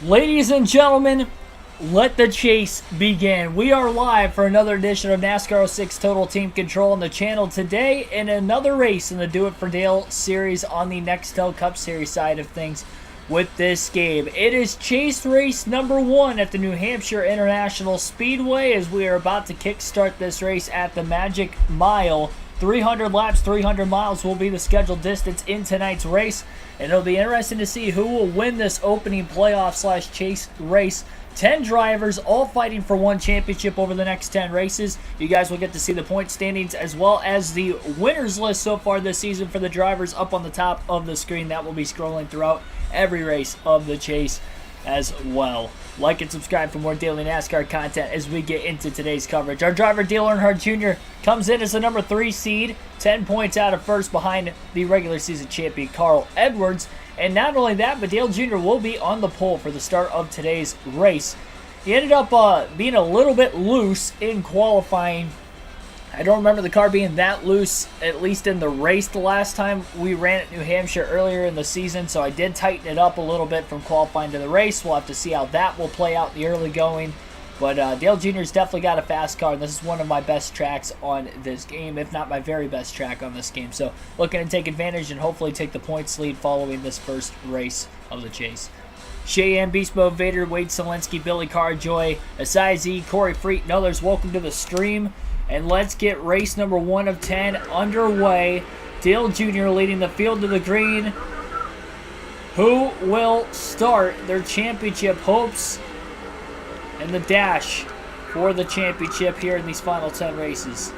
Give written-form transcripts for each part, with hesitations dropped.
Ladies and gentlemen, let the chase begin. We are live for another edition of NASCAR 06 Total Team Control on the channel today, and another race in the Do It For Dale series on the Nextel Cup Series side of things with this game. It is chase race number 1 at the New Hampshire International Speedway as we are about to kickstart this race at the Magic Mile. 300 laps, 300 miles will be the scheduled distance in tonight's race, and it'll be interesting to see who will win this opening playoff / chase race. 10 drivers all fighting for one championship over the next 10 races. You guys will get to see the point standings as well as the winners list so far this season for the drivers up on the top of the screen. That will be scrolling throughout every race of the chase as well. Like and subscribe for more daily NASCAR content as we get into today's coverage. Our driver, Dale Earnhardt Jr., comes in as the number 3 seed, 10 points out of first behind the regular season champion Carl Edwards. And not only that, but Dale Jr. will be on the pole for the start of today's race. He ended up being a little bit loose in qualifying. I don't remember the car being that loose, at least in the race the last time we ran at New Hampshire earlier in the season, so I did tighten it up a little bit from qualifying to the race. We'll have to see how that will play out in the early going. But Dale Jr.'s definitely got a fast car, and this is one of my best tracks on this game, if not my very best track on this game. So looking to take advantage and hopefully take the points lead following this first race of the chase. Cheyenne, Beast Mode Vader, Wade Selinsky, Billy Carjoy, Asai Z, Corey Freet, and others, welcome to the stream. And let's get race number 1 of 10 underway. Dale Jr. leading the field to the green. Who will start their championship hopes and the dash for the championship here in these final 10 races?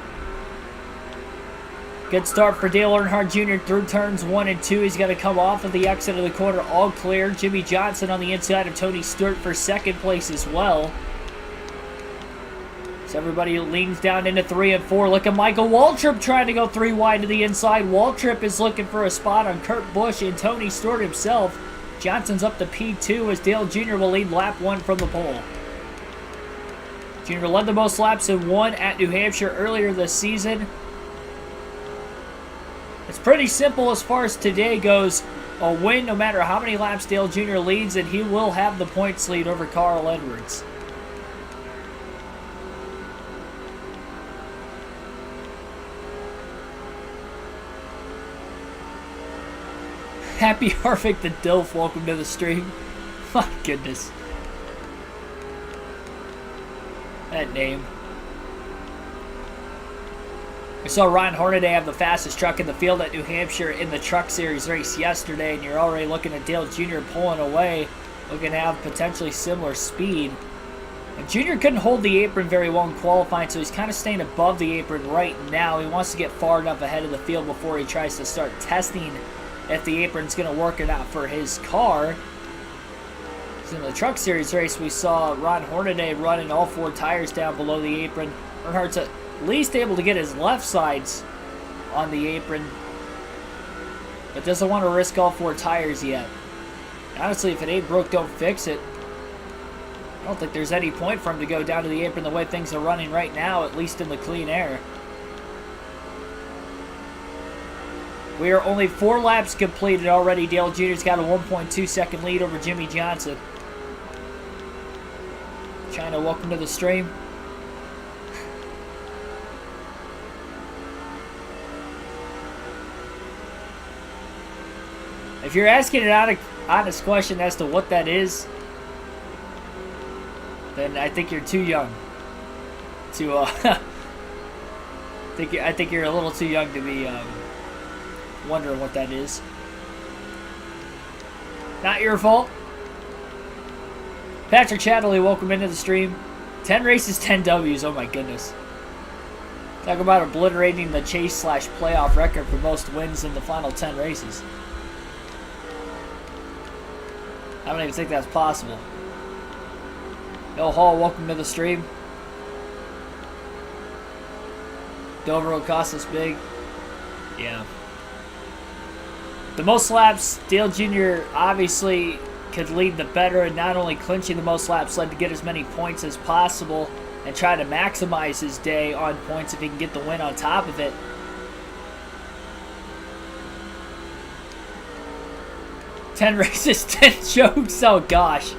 Good start for Dale Earnhardt Jr. through turns 1 and 2. He's got to come off of the exit of the corner, all clear. Jimmy Johnson on the inside of Tony Stewart for second place as well. So everybody leans down into 3 and 4. Look at Michael Waltrip trying to go 3 wide to the inside. Waltrip is looking for a spot on Kurt Busch and Tony Stewart himself. Johnson's up to P2 as Dale Jr. will lead lap 1 from the pole. Jr. led the most laps in 1 at New Hampshire earlier this season. It's pretty simple as far as today goes. A win no matter how many laps Dale Jr. leads, and he will have the points lead over Carl Edwards. Happy Harvick the Dilf, welcome to the stream. My goodness. That name. We saw Ron Hornaday have the fastest truck in the field at New Hampshire in the Truck Series race yesterday, and you're already looking at Dale Jr. pulling away, looking to have potentially similar speed. And Jr. couldn't hold the apron very well in qualifying, so he's kind of staying above the apron right now. He wants to get far enough ahead of the field before he tries to start testing if the apron's going to work or not for his car. So in the Truck Series race, we saw Ron Hornaday running all 4 tires down below the apron. Earnhardt's at least able to get his left sides on the apron, but doesn't want to risk all 4 tires yet. Honestly, if it ain't broke, don't fix it. I don't think there's any point for him to go down to the apron the way things are running right now, at least in the clean air. We are only 4 laps completed already. Dale Jr.'s got a 1.2 second lead over Jimmy Johnson. China, welcome to the stream. If you're asking an honest question as to what that is, then I think you're too young to, I think you're a little too young to be, wondering what that is. Not your fault. Patrick Chatterley, welcome into the stream. 10 races, 10 W's. Oh my goodness. Talk about obliterating the chase / playoff record for most wins in the final 10 races. I don't even think that's possible. Bill Hall, welcome to the stream. Dover will cost us big. Yeah. The most laps, Dale Jr. obviously could lead the better, and not only clinching the most laps, led to get as many points as possible and try to maximize his day on points if he can get the win on top of it. 10 races, 10 chokes. Oh, gosh.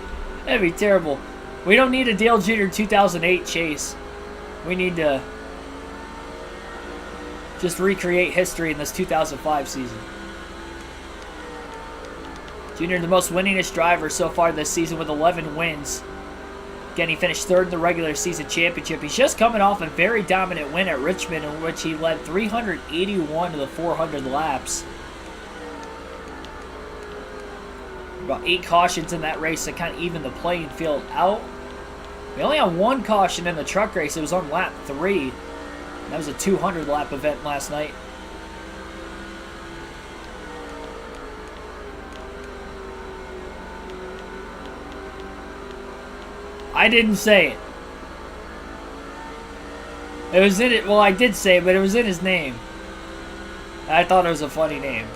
That'd be terrible. We don't need a Dale Jr. 2008 chase. We need to just recreate history in this 2005 season. Jr. the most winningest driver so far this season with 11 wins. Again, he finished third in the regular season championship. He's just coming off a very dominant win at Richmond in which he led 381 of the 400 laps. About 8 cautions in that race to kind of even the playing field out. We only had 1 caution in the truck race. It was on lap 3. That was a 200 lap event last night. I didn't say it. It was in it. Well, I did say it, but it was in his name. I thought it was a funny name.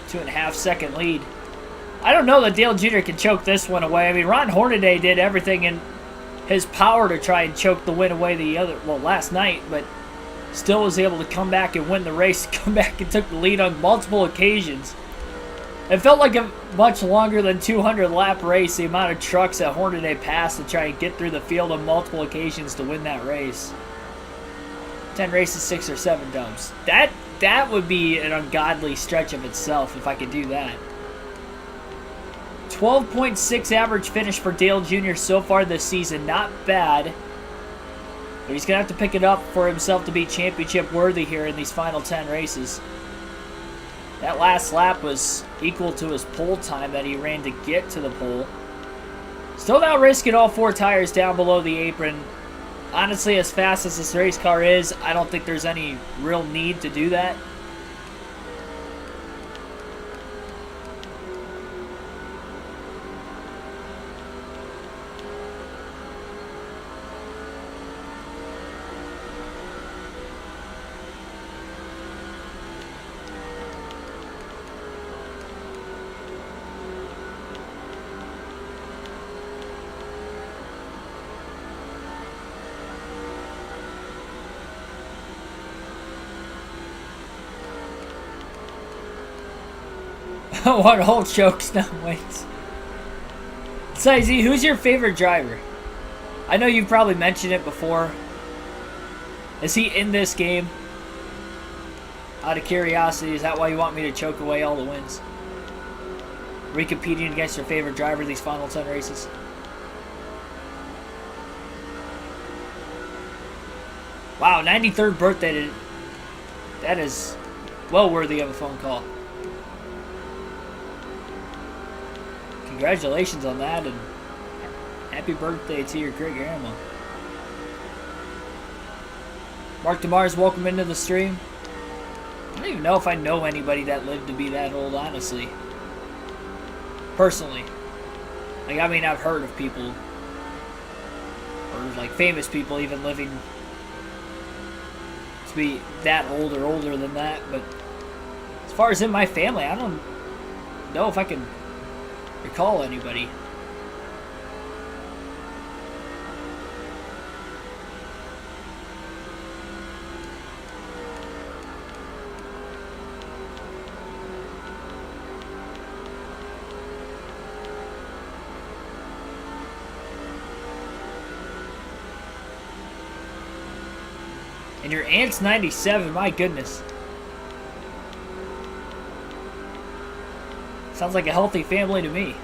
Two-and-a-half-second lead. I don't know that Dale Jr. can choke this one away. I mean, Ron Hornaday did everything in his power to try and choke the win away last night, but still was able to come back and win the race, come back and took the lead on multiple occasions. It felt like a much longer than 200-lap race, the amount of trucks that Hornaday passed to try and get through the field on multiple occasions to win that race. 10 races, 6 or 7 dubs. That would be an ungodly stretch of itself if I could do that. 12.6 average finish for Dale Jr. so far this season. Not bad. But he's going to have to pick it up for himself to be championship worthy here in these final 10 races. That last lap was equal to his pole time that he ran to get to the pole. Still not risking all 4 tires down below the apron. Honestly, as fast as this race car is, I don't think there's any real need to do that. What whole chokes now waits. Sizey, who's your favorite driver? I know you've probably mentioned it before. Is he in this game? Out of curiosity, is that why you want me to choke away all the wins? Are we competing against your favorite driver these final 10 races? Wow, 93rd birthday. That is well worthy of a phone call. Congratulations on that, and happy birthday to your great grandma. Mark DeMars, welcome into the stream. I don't even know if I know anybody that lived to be that old, honestly. Personally. Like, I mean, I've heard of people, or like famous people even living to be that old or older than that, but as far as in my family, I don't know if I can recall anybody. And your aunt's 97, my goodness. Sounds like a healthy family to me.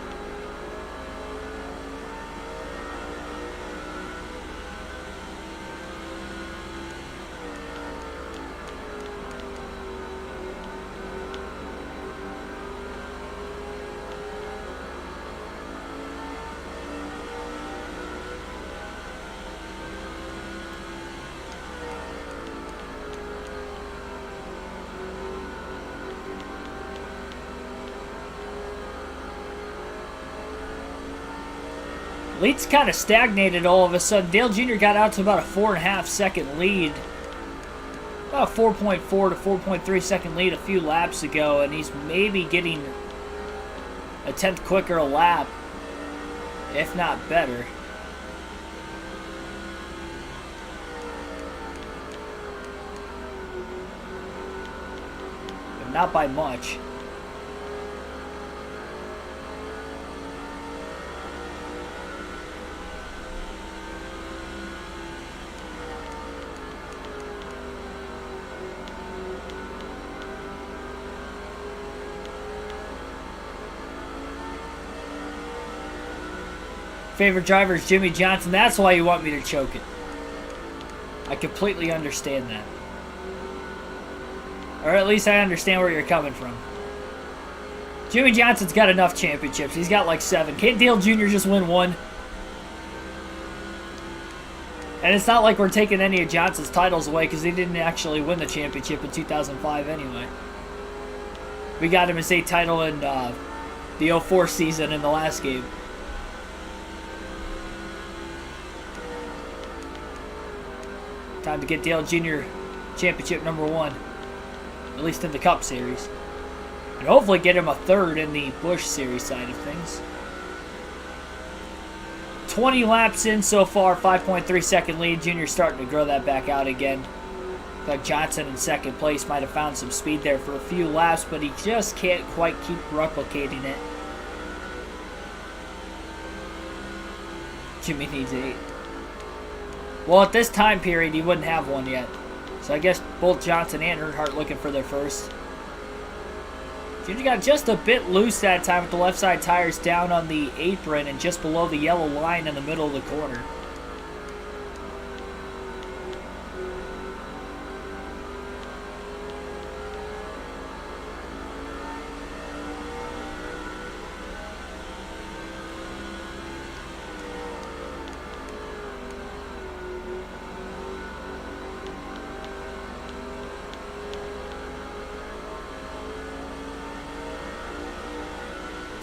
Lead's kind of stagnated all of a sudden. Dale Jr. got out to about a 4.5 second lead. About 4.4 to 4.3 second lead a few laps ago, and he's maybe getting a tenth quicker a lap, if not better. But not by much. Favorite driver is Jimmy Johnson. That's why you want me to choke it. I completely understand that. Or at least I understand where you're coming from. Jimmy Johnson's got enough championships. He's got like 7. Can't Dale Jr. just win 1? And it's not like we're taking any of Johnson's titles away because he didn't actually win the championship in 2005 anyway. We got him a state title in the 04 season in the last game. Time to get Dale Jr. championship number 1. At least in the Cup Series. And hopefully get him a 3rd in the Busch Series side of things. 20 laps in so far, 5.3 second lead. Jr. starting to grow that back out again. Thought Johnson in 2nd place might have found some speed there for a few laps, but he just can't quite keep replicating it. Jimmy needs 8. Well, at this time period, he wouldn't have one yet. So I guess both Johnson and Earnhardt looking for their first. Jr. got just a bit loose that time with the left side tires down on the apron and just below the yellow line in the middle of the corner.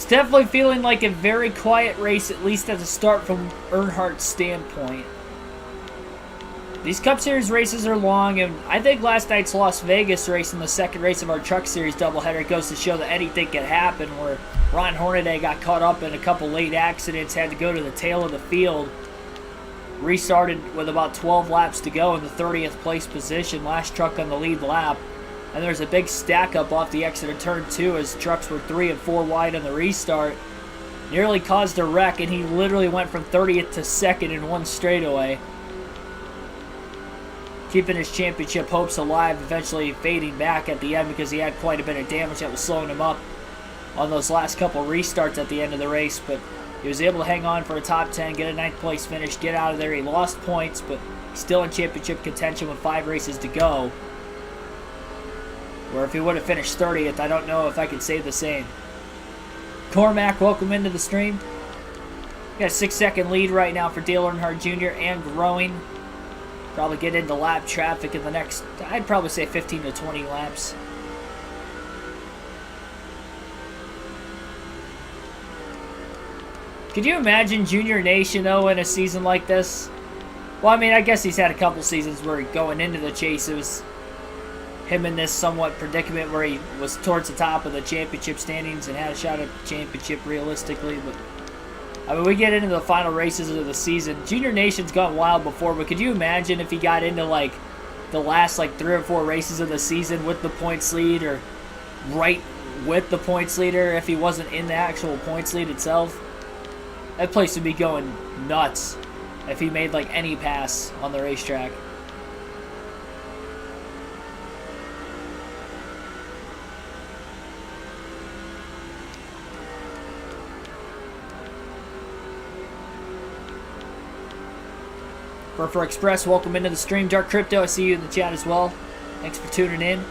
Definitely feeling like a very quiet race, at least at the start from Earnhardt's standpoint. These Cup Series races are long, and I think last night's Las Vegas race in the 2nd race of our Truck Series doubleheader goes to show that anything can happen, where Ron Hornaday got caught up in a couple late accidents, had to go to the tail of the field, restarted with about 12 laps to go in the 30th place position, last truck on the lead lap. And there's a big stack up off the exit of turn 2 as trucks were 3 and 4 wide on the restart. Nearly caused a wreck, and he literally went from 30th to 2nd in one straightaway. Keeping his championship hopes alive, eventually fading back at the end because he had quite a bit of damage that was slowing him up on those last couple restarts at the end of the race. But he was able to hang on for a top 10, get a 9th place finish, get out of there. He lost points, but still in championship contention with 5 races to go. Or if he would have finished 30th, I don't know if I could say the same. Cormac, welcome into the stream. Got a 6-second lead right now for Dale Earnhardt Jr. and growing. Probably get into lap traffic in the next, I'd probably say 15 to 20 laps. Could you imagine Junior Nation, though, in a season like this? Well, I mean, I guess he's had a couple seasons where going into the chase, it was him in this somewhat predicament where he was towards the top of the championship standings and had a shot at the championship realistically. But I mean, we get into the final races of the season. Junior Nation's gone wild before, but could you imagine if he got into like the last like 3 or 4 races of the season with the points lead, or right with the points leader if he wasn't in the actual points lead itself? That place would be going nuts if he made like any pass on the racetrack. For Express, welcome into the stream. Dark Crypto, I see you in the chat as well. Thanks for tuning in.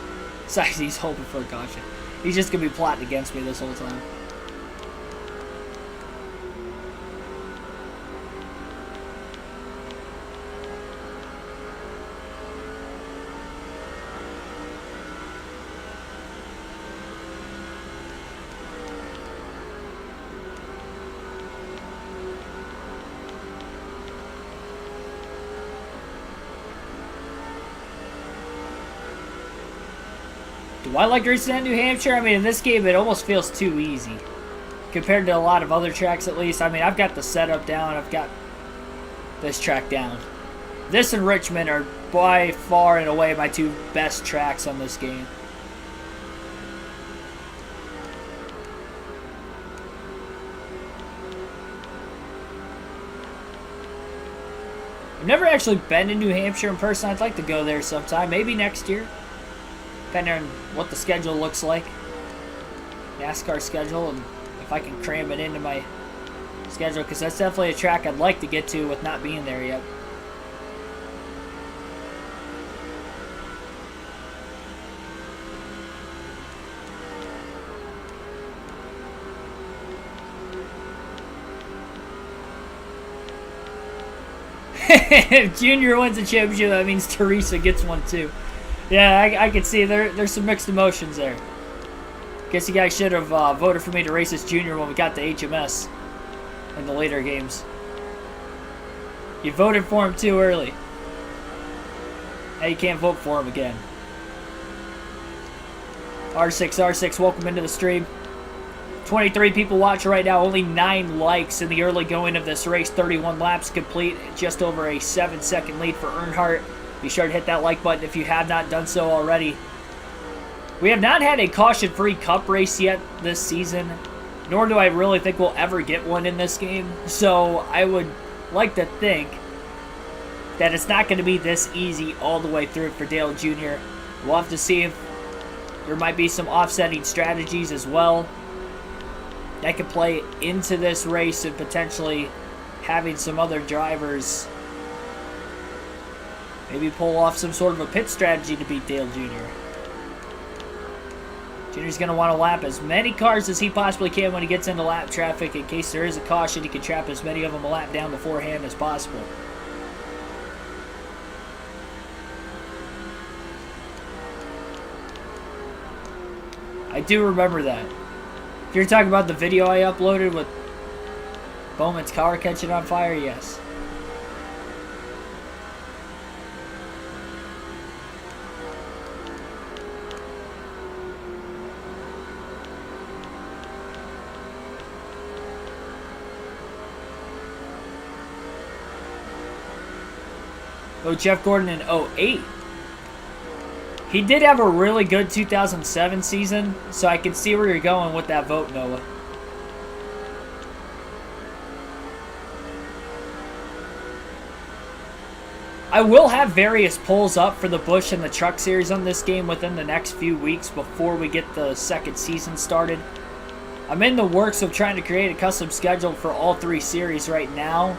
Besides, he's hoping for a caution. He's just going to be plotting against me this whole time. Do I like racing at New Hampshire? I mean, in this game, it almost feels too easy. Compared to a lot of other tracks, at least. I mean, I've got the setup down. I've got this track down. This and Richmond are by far and away my two best tracks on this game. I've never actually been to New Hampshire in person. I'd like to go there sometime. Maybe next year. Depending on what the schedule looks like. NASCAR schedule, and if I can cram it into my schedule, because that's definitely a track I'd like to get to with not being there yet. If Junior wins a championship, that means Teresa gets one too. Yeah, I can see there's some mixed emotions there. Guess you guys should have voted for me to race as Junior when we got the HMS in the later games. You voted for him too early. Now you can't vote for him again. R6, welcome into the stream. 23 people watching right now, only 9 likes in the early going of this race. 31 laps complete, just over a 7-second lead for Earnhardt. Be sure to hit that like button if you have not done so already. We have not had a caution-free cup race yet this season, nor do I really think we'll ever get one in this game. So I would like to think that it's not going to be this easy all the way through for Dale Jr. We'll have to see if there might be some offsetting strategies as well that could play into this race, and potentially having some other drivers maybe pull off some sort of a pit strategy to beat Dale Jr. Junior's going to want to lap as many cars as he possibly can when he gets into lap traffic. In case there is a caution, he can trap as many of them a lap down beforehand as possible. I do remember that. If you're talking about the video I uploaded with Bowman's car catching on fire, yes. Oh, Jeff Gordon in 08. He did have a really good 2007 season, so I can see where you're going with that vote, Noah. I will have various polls up for the Busch and the Truck Series on this game within the next few weeks before we get the second season started. I'm in the works of trying to create a custom schedule for all 3 series right now.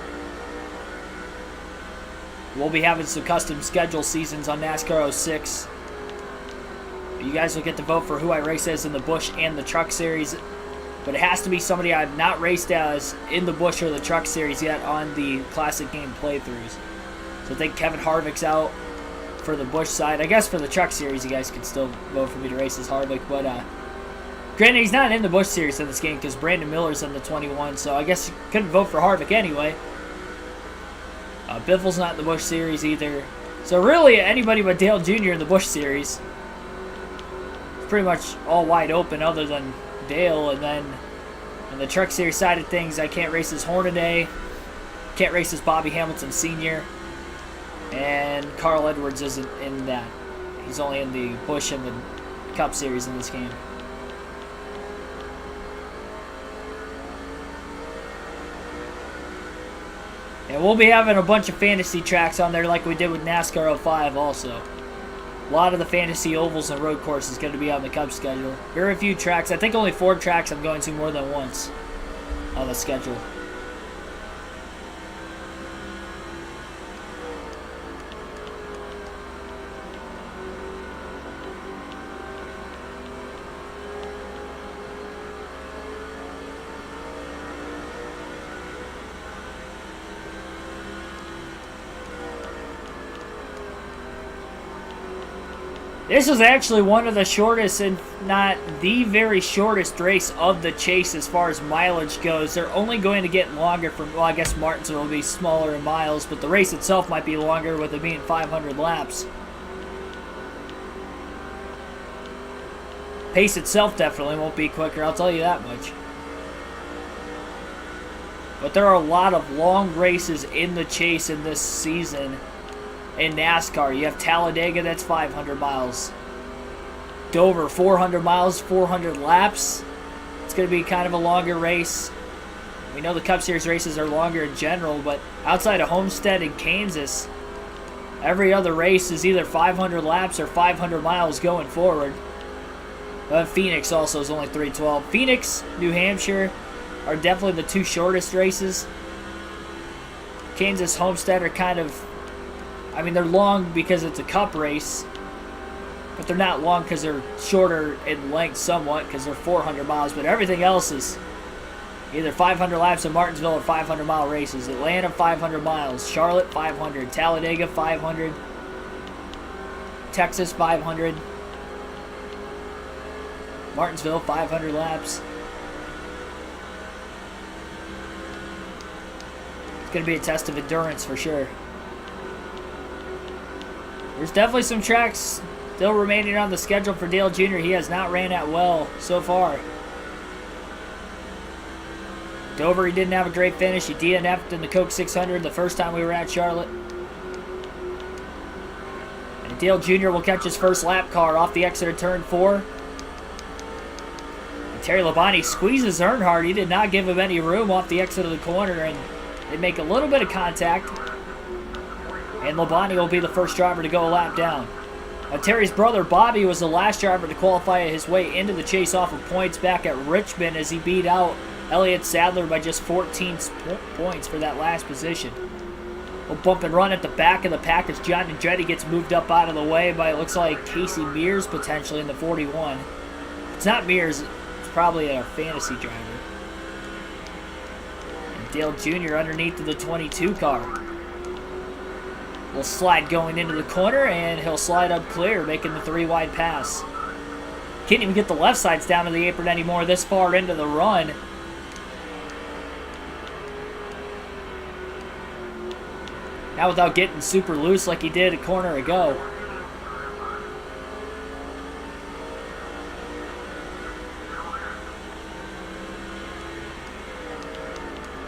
We'll be having some custom schedule seasons on NASCAR 06. You guys will get to vote for who I race as in the Busch and the Truck Series. But it has to be somebody I've not raced as in the Busch or the Truck Series yet on the Classic Game playthroughs. So I think Kevin Harvick's out for the Busch side. I guess for the Truck Series, you guys can still vote for me to race as Harvick. But granted, he's not in the Busch Series in this game because Brandon Miller's in the 21. So I guess you couldn't vote for Harvick anyway. Biffle's not in the Busch Series either. So really, anybody but Dale Jr. in the Busch Series. It's pretty much all wide open other than Dale. And then on the Truck Series side of things, I can't race as Hornaday. Can't race as Bobby Hamilton Sr. And Carl Edwards isn't in that. He's only in the Busch and the Cup Series in this game. And we'll be having a bunch of fantasy tracks on there like we did with NASCAR 05 also. A lot of the fantasy ovals and road courses going to be on the Cup schedule. Very few tracks. I think only 4 tracks I'm going to more than once on the schedule. This was actually one of the shortest, and not the very shortest race of the chase as far as mileage goes. They're only going to get longer from, well, I guess Martinsville will be smaller in miles, but the race itself might be longer with it being 500 laps. Pace itself definitely won't be quicker, I'll tell you that much. But there are a lot of long races in the chase in this season in NASCAR. You have Talladega, that's 500 miles. Dover, 400 miles, 400 laps. It's going to be kind of a longer race. We know the Cup Series races are longer in general, but outside of Homestead and Kansas, every other race is either 500 laps or 500 miles going forward. But Phoenix also is only 312. Phoenix, New Hampshire are definitely the two shortest races. Kansas, Homestead are kind of, I mean, they're long because it's a Cup race, but they're not long because they're shorter in length somewhat because they're 400 miles. But everything else is either 500 laps in Martinsville or 500-mile races. Atlanta, 500 miles. Charlotte, 500. Talladega, 500. Texas, 500. Martinsville, 500 laps. It's going to be a test of endurance for sure. There's definitely some tracks still remaining on the schedule for Dale Jr. He has not ran at well so far. Dover, he didn't have a great finish. He DNF'd in the Coke 600 the first time we were at Charlotte. And Dale Jr. will catch his first lap car off the exit of turn 4. And Terry Labonte squeezes Earnhardt. He did not give him any room off the exit of the corner, and they make a little bit of contact. And Labonte will be the first driver to go a lap down. Terry's brother Bobby was the last driver to qualify his way into the chase off of points back at Richmond as he beat out Elliott Sadler by just 14 points for that last position. A bump and run at the back of the pack as John Andretti gets moved up out of the way by, it looks like, Casey Mears potentially in the 41. If it's not Mears, it's probably a fantasy driver. And Dale Jr. underneath of the 22 car. Will slide going into the corner, and he'll slide up clear, making the 3-wide pass. Can't even get the left sides down to the apron anymore this far into the run. Now without getting super loose like he did a corner ago.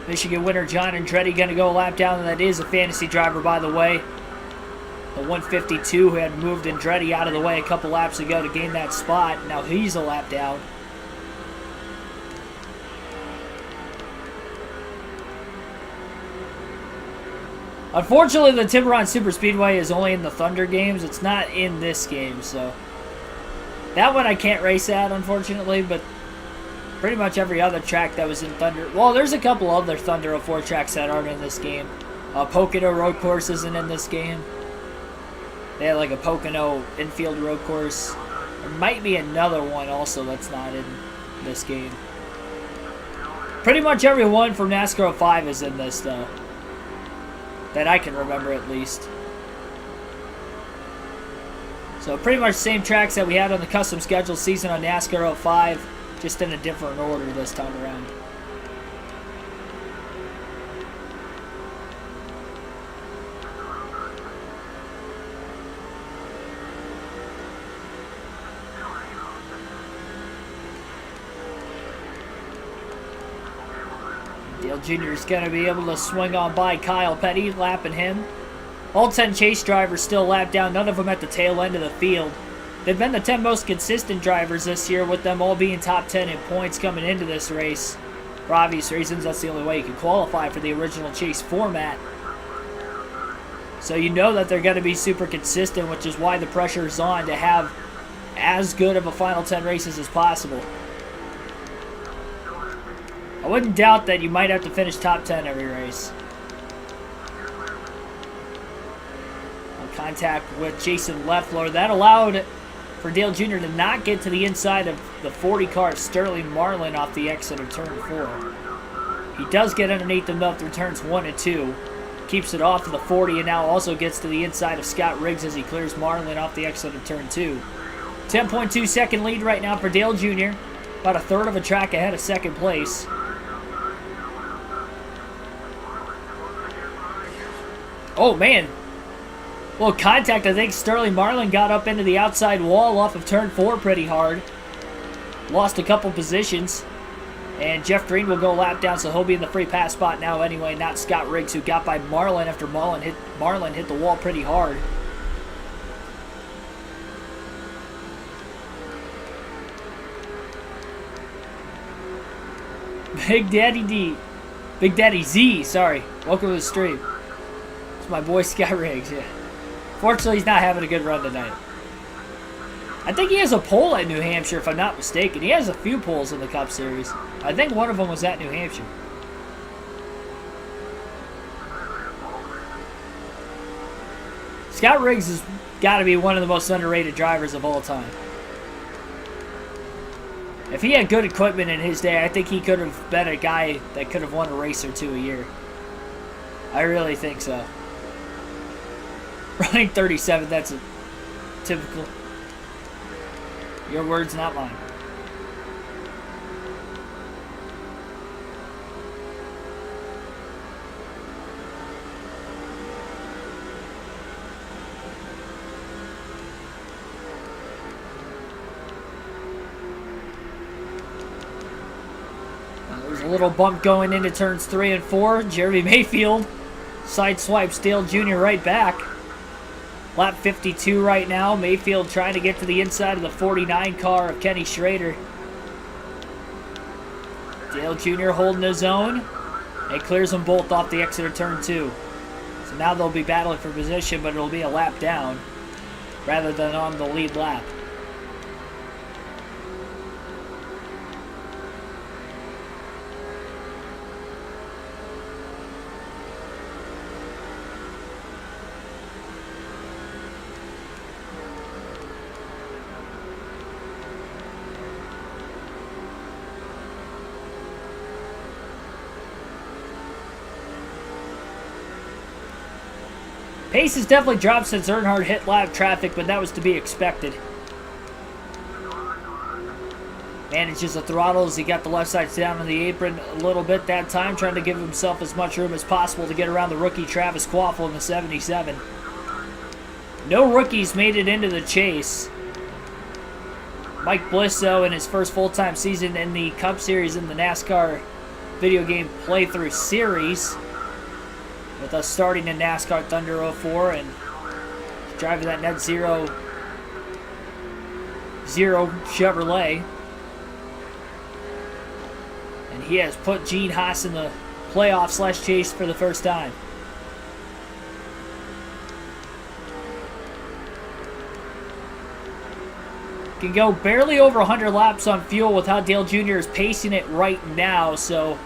Michigan winner John Andretti going to go a lap down, and that is a fantasy driver, by the way. The 152 who had moved Andretti out of the way a couple laps ago to gain that spot. Now he's a lap down. Unfortunately, the Tiburon Superspeedway is only in the Thunder games. It's not in this game, so that one I can't race at, unfortunately, but pretty much every other track that was in Thunder. Well, there's a couple other Thunder 04 tracks that aren't in this game. Pocono Road Course isn't in this game. They had like a Pocono infield road course. There might be another one also that's not in this game. Pretty much every one from NASCAR 05 is in this, though. That I can remember, at least. So pretty much same tracks that we had on the custom schedule season on NASCAR 05. Just in a different order this time around. Dale Jr. is going to be able to swing on by Kyle Petty, lapping him. All 10 chase drivers still lapped down, none of them at the tail end of the field. They've been the 10 most consistent drivers this year, with them all being top 10 in points coming into this race. For obvious reasons, that's the only way you can qualify for the original chase format. So you know that they're going to be super consistent, which is why the pressure is on to have as good of a final 10 races as possible. I wouldn't doubt that you might have to finish top 10 every race. Contact with Jason Leffler. That allowed for Dale Jr. to not get to the inside of the 40 car of Sterling Marlin off the exit of turn 4. He does get underneath them though through turns 1 and 2. Keeps it off of the 40 and now also gets to the inside of Scott Riggs as he clears Marlin off the exit of turn 2. 10.2 second lead right now for Dale Jr. About a third of a track ahead of second place. Oh man. Well, contact. I think Sterling Marlin got up into the outside wall off of turn 4 pretty hard. lost a couple positions. And Jeff Green will go lap down, so he'll be in the free pass spot now anyway, not Scott Riggs, who got by Marlin after Marlin hit the wall pretty hard. Big Daddy Z, sorry. Welcome to the stream. It's my boy Scott Riggs, yeah. Fortunately, he's not having a good run tonight. I think he has a pole at New Hampshire, if I'm not mistaken. He has a few poles in the Cup Series. I think one of them was at New Hampshire. Scott Riggs has got to be one of the most underrated drivers of all time. If he had good equipment in his day, I think he could have been a guy that could have won a race or two a year. I really think so. Running 37, that's a typical... Your words, not mine. There's a little bump going into turns 3 and 4. Jeremy Mayfield sideswipes Dale Jr. right back. Lap 52 right now. Mayfield trying to get to the inside of the 49 car of Kenny Schrader. Dale Jr. holding his own. It clears them both off the exit of turn 2. So now they'll be battling for position, but it'll be a lap down rather than on the lead lap. Pace has definitely dropped since Earnhardt hit live traffic, but that was to be expected. Manages the throttle as he got the left sides down on the apron a little bit that time, trying to give himself as much room as possible to get around the rookie Travis Quaffle in the 77. No rookies made it into the chase. Mike Bliss, though, in his first full-time season in the Cup Series in the NASCAR video game playthrough series, with us starting in NASCAR Thunder 04 and driving that Net Zero Chevrolet. And he has put Gene Haas in the playoff / chase for the first time. Can go barely over 100 laps on fuel with how Dale Jr. is pacing it right now, so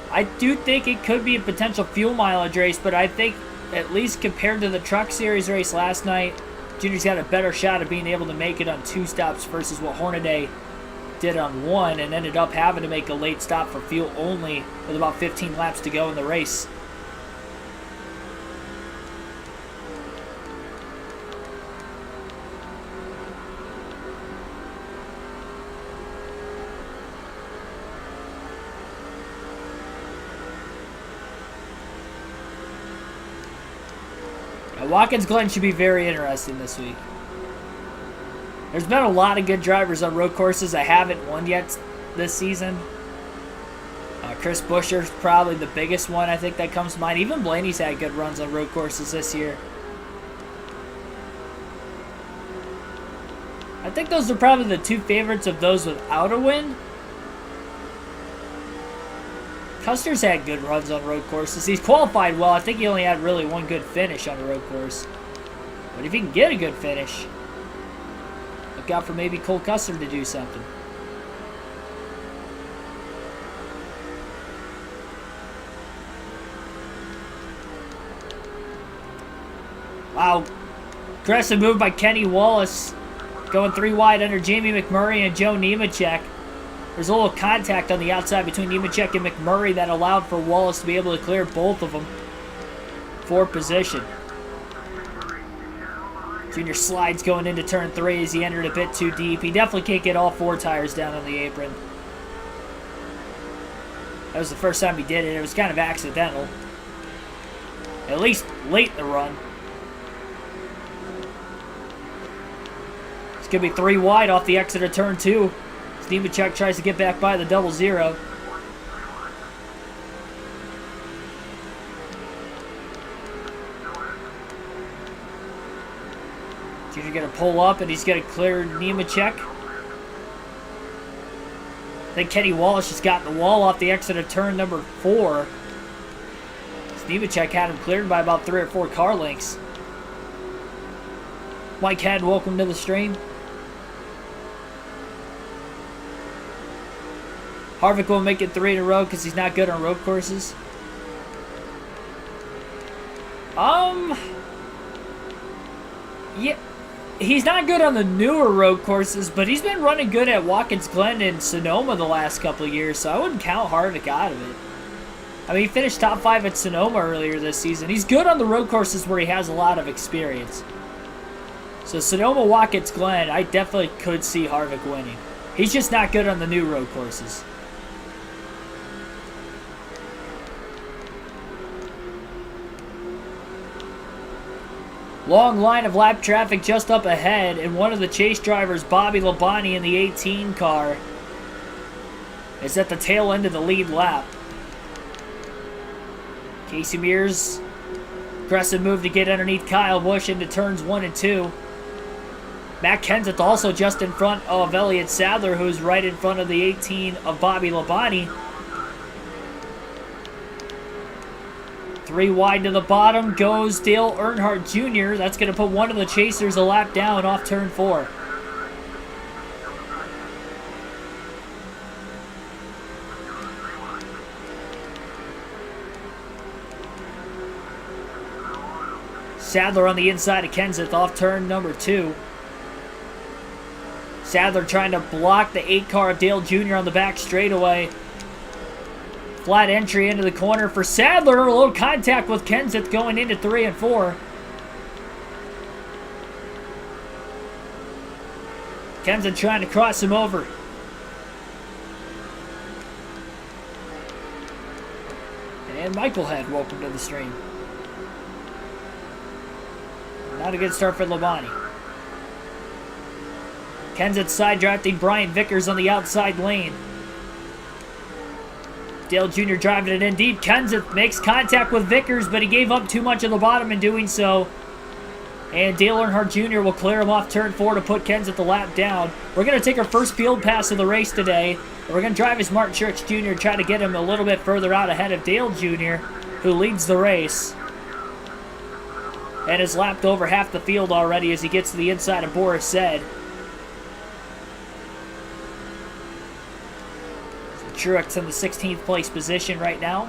I do think it could be a potential fuel mileage race, but I think at least compared to the Truck Series race last night, Junior's got a better shot of being able to make it on 2 stops versus what Hornaday did on 1 and ended up having to make a late stop for fuel only with about 15 laps to go in the race. Watkins Glen should be very interesting this week. There's been a lot of good drivers on road courses that haven't won yet this season. Chris Buescher's probably the biggest one I think that comes to mind. Even Blaney's had good runs on road courses this year. I think those are probably the 2 favorites of those without a win. Custer's had good runs on road courses. He's qualified well. I think he only had really 1 good finish on a road course. But if he can get a good finish, look out for maybe Cole Custer to do something. Wow. Aggressive move by Kenny Wallace. Going 3 wide under Jamie McMurray and Joe Nemechek. There's a little contact on the outside between Nemechek and McMurray that allowed for Wallace to be able to clear both of them for position. Junior slides going into turn 3 as he entered a bit too deep. He definitely can't get all 4 tires down on the apron. That was the first time he did it. It was kind of accidental. At least late in the run. It's going to be 3 wide off the exit of turn 2. Nemechek tries to get back by the 0-0. Junior going to pull up, and he's going to clear Nemechek. Then Kenny Walsh has gotten the wall off the exit of turn number 4. Nemechek had him cleared by about 3 or 4 car lengths. Mike Head, welcome to the stream. Harvick will make it 3 in a row because he's not good on road courses. Yeah, he's not good on the newer road courses, but he's been running good at Watkins Glen and Sonoma the last couple of years, so I wouldn't count Harvick out of it. I mean, he finished top 5 at Sonoma earlier this season. He's good on the road courses where he has a lot of experience. So Sonoma, Watkins Glen, I definitely could see Harvick winning. He's just not good on the new road courses. Long line of lap traffic just up ahead, and one of the chase drivers, Bobby Labonte in the 18 car, is at the tail end of the lead lap. Casey Mears, aggressive move to get underneath Kyle Busch into turns 1 and 2. Matt Kenseth also just in front of Elliott Sadler, who's right in front of the 18 of Bobby Labonte. 3 wide to the bottom goes Dale Earnhardt Jr. That's going to put one of the chasers a lap down off turn 4. Sadler on the inside of Kenseth off turn number 2. Sadler trying to block the 8 car of Dale Jr. on the back straightaway. Flat entry into the corner for Sadler. A little contact with Kenseth going into 3 and 4. Kenseth trying to cross him over. And Michael Head, welcome to the stream. Not a good start for Labonte. Kenseth side drafting Brian Vickers on the outside lane. Dale Jr. driving it in deep. Kenseth makes contact with Vickers, but he gave up too much of the bottom in doing so. And Dale Earnhardt Jr. will clear him off turn 4 to put Kenseth the lap down. We're going to take our first field pass of the race today. And we're going to drive as Martin Truex Jr. try to get him a little bit further out ahead of Dale Jr., who leads the race. And has lapped over half the field already as he gets to the inside of Boris Said. So Truex in the 16th place position right now.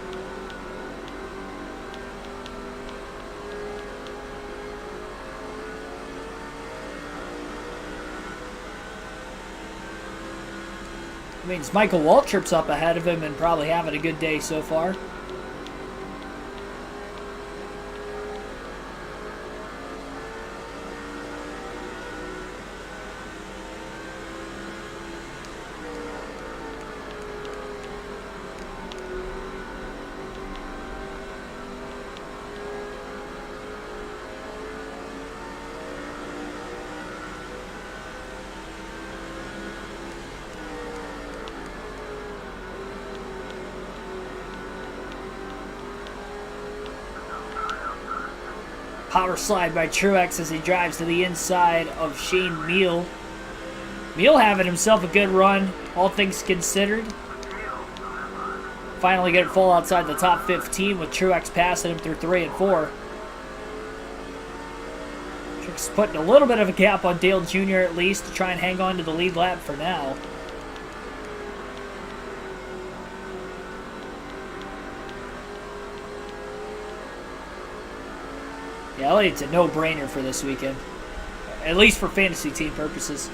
That means Michael Waltrip's up ahead of him and probably having a good day so far. Power slide by Truex as he drives to the inside of Shane Meal. Meal having himself a good run, all things considered. Finally going to fall outside the top 15 with Truex passing him through 3 and 4. Truex putting a little bit of a gap on Dale Jr. at least to try and hang on to the lead lap for now. Yeah, Elliott's a no-brainer for this weekend. At least for fantasy team purposes.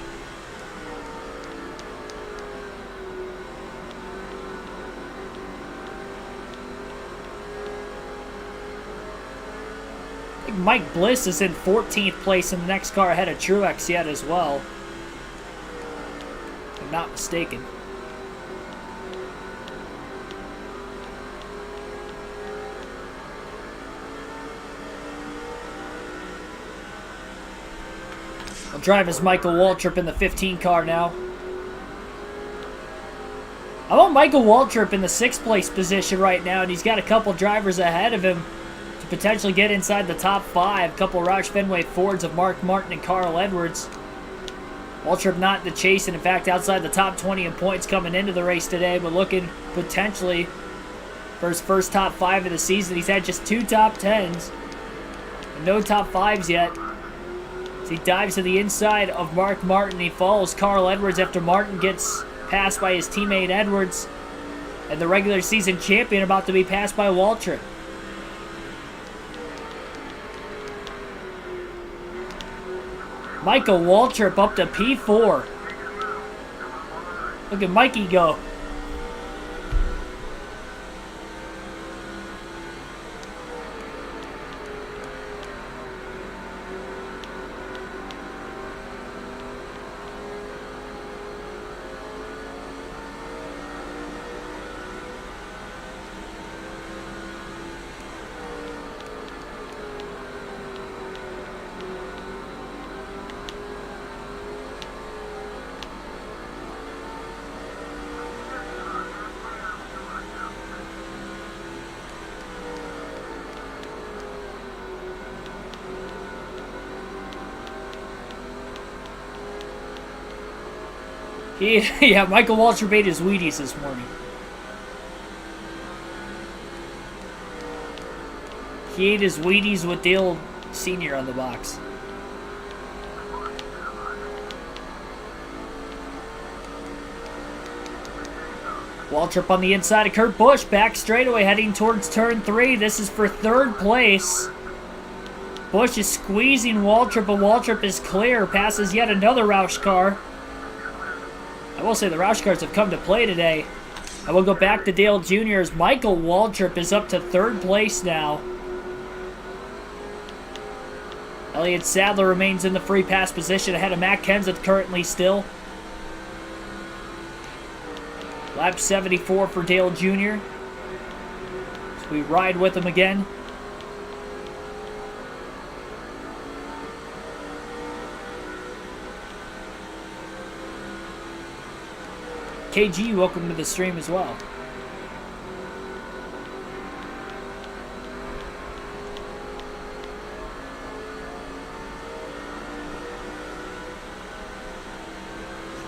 I think Mike Bliss is in 14th place in the next car ahead of Truex yet as well. If I'm not mistaken. Drive is Michael Waltrip in the 15 car now. I want Michael Waltrip in the 6th place position right now, and he's got a couple drivers ahead of him to potentially get inside the top 5. A couple Roush Fenway Fords of Mark Martin and Carl Edwards. Waltrip not in the chase, and in fact outside the top 20 in points coming into the race today, but looking potentially for his first top 5 of the season. He's had just 2 top 10s and no top 5s yet. As he dives to the inside of Mark Martin, he follows Carl Edwards after Martin gets passed by his teammate Edwards, and the regular season champion about to be passed by Waltrip. Michael Waltrip up to P4. Look at Mikey go. Yeah, Michael Waltrip ate his Wheaties this morning. He ate his Wheaties with Dale Sr. on the box. Waltrip on the inside of Kurt Busch, back straightaway heading towards turn 3. This is for 3rd place. Busch is squeezing Waltrip, but Waltrip is clear, passes yet another Roush car. I will say the Roush cars have come to play today. I will go back to Dale Jr. as Michael Waltrip is up to 3rd place now. Elliott Sadler remains in the free pass position ahead of Matt Kenseth currently still. Lap 74 for Dale Jr. So we ride with him again. KG, welcome to the stream as well.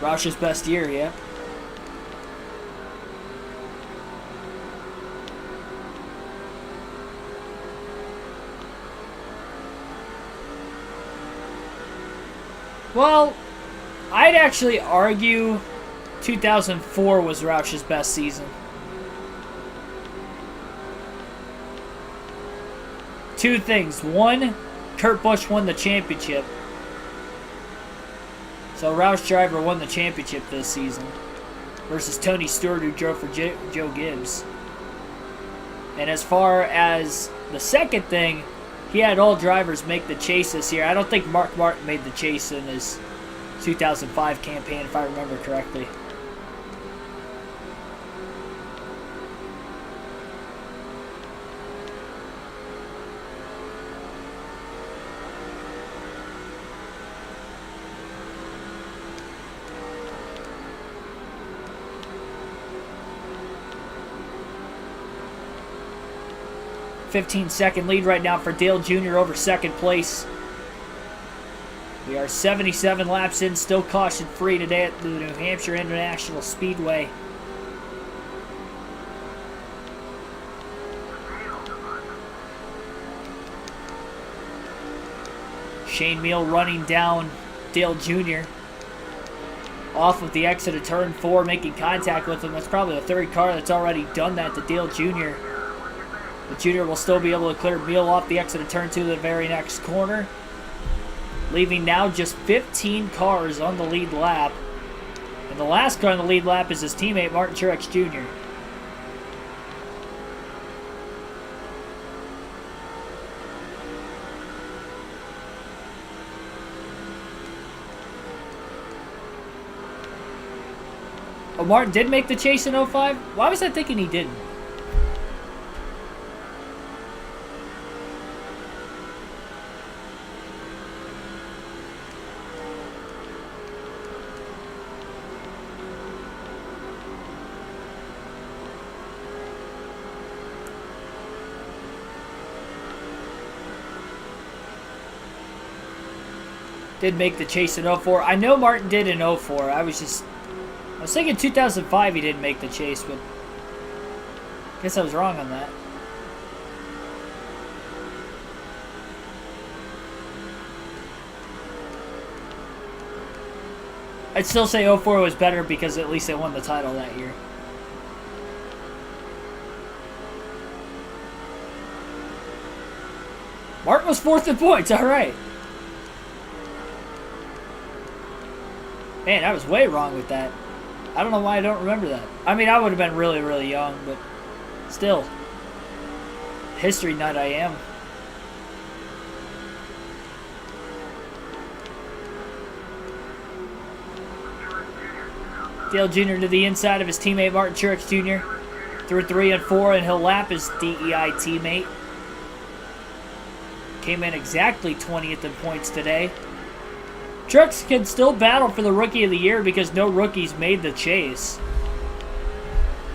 Roush's best year, yeah. Well, I'd actually argue 2004 was Roush's best season. Two things. One, Kurt Busch won the championship. So Roush driver won the championship this season versus Tony Stewart, who drove for Joe Gibbs. And as far as the second thing, he had all drivers make the chase this year. I don't think Mark Martin made the chase in his 2005 campaign, if I remember correctly. .15-second lead right now for Dale Jr. over 2nd place. We are 77 laps in, still caution-free today at the New Hampshire International Speedway. Shane Meal running down Dale Jr. off of the exit of turn 4, making contact with him. That's probably the 3rd car that's already done that to Dale Jr. But Jr. will still be able to clear Meal off the exit of turn 2 to the very next corner, leaving now just 15 cars on the lead lap. And the last car on the lead lap is his teammate Martin Truex Jr. Oh, Martin did make the chase in 05? Why was I thinking he didn't? did make the chase in 04. I know Martin did in 04. I was thinking 2005 he didn't make the chase, but I guess I was wrong on that. I'd still say 04 was better because at least they won the title that year. Martin was 4th in points, alright. Man, I was way wrong with that. I don't know why I don't remember that. I mean, I would have been really, really young, but still. History nut I am. Dale Jr. to the inside of his teammate Martin Truex Jr. Through 3 and 4, and he'll lap his DEI teammate. Came in exactly 20th in points today. Truex can still battle for the Rookie of the Year because no rookies made the chase.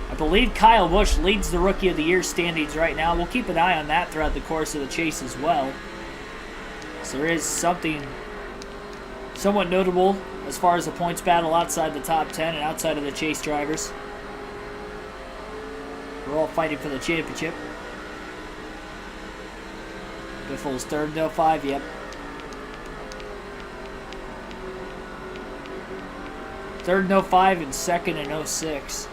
I believe Kyle Busch leads the Rookie of the Year standings right now. We'll keep an eye on that throughout the course of the chase as well. So there is something somewhat notable as far as the points battle outside the top 10 and outside of the chase drivers. We're all fighting for the championship. Biffle's 3rd in 05, yep. 3rd in 05 and 2nd in 06.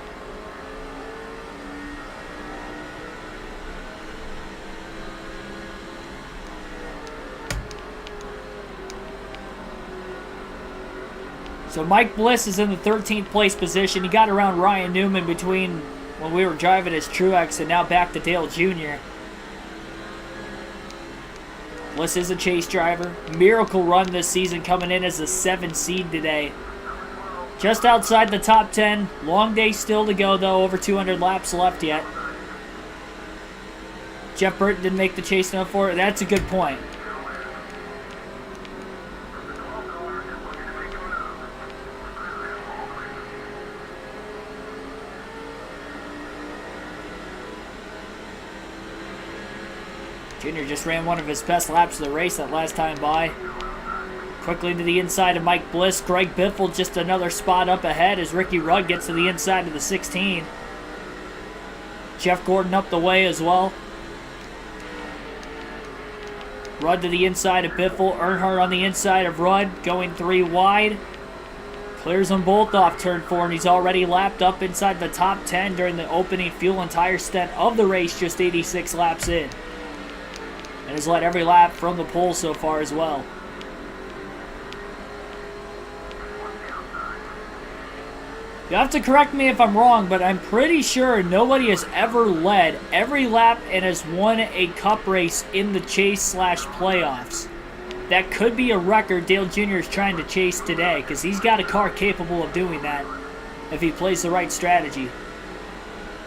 So Mike Bliss is in the 13th place position. He got around Ryan Newman between when we were driving as Truex and now back to Dale Jr. Bliss is a chase driver. Miracle run this season, coming in as a 7 seed today. Just outside the top 10. Long day still to go, though. Over 200 laps left yet. Jeff Burton didn't make the chase enough for it. That's a good point. Junior just ran one of his best laps of the race that last time by. Quickly to the inside of Mike Bliss. Greg Biffle just another spot up ahead as Ricky Rudd gets to the inside of the 16. Jeff Gordon up the way as well. Rudd to the inside of Biffle. Earnhardt on the inside of Rudd, going 3 wide. Clears them both off turn 4, and he's already lapped up inside the top 10 during the opening fuel and tire stint of the race, just 86 laps in. And has led every lap from the pole so far as well. You have to correct me if I'm wrong, but I'm pretty sure nobody has ever led every lap and has won a cup race in the chase/playoffs. That could be a record Dale Jr. is trying to chase today, because he's got a car capable of doing that if he plays the right strategy.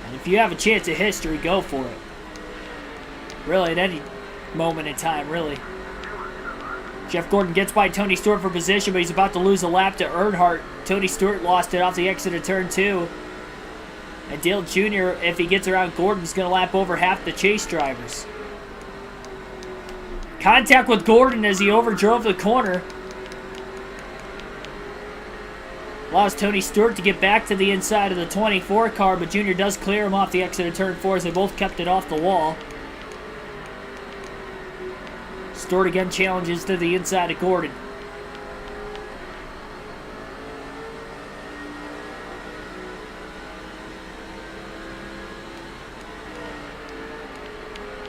And if you have a chance at history, go for it. Really, at any moment in time, really. Jeff Gordon gets by Tony Stewart for position, but he's about to lose a lap to Earnhardt. Tony Stewart lost it off the exit of turn 2. And Dale Jr., if he gets around Gordon, is going to lap over half the chase drivers. Contact with Gordon as he overdrove the corner. Allows Tony Stewart to get back to the inside of the 24 car, but Jr. does clear him off the exit of turn 4 as they both kept it off the wall. Stewart again challenges to the inside of Gordon.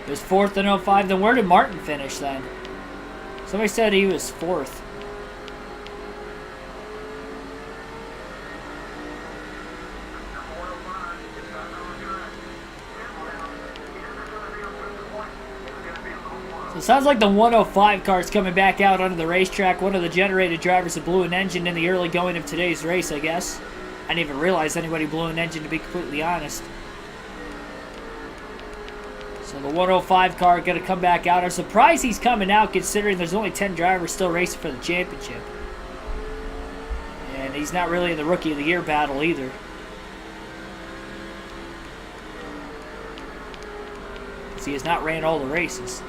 It was 4th in 05. Then where did Martin finish then? Somebody said he was 4th. So it sounds like the 105 car is coming back out onto the racetrack. One of the generated drivers that blew an engine in the early going of today's race, I guess. I didn't even realize anybody blew an engine, to be completely honest. So the 105 car going to come back out. I'm surprised he's coming out considering there's only 10 drivers still racing for the championship. And he's not really in the Rookie of the Year battle either. Because he has not ran all the races.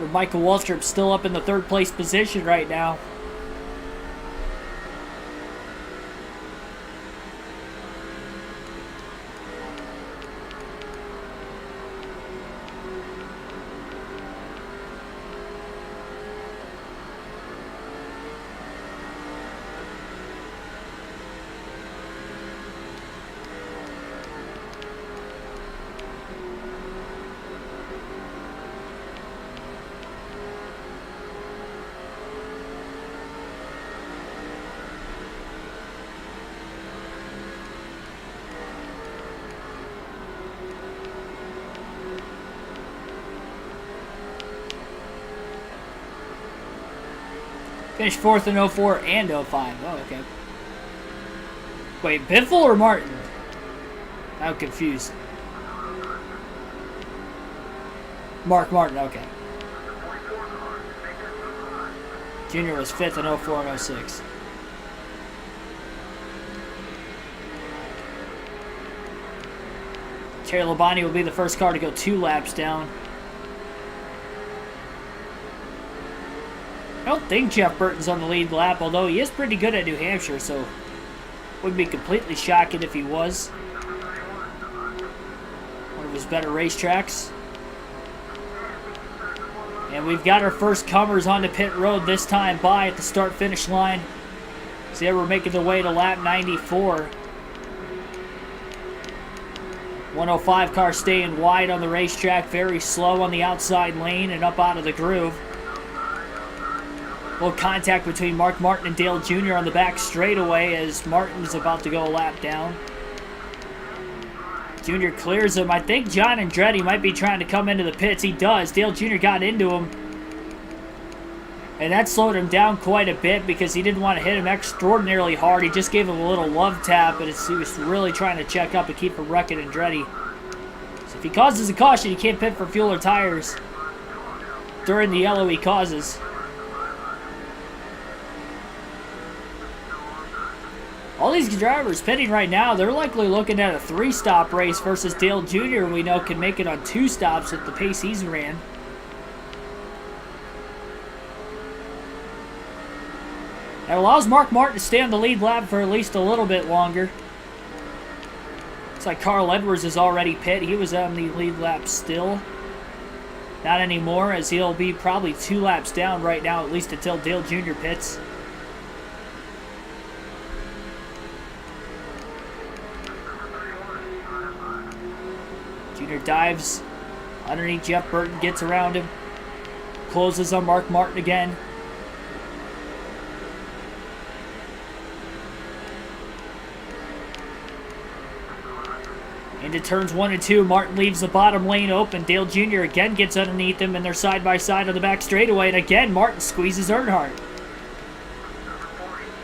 Michael Waltrip still up in the third place position right now. Finished 4th in 04 and 05. Oh, okay. Wait, Biffle or Martin? I'm confused. Mark Martin, okay. Junior was 5th in 04 and 06. Terry Labonte will be the first car to go 2 laps down. I don't think Jeff Burton's on the lead lap, although he is pretty good at New Hampshire, so wouldn't be completely shocking if he was. One of his better racetracks. And we've got our first comers onto pit road this time by at the start-finish line. So yeah, we're making the way to lap 94. 105 car staying wide on the racetrack, very slow on the outside lane and up out of the groove. A little contact between Mark Martin and Dale Jr. on the back straightaway as Martin is about to go a lap down. Jr. clears him. I think John Andretti might be trying to come into the pits. He does. Dale Jr. got into him. And that slowed him down quite a bit because he didn't want to hit him extraordinarily hard. He just gave him a little love tap, but he was really trying to check up and keep from wrecking Andretti. So if he causes a caution, he can't pit for fuel or tires during the yellow he causes. All these drivers pitting right now, they're likely looking at a 3-stop race versus Dale Jr. we know can make it on 2 stops at the pace he's ran. That allows Mark Martin to stay on the lead lap for at least a little bit longer. Looks like Carl Edwards is already pit. He was on the lead lap still. Not anymore, as he'll be probably 2 laps down right now, at least until Dale Jr. pits. Jr. dives underneath Jeff Burton, gets around him, closes on Mark Martin again. Into turns 1 and 2, Martin leaves the bottom lane open. Dale Jr. again gets underneath him, and they're side by side on the back straightaway. And again, Martin squeezes Earnhardt.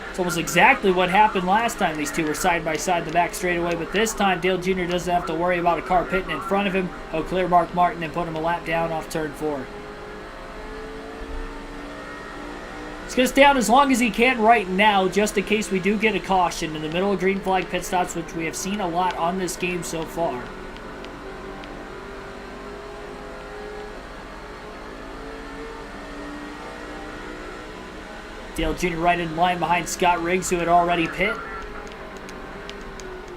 It's almost exactly what happened last time these two were side by side in the back straightaway, but this time Dale Jr. doesn't have to worry about a car pitting in front of him. He'll clear Mark Martin and put him a lap down off turn 4. He's going to stay out as long as he can right now, just in case we do get a caution in the middle of green flag pit stops, which we have seen a lot on this game so far. Dale Jr. right in line behind Scott Riggs, who had already pit.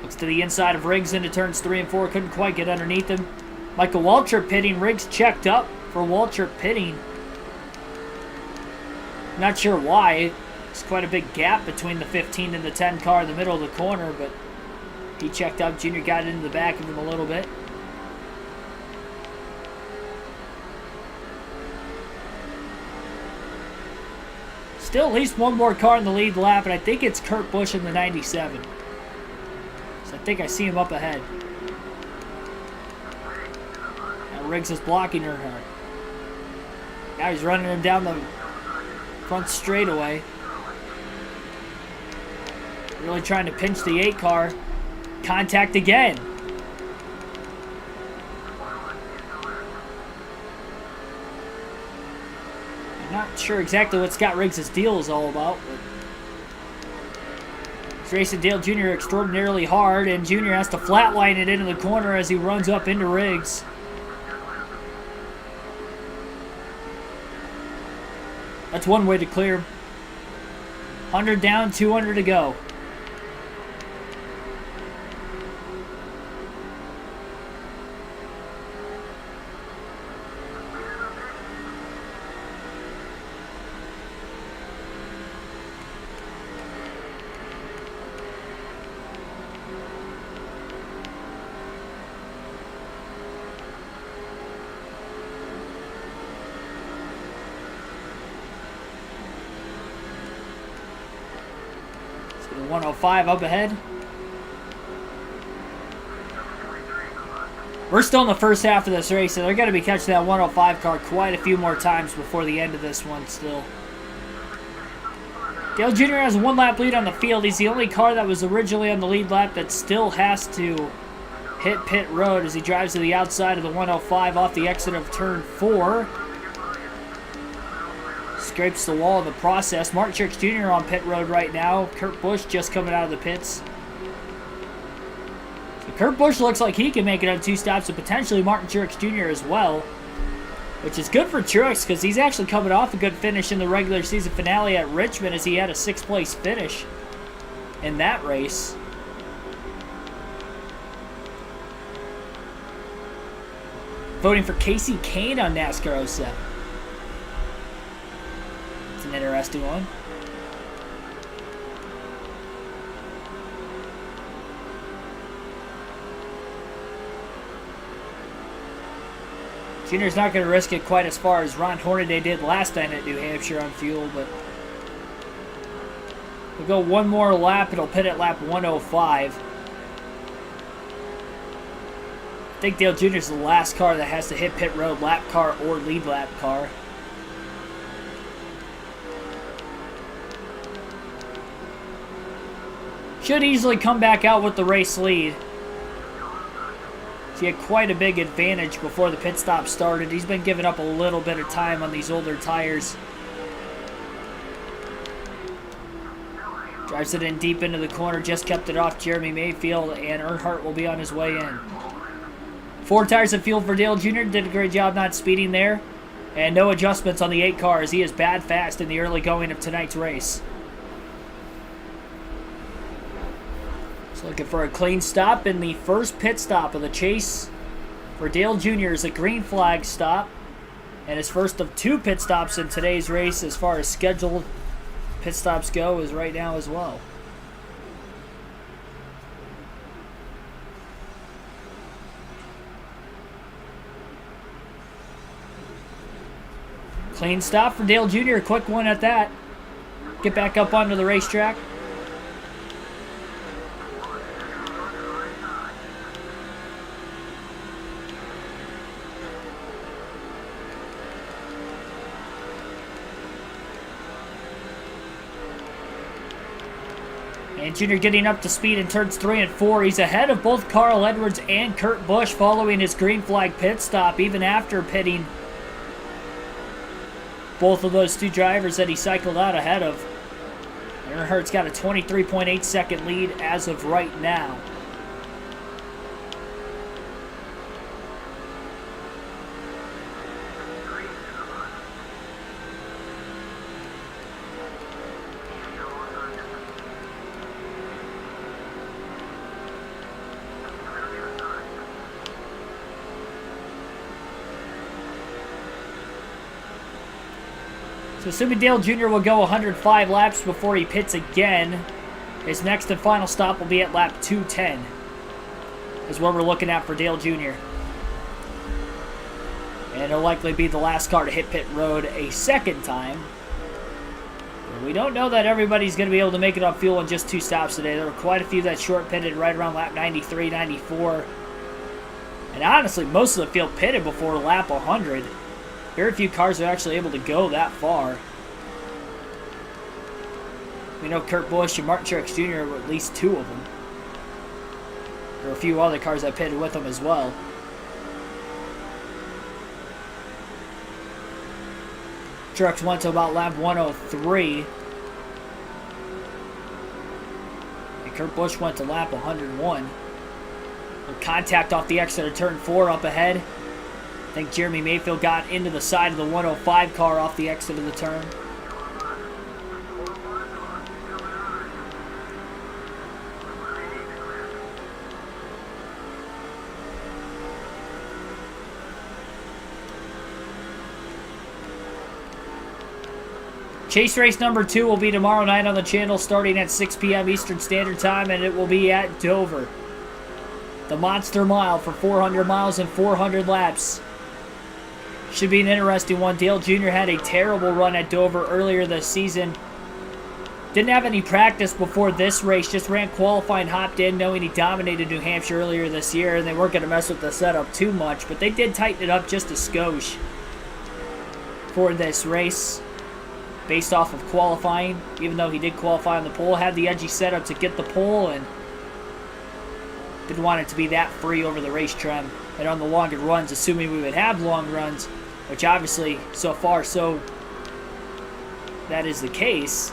Looks to the inside of Riggs into turns 3 and 4. Couldn't quite get underneath him. Michael Waltrip pitting. Riggs checked up for Waltrip pitting. Not sure why. There's quite a big gap between the 15 and the 10 car in the middle of the corner, but he checked up. Jr. got into the back of him a little bit. Still at least one more car in the lead lap, and I think it's Kurt Busch in the 97. So I think I see him up ahead. Now Riggs is blocking Earnhardt. Now he's running him down the front straightaway. Really trying to pinch the 8 car. Contact again. I'm not sure exactly what Scott Riggs' deal is all about, but he's racing Dale Jr. extraordinarily hard, and Jr. has to flatline it into the corner as he runs up into Riggs. That's one way to clear. 100 down, 200 to go. The 105 up ahead. We're still in the first half of this race, so they're going to be catching that 105 car quite a few more times before the end of this one still. Dale Jr. has a 1 lap lead on the field. He's the only car that was originally on the lead lap that still has to hit pit road as he drives to the outside of the 105 off the exit of turn 4. Scrapes the wall in the process. Martin Truex Jr. on pit road right now. Kurt Busch just coming out of the pits. So Kurt Busch looks like he can make it on 2 stops, and potentially Martin Truex Jr. as well. Which is good for Truex because he's actually coming off a good finish in the regular season finale at Richmond as he had a 6th place finish in that race. Voting for Casey Kane on NASCAR 07. An interesting one. Junior's not going to risk it quite as far as Ron Hornaday did last time at New Hampshire on fuel, but we'll go one more lap. It'll pit at lap 105. I think Dale Jr. is the last car that has to hit pit road, lap car or lead lap car. Should easily come back out with the race lead. He had quite a big advantage before the pit stop started. He's been giving up a little bit of time on these older tires. Drives it in deep into the corner, just kept it off Jeremy Mayfield, and Earnhardt will be on his way in. 4 tires of fuel for Dale Jr. Did a great job not speeding there. And no adjustments on the 8 cars. He is bad fast in the early going of tonight's race. So looking for a clean stop in the first pit stop of the chase for Dale Jr. is a green flag stop. And his first of 2 pit stops in today's race as far as scheduled pit stops go is right now as well. Clean stop for Dale Jr. A quick one at that. Get back up onto the racetrack. And Jr. getting up to speed in turns 3 and 4. He's ahead of both Carl Edwards and Kurt Busch following his green flag pit stop, even after pitting both of those 2 drivers that he cycled out ahead of. Earnhardt's got a 23.8 second lead as of right now. So assuming Dale Jr. will go 105 laps before he pits again, his next and final stop will be at lap 210. Is what we're looking at for Dale Jr. And it'll likely be the last car to hit pit road a second time. And we don't know that everybody's going to be able to make it on fuel in just 2 stops today. There were quite a few that short pitted right around lap 93, 94. And honestly, most of the field pitted before lap 100. Very few cars are actually able to go that far. We know Kurt Busch and Martin Truex Jr. were at least 2 of them. There were a few other cars that pitted with them as well. Truex went to about lap 103. And Kurt Busch went to lap 101. Contact off the exit of turn 4 up ahead. I think Jeremy Mayfield got into the side of the 105 car off the exit of the turn. Chase race number 2 will be tomorrow night on the channel starting at 6 p.m. Eastern Standard Time, and it will be at Dover. The Monster Mile for 400 miles and 400 laps. Should be an interesting one. Dale Jr. had a terrible run at Dover earlier this season. Didn't have any practice before this race. Just ran qualifying, hopped in, knowing he dominated New Hampshire earlier this year, and they weren't going to mess with the setup too much. But they did tighten it up just a skosh for this race based off of qualifying. Even though he did qualify on the pole, had the edgy setup to get the pole, and didn't want it to be that free over the race trim. And on the longer runs, assuming we would have long runs, which obviously so far so that is the case.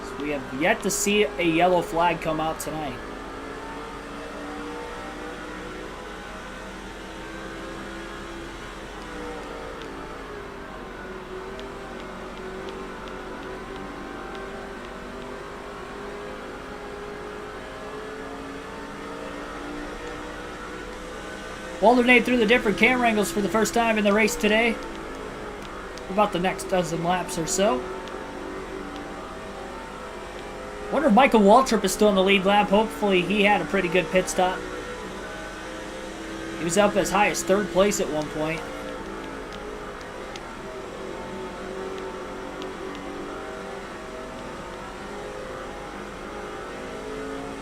So we have yet to see a yellow flag come out tonight. Waltrip through the different camera angles for the first time in the race today. About the next dozen laps or so. Wonder if Michael Waltrip is still in the lead lap. Hopefully he had a pretty good pit stop. He was up as high as 3rd place at one point.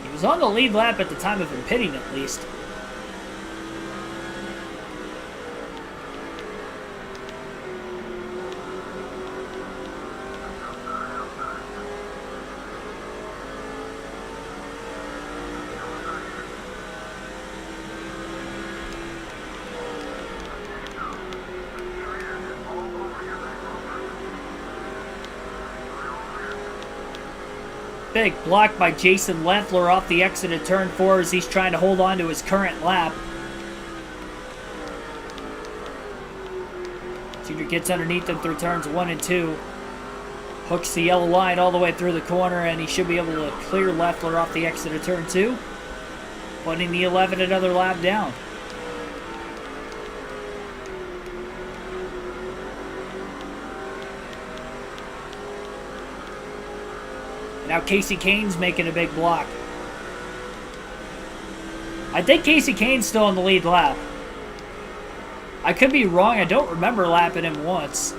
He was on the lead lap at the time of him pitting at least. Big block by Jason Leffler off the exit of turn 4 as he's trying to hold on to his current lap. Junior gets underneath him through turns 1 and 2. Hooks the yellow line all the way through the corner, and he should be able to clear Leffler off the exit of turn 2. Putting the 11 another lap down. Now Casey Kane's making a big block. I think Casey Kane's still on the lead lap. I could be wrong. I don't remember lapping him once.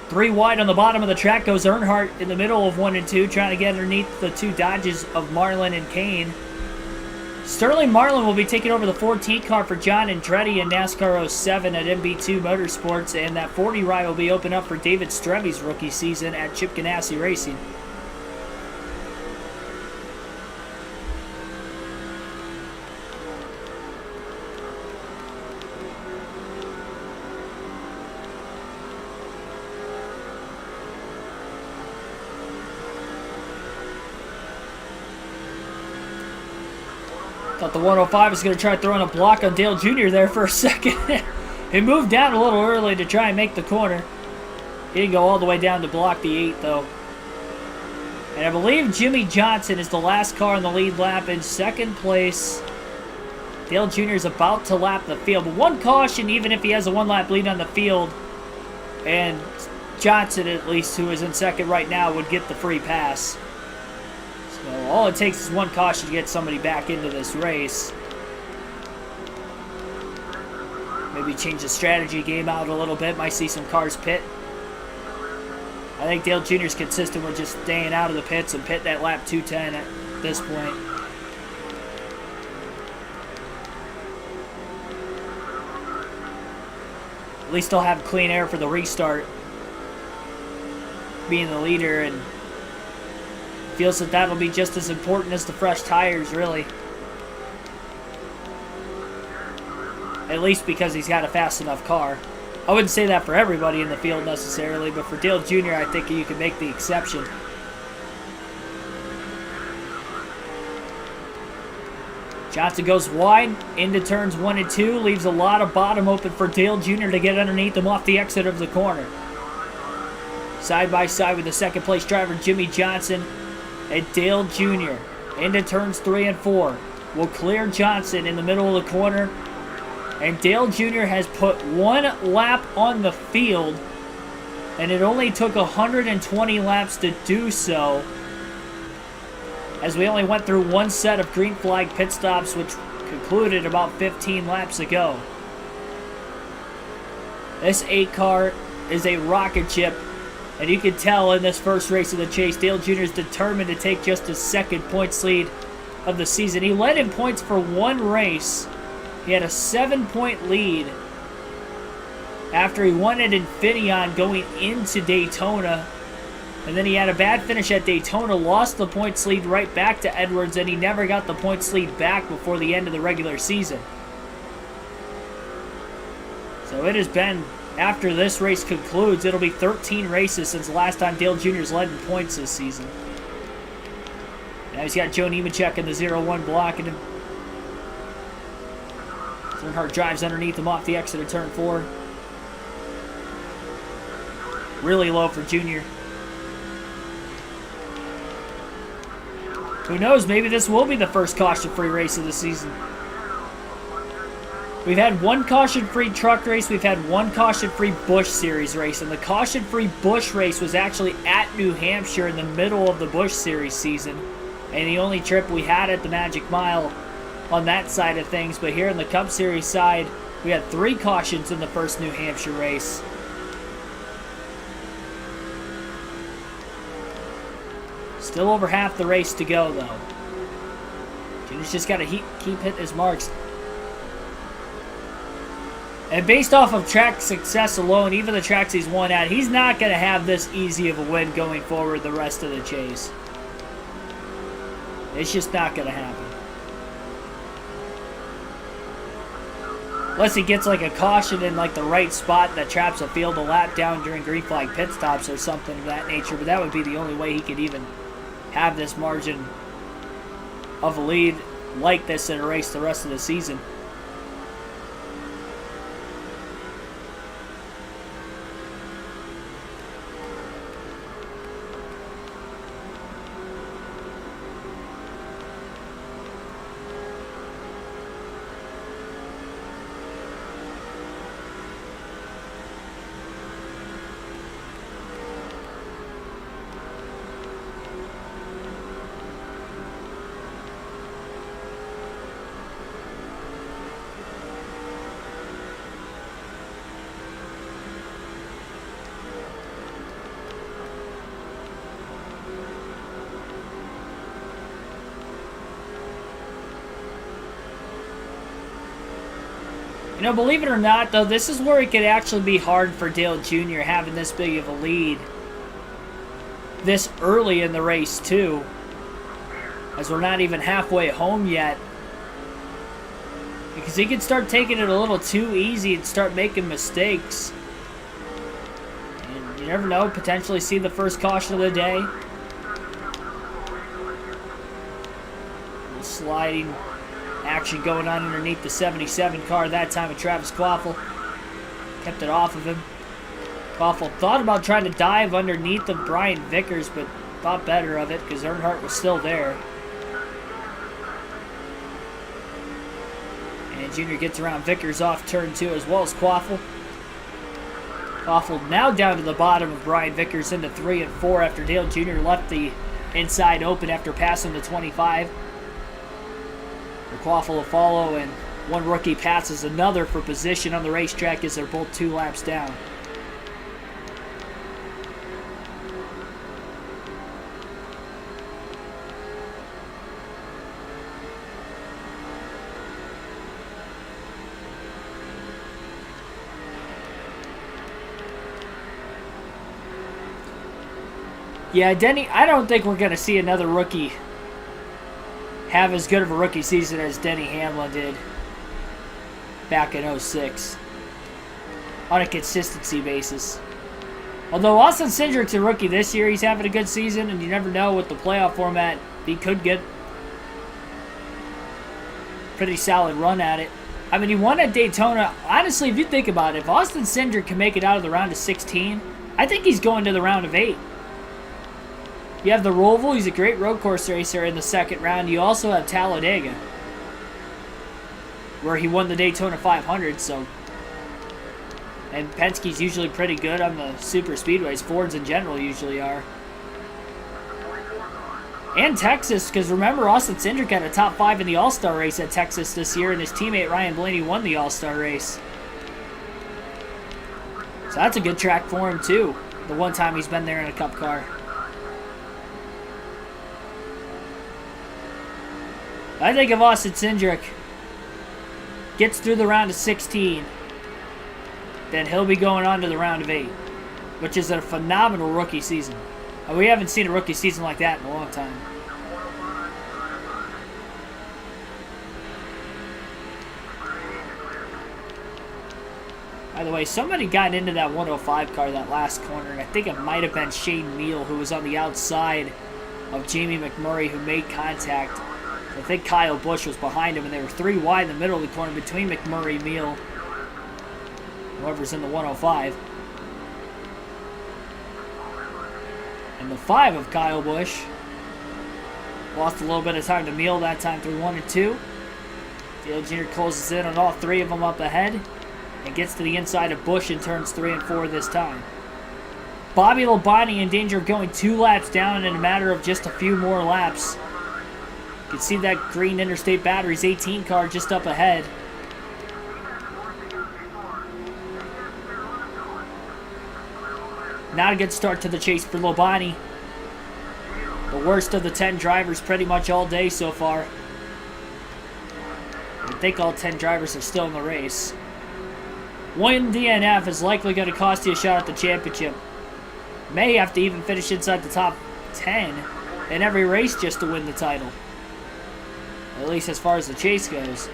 3 wide on the bottom of the track goes Earnhardt in the middle of 1 and 2, trying to get underneath the 2 Dodges of Marlin and Kane. Sterling Marlin will be taking over the 14 car for John Andretti in NASCAR 07 at MB2 Motorsports, and that 40 ride will be open up for David Strevy's rookie season at Chip Ganassi Racing. Thought the 105 was going to try throwing a block on Dale Jr. there for a second. He moved down a little early to try and make the corner. He didn't go all the way down to block the 8, though. And I believe Jimmy Johnson is the last car in the lead lap in 2nd place. Dale Jr. is about to lap the field. But one caution, even if he has a 1-lap lead on the field, and Johnson, at least, who is in 2nd right now, would get the free pass. So all it takes is one caution to get somebody back into this race. Maybe change the strategy game out a little bit. Might see some cars pit. I think Dale Jr. is consistent with just staying out of the pits and pitting at lap 210 at this point. At least he'll have clean air for the restart, being the leader, and feels that that'll be just as important as the fresh tires, really. At least because he's got a fast enough car. I wouldn't say that for everybody in the field necessarily, but for Dale Jr., I think you can make the exception. Johnson goes wide into turns 1 and 2, leaves a lot of bottom open for Dale Jr. to get underneath him off the exit of the corner. Side by side with the 2nd place driver Jimmy Johnson and Dale Jr. into turns 3 and 4. Will clear Johnson in the middle of the corner. And Dale Jr. has put 1 lap on the field And it only took 120 laps to do so, as we only went through one set of green flag pit stops, which concluded about 15 laps ago. This 8 car is a rocket ship, and you can tell in this first race of the chase, Dale Jr. is determined to take just his second points lead of the season. He led in points for one race. He had a 7-point lead after he won at Infineon going into Daytona. And then he had a bad finish at Daytona, lost the points lead right back to Edwards, and he never got the points lead back before the end of the regular season. So it has been, after this race concludes, it'll be 13 races since the last time Dale Jr.'s led in points this season. Now he's got Joe Nemechek in the 0-1 blocking him. Earnhardt drives underneath him off the exit of turn 4. Really low for Junior. Who knows, maybe this will be the first caution-free race of the season. We've had one caution-free truck race, we've had one caution-free Busch Series race, and the caution-free Busch race was actually at New Hampshire in the middle of the Busch Series season, and the only trip we had at the Magic Mile on that side of things. But here in the Cup Series side, we had 3 cautions in the first New Hampshire race. Still over half the race to go, though. Junior's just got to keep hitting his marks. And based off of track success alone, even the tracks he's won at, he's not going to have this easy of a win going forward the rest of the chase. It's just not going to happen. Unless he gets like a caution in like the right spot that traps a field a lap down during green flag pit stops or something of that nature. But that would be the only way he could even have this margin of a lead like this in a race the rest of the season. You know, believe it or not, though, this is where it could actually be hard for Dale Jr. having this big of a lead this early in the race, too, as we're not even halfway home yet. Because he could start taking it a little too easy and start making mistakes. And you never know, potentially see the first caution of the day. Sliding action going on underneath the 77 car that time with Travis Quaffle. Kept it off of him. Quaffle thought about trying to dive underneath of Brian Vickers, but thought better of it because Earnhardt was still there. And Junior gets around Vickers off turn 2 as well as Quaffle. Quaffle now down to the bottom of Brian Vickers into 3 and 4 after Dale Jr. left the inside open after passing the 25. Quaffle will follow, and one rookie passes another for position on the racetrack as they're both 2 laps down. Yeah, Denny, I don't think we're going to see another rookie have as good of a rookie season as Denny Hamlin did back in 06 on a consistency basis. Although Austin Cindric's a rookie this year, he's having a good season, and you never know with the playoff format, he could get a pretty solid run at it. I mean, he won at Daytona. Honestly, if you think about it, if Austin Cindric can make it out of the round of 16, I think he's going to the round of 8. You have the Roval, he's a great road course racer in the second round. You also have Talladega, where he won the Daytona 500, so And Penske's usually pretty good on the super speedways. Fords in general usually are. And Texas, because remember, Austin Cindric had a top 5 in the All-Star race at Texas this year, and his teammate Ryan Blaney won the All-Star race. So that's a good track for him, too, the one time he's been there in a Cup car. I think if Austin Cindric gets through the round of 16, then he'll be going on to the round of 8, which is a phenomenal rookie season. We haven't seen a rookie season like that in a long time. By the way, somebody got into that 105 car that last corner, and I think it might have been Shane Meal, who was on the outside of Jamie McMurray, who made contact. I think Kyle Busch was behind him, and they were 3 wide in the middle of the corner between McMurray and Meal, whoever's in the 105. And the 5 of Kyle Busch lost a little bit of time to Meal that time through 1 and 2. Dale Jr. closes in on all 3 of them up ahead and gets to the inside of Busch in turns 3 and 4 this time. Bobby Labonte in danger of going 2 laps down in a matter of just a few more laps. You can see that green Interstate Batteries 18 car just up ahead. Not a good start to the chase for Labonte. The worst of the 10 drivers pretty much all day so far. I think all 10 drivers are still in the race. One DNF is likely going to cost you a shot at the championship. May have to even finish inside the top 10 in every race just to win the title. At least as far as the chase goes.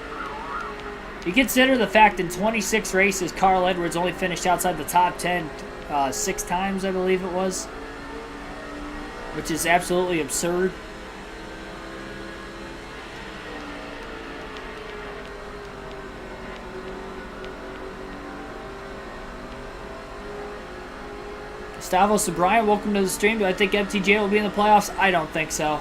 You consider the fact in 26 races, Carl Edwards only finished outside the top 10 6 times, I believe it was. Which is absolutely absurd. Gustavo Sobrian, welcome to the stream. Do I think MTJ will be in the playoffs? I don't think so.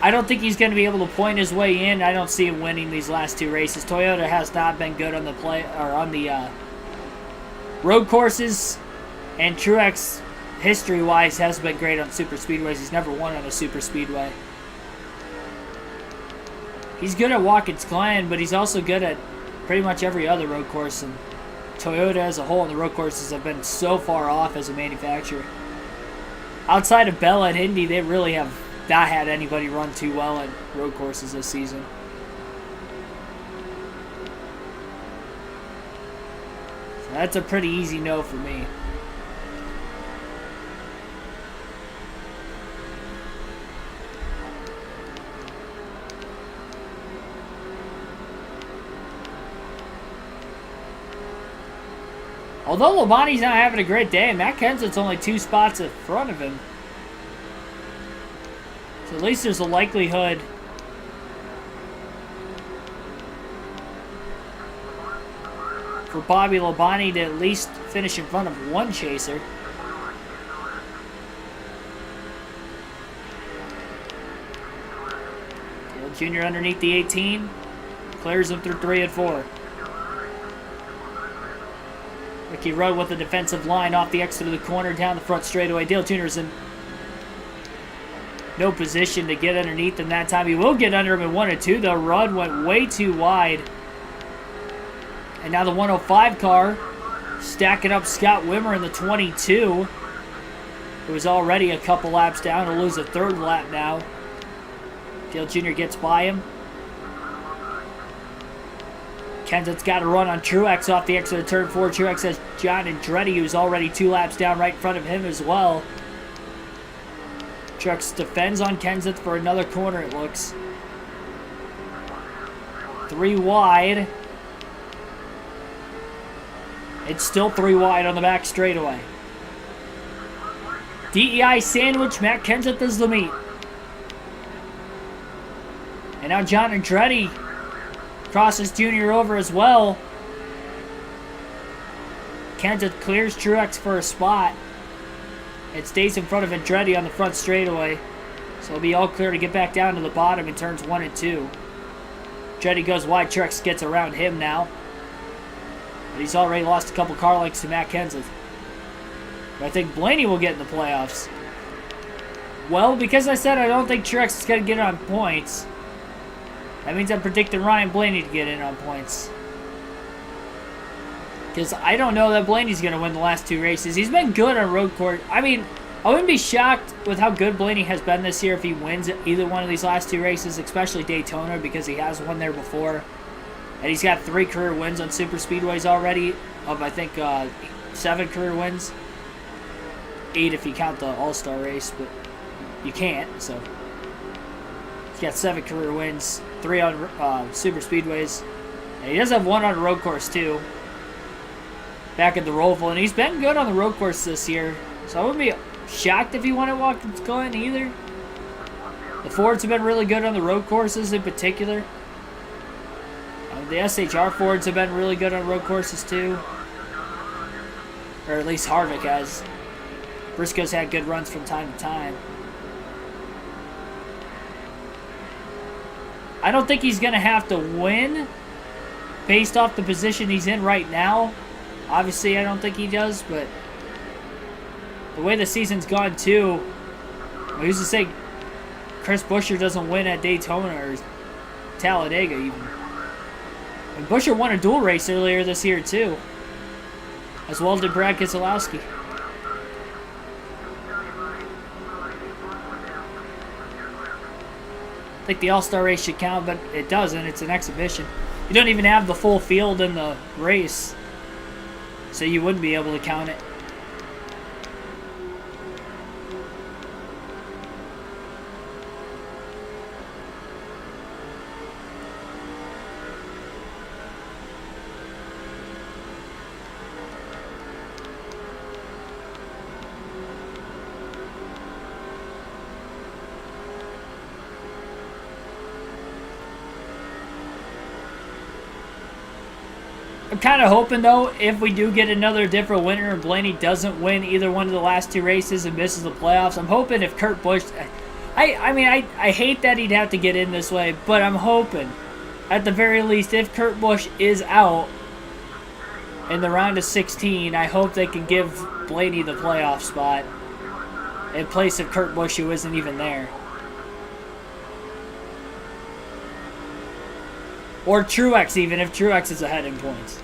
I don't think he's going to be able to point his way in. I don't see him winning these last 2 races. Toyota has not been good on the road courses, and Truex, history-wise, has been great on super speedways. He's never won on a super speedway. He's good at Watkins Glen, but he's also good at pretty much every other road course, and Toyota as a whole and the road courses have been so far off as a manufacturer. Outside of Bella and Indy, they really have not had anybody run too well at road courses this season. So that's a pretty easy no for me. Although Labonte's not having a great day, Matt Kenseth's only 2 spots in front of him. So at least there's a likelihood for Bobby Labonte to at least finish in front of one chaser. Dale Jr. underneath the 18. Clears him through 3 and 4. Ricky Rudd with the defensive line off the exit of the corner down the front straightaway. Dale Jr. is in no position to get underneath him that time. He will get under him in 1 and 2, though. Rudd went way too wide. And now the 105 car stacking up Scott Wimmer in the 22, who is already a couple laps down. He'll lose a 3rd lap now. Dale Jr. gets by him. Kenseth's got to run on Truex off the exit of turn 4. Truex has John Andretti, who's already 2 laps down right in front of him as well. Truex defends on Kenseth for another corner, it looks. 3 wide. It's still 3 wide on the back straightaway. DEI sandwich, Matt Kenseth is the meat. And now John Andretti crosses Junior over as well. Kenseth clears Truex for a spot. It stays in front of Andretti on the front straightaway. So it'll be all clear to get back down to the bottom in turns 1 and 2. Andretti goes wide. Truex gets around him now. But he's already lost a couple car lengths to Matt Kenseth. But I think Blaney will get in the playoffs. Well, because I said I don't think Truex is going to get on points, that means I'm predicting Ryan Blaney to get in on points. Because I don't know that Blaney's going to win the last 2 races. He's been good on road course. I mean, I wouldn't be shocked with how good Blaney has been this year if he wins either one of these last 2 races, especially Daytona, because he has won there before. And he's got 3 career wins on super speedways already, of I think 7 career wins. 8 if you count the All-Star race, but you can't, so. He's got 7 career wins, 3 on super speedways. And he does have 1 on a road course, too. Back at the Roval, and he's been good on the road course this year. So I wouldn't be shocked if he won at Watkins-Glen either. The Fords have been really good on the road courses in particular. The SHR Fords have been really good on road courses too. Or at least Harvick has. Briscoe's had good runs from time to time. I don't think he's going to have to win based off the position he's in right now. Obviously, I don't think he does, but the way the season's gone, too, who's to say Chris Buescher doesn't win at Daytona or Talladega, even. And Buescher won a dual race earlier this year, too, as well did Brad Keselowski. I think the All-Star race should count, but it doesn't. It's an exhibition. You don't even have the full field in the race, so you wouldn't be able to count it. I'm kind of hoping, though, if we do get another different winner and Blaney doesn't win either one of the last 2 races and misses the playoffs, I'm hoping if Kurt Busch... I hate that he'd have to get in this way, but I'm hoping, at the very least, if Kurt Busch is out in the round of 16, I hope they can give Blaney the playoff spot in place of Kurt Busch, who isn't even there. Or Truex, even, if Truex is ahead in points.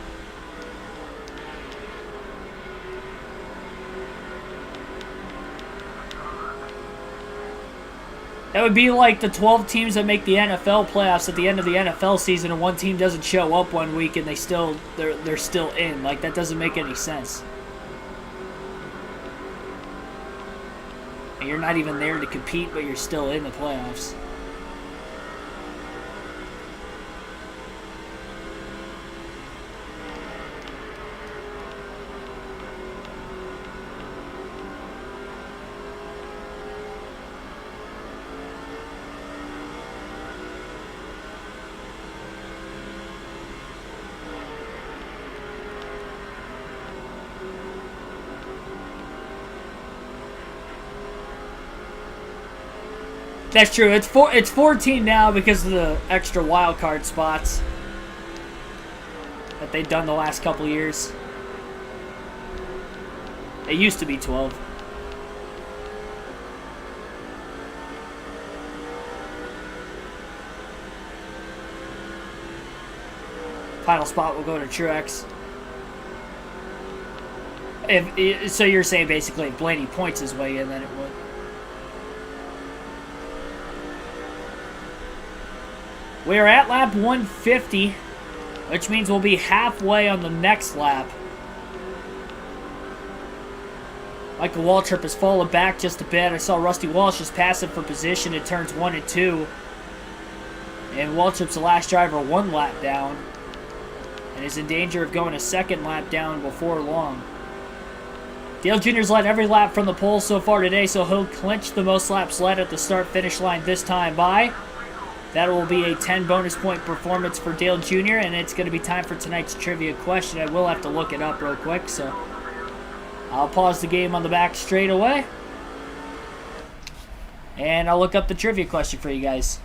That would be like the 12 teams that make the NFL playoffs at the end of the NFL season, and one team doesn't show up one week and they're still in. Like, that doesn't make any sense. And you're not even there to compete, but you're still in the playoffs. That's true. It's 14 now because of the extra wild card spots that they've done the last couple years. It used to be 12. Final spot will go to Truex. So you're saying basically if Blaney points his way in, then it would. We are at lap 150, which means we'll be halfway on the next lap. Michael Waltrip has fallen back just a bit. I saw Rusty Walsh just pass him for position in turns 1 and 2. And Waltrip's the last driver 1 lap down, and is in danger of going a 2nd lap down before long. Dale Jr.'s led every lap from the pole so far today, so he'll clinch the most laps led at the start-finish line this time by. That will be a 10 bonus point performance for Dale Jr., and it's going to be time for tonight's trivia question. I will have to look it up real quick, so I'll pause the game on the back straight away, and I'll look up the trivia question for you guys.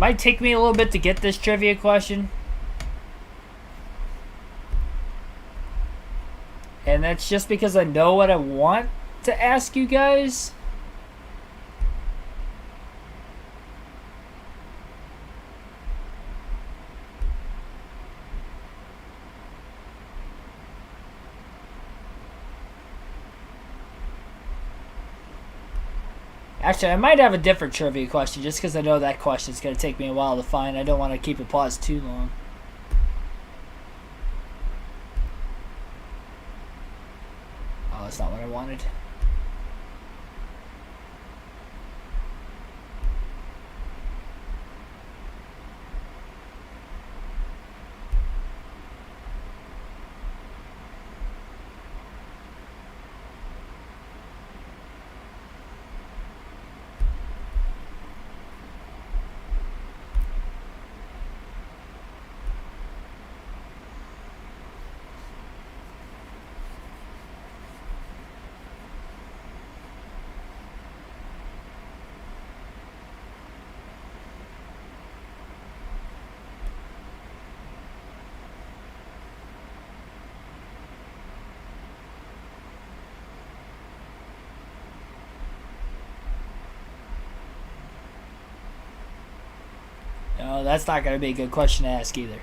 Might take me a little bit to get this trivia question. And that's just because I know what I want to ask you guys. Actually, I might have a different trivia question just because I know that question is going to take me a while to find. I don't want to keep it paused too long. Oh, that's not what I wanted. No, that's not going to be a good question to ask either.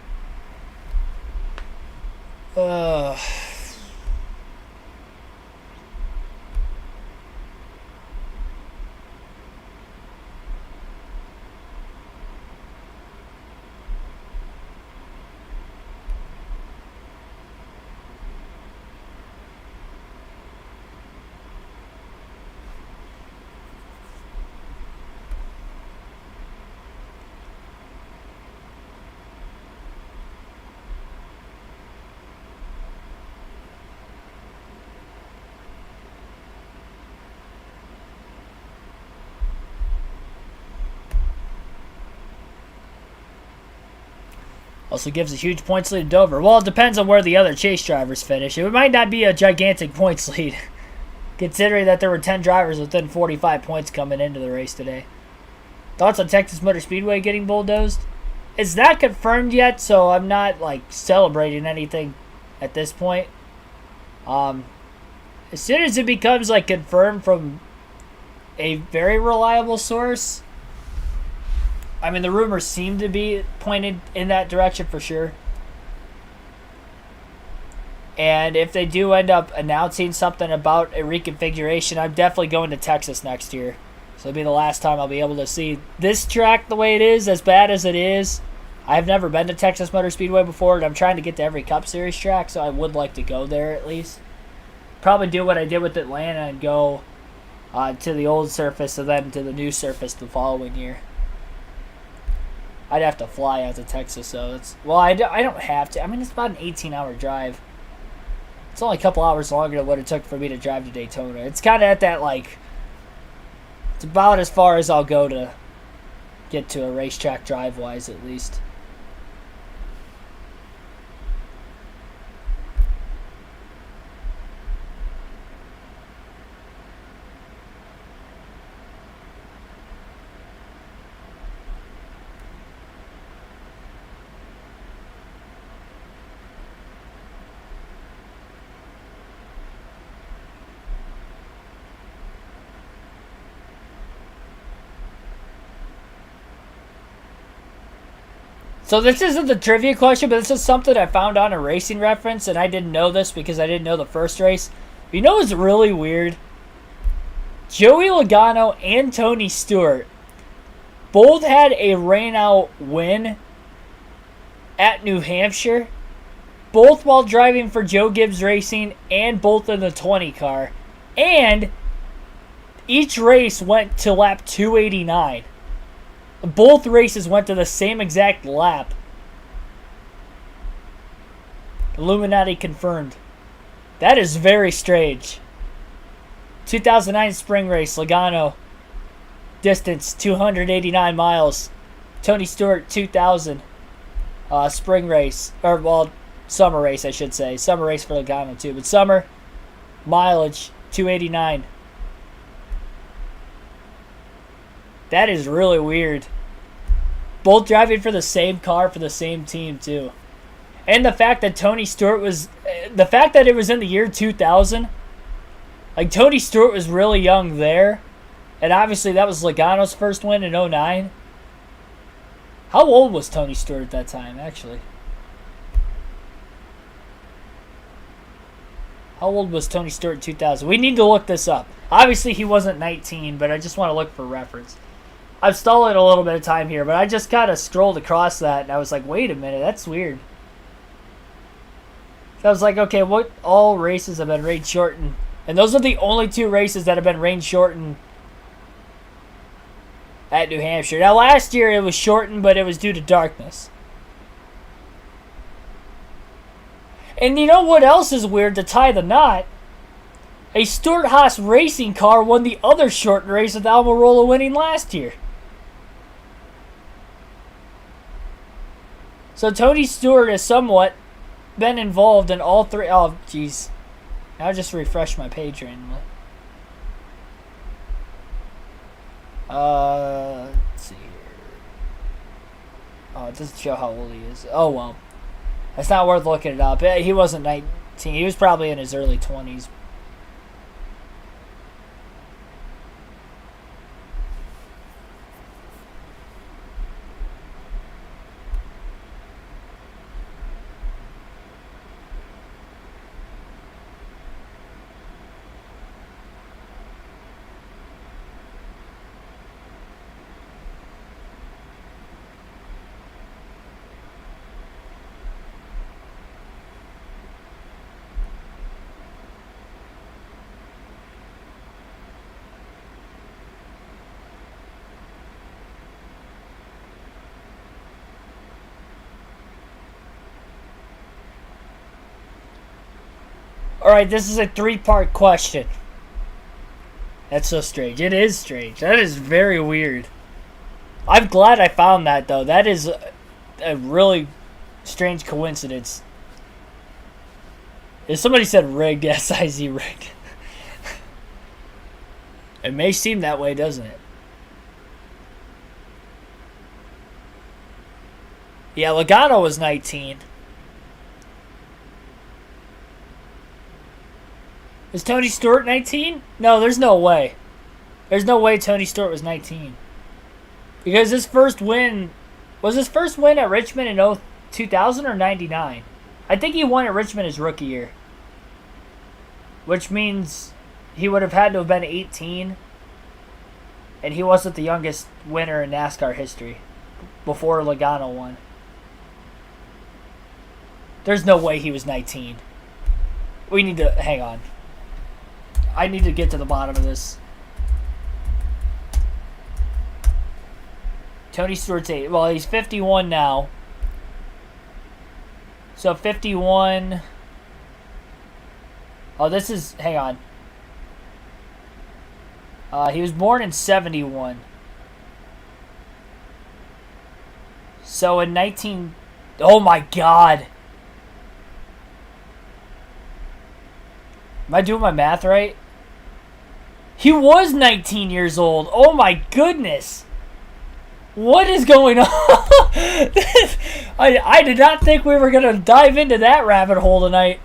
Also gives a huge points lead to Dover. Well, it depends on where the other chase drivers finish. It might not be a gigantic points lead, considering that there were 10 drivers within 45 points coming into the race today. Thoughts on Texas Motor Speedway getting bulldozed? It's not confirmed yet, so I'm not like celebrating anything at this point. As soon as it becomes like confirmed from a very reliable source, I mean, the rumors seem to be pointed in that direction for sure. And if they do end up announcing something about a reconfiguration, I'm definitely going to Texas next year. So it'll be the last time I'll be able to see this track the way it is, as bad as it is. I've never been to Texas Motor Speedway before, and I'm trying to get to every Cup Series track, so I would like to go there at least. Probably do what I did with Atlanta and go to the old surface and then to the new surface the following year. I'd have to fly out to Texas, so it's... Well, I don't have to. I mean, it's about an 18-hour drive. It's only a couple hours longer than what it took for me to drive to Daytona. It's kind of at that, like... It's about as far as I'll go to get to a racetrack drive-wise, at least. So this isn't the trivia question, but this is something I found on a racing reference, and I didn't know this because I didn't know the first race. But you know what's really weird? Joey Logano and Tony Stewart both had a rain-out win at New Hampshire, both while driving for Joe Gibbs Racing and both in the 20 car. And each race went to lap 289. Both races went to the same exact lap. Illuminati confirmed. That is very strange. 2009 spring race, Logano. Distance, 289 miles. Tony Stewart, 2000. Spring race. Or, well, summer race, I should say. Summer race for Logano, too. But summer, mileage, 289. That is really weird. Both driving for the same car for the same team, too. And the fact that Tony Stewart was... The fact that it was in the year 2000. Like, Tony Stewart was really young there. And obviously that was Logano's first win in 2009. How old was Tony Stewart at that time, actually? How old was Tony Stewart in 2000? We need to look this up. Obviously, he wasn't 19, but I just want to look for reference. I've stolen a little bit of time here, but I just kind of scrolled across that, and I was like, wait a minute, that's weird. So I was like, okay, what all races have been rain shortened? And those are the only 2 races that have been rain shortened at New Hampshire. Now, last year it was shortened, but it was due to darkness. And you know what else is weird to tie the knot? A Stewart-Haas racing car won the other shortened race with Almirola winning last year. So Tony Stewart has somewhat been involved in all 3. Oh, jeez. I'll just refresh my page randomly. Let's see here. Oh, it doesn't show how old he is. Oh, well. It's not worth looking it up. He wasn't 19. He was probably in his early 20s. Alright, this is a 3-part question. That's so strange. It is strange. That is very weird. I'm glad I found that, though. That is a really strange coincidence. If somebody said rigged, S-I-Z rigged. It may seem that way, doesn't it? Yeah, Logano was 19. Is Tony Stewart 19? No, there's no way. There's no way Tony Stewart was 19. Because his first win... Was his first win at Richmond in 2000 or 99? I think he won at Richmond his rookie year. Which means he would have had to have been 18. And he wasn't the youngest winner in NASCAR history. Before Logano won. There's no way he was 19. We need to... Hang on. I need to get to the bottom of this. Tony Stewart's 8. Well, he's 51 now. So 51... Oh, this is... Hang on. He was born in 71. So in 19... Oh my god! Am I doing my math right? He was 19 years old. Oh my goodness. What is going on? I did not think we were going to dive into that rabbit hole tonight.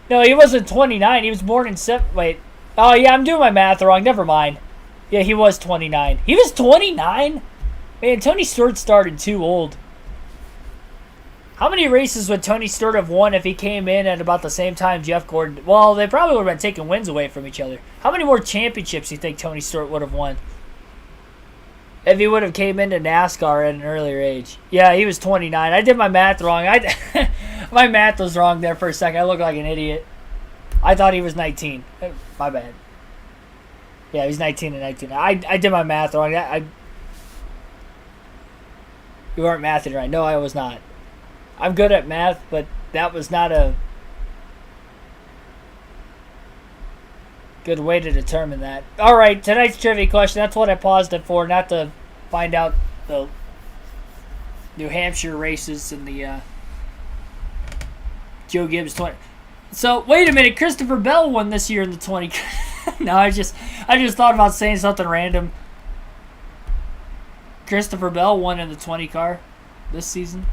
No, he wasn't 29. He was born in... Wait. Oh, yeah, I'm doing my math wrong. Never mind. Yeah, he was 29. He was 29? Man, Tony Stewart started too old. How many races would Tony Stewart have won if he came in at about the same time Jeff Gordon? Well, they probably would have been taking wins away from each other. How many more championships do you think Tony Stewart would have won if he would have came into NASCAR at an earlier age? Yeah, he was 29. I did my math wrong. My math was wrong there for a second. I look like an idiot. I thought he was 19. My bad. Yeah, he's 19 and 19. I did my math wrong. You weren't mathing right. No, I was not. I'm good at math, but that was not a good way to determine that. All right, tonight's trivia question. That's what I paused it for, not to find out the New Hampshire races and the Joe Gibbs 20. So wait a minute, Christopher Bell won this year in the 20. No, I just thought about saying something random. Christopher Bell won in the 20 car this season.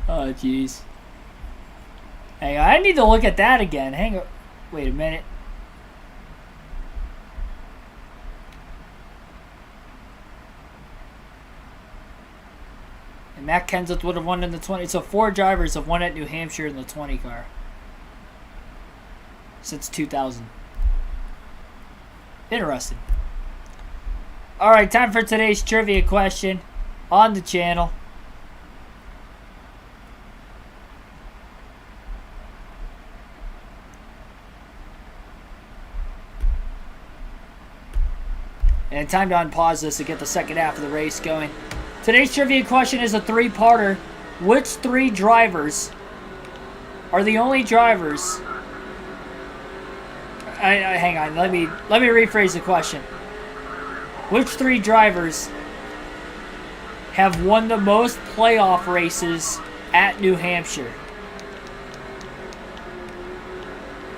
Oh jeez. Hang on, I need to look at that again. Hang on. Wait a minute. And Matt Kenseth would have won in the 20. So 4 drivers have won at New Hampshire in the 20 car since 2000. Interesting. Alright, time for today's trivia question on the channel. And time to unpause this to get the second half of the race going. Today's trivia question is a 3-parter. Which 3 drivers are the only drivers... hang on, let me rephrase the question. Which 3 drivers have won the most playoff races at New Hampshire?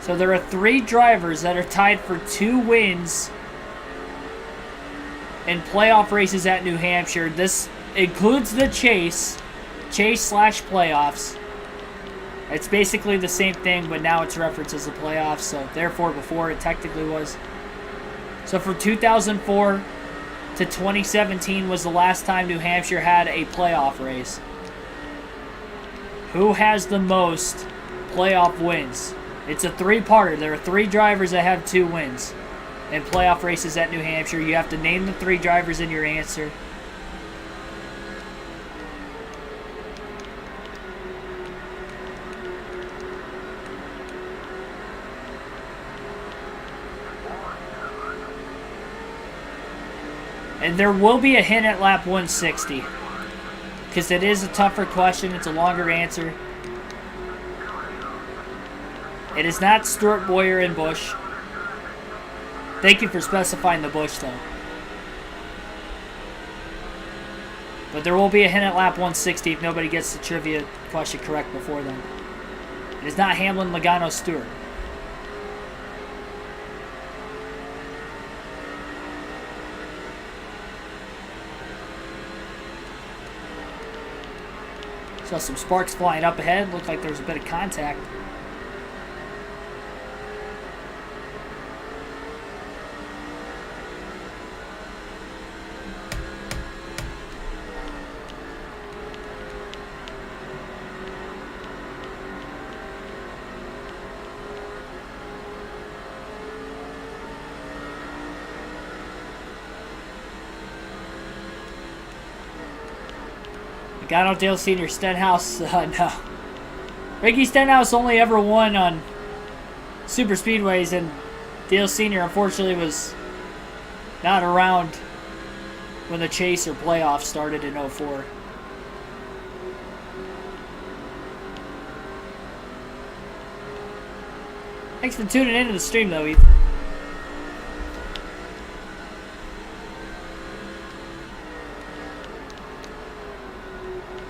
So there are 3 drivers that are tied for 2 wins in playoff races at New Hampshire. This includes the chase slash playoffs. It's basically the same thing, but now it's referenced as the playoffs, so therefore before it technically was. So from 2004 to 2017 was the last time New Hampshire had a playoff race. Who has the most playoff wins? It's a 3-parter. There are 3 drivers that have 2 wins in playoff races at New Hampshire. You have to name the 3 drivers in your answer. And there will be a hint at lap 160. Because it is a tougher question. It's a longer answer. It is not Stuart, Boyer, and Busch. Thank you for specifying the Busch, though. But there will be a hint at lap 160 if nobody gets the trivia question correct before then. It is not Hamlin, Logano, Stewart. Saw some sparks flying up ahead. Looked like there was a bit of contact. Logano, Dale Sr., Stenhouse, no. Ricky Stenhouse only ever won on super speedways, and Dale Sr. unfortunately was not around when the chase or playoff started in 04. Thanks for tuning into the stream, though, Ethan.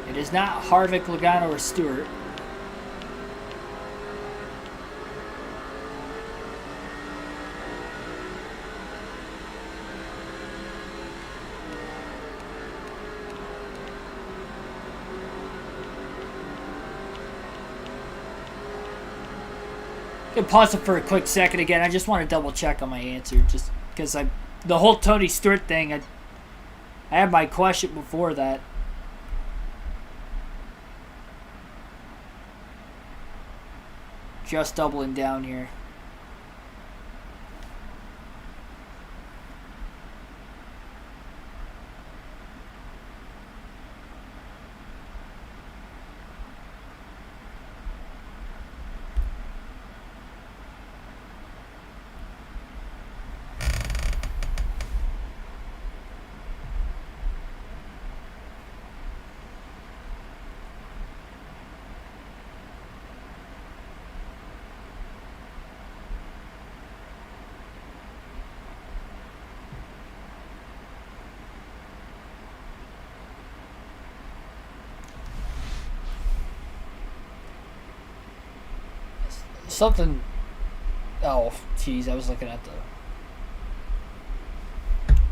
It is not Harvick, Logano, or Stewart. I'm gonna pause it for a quick second again. I just want to double check on my answer, just because the whole Tony Stewart thing. I had my question before that. Just doubling down here. Something... Oh, jeez, I was looking at the...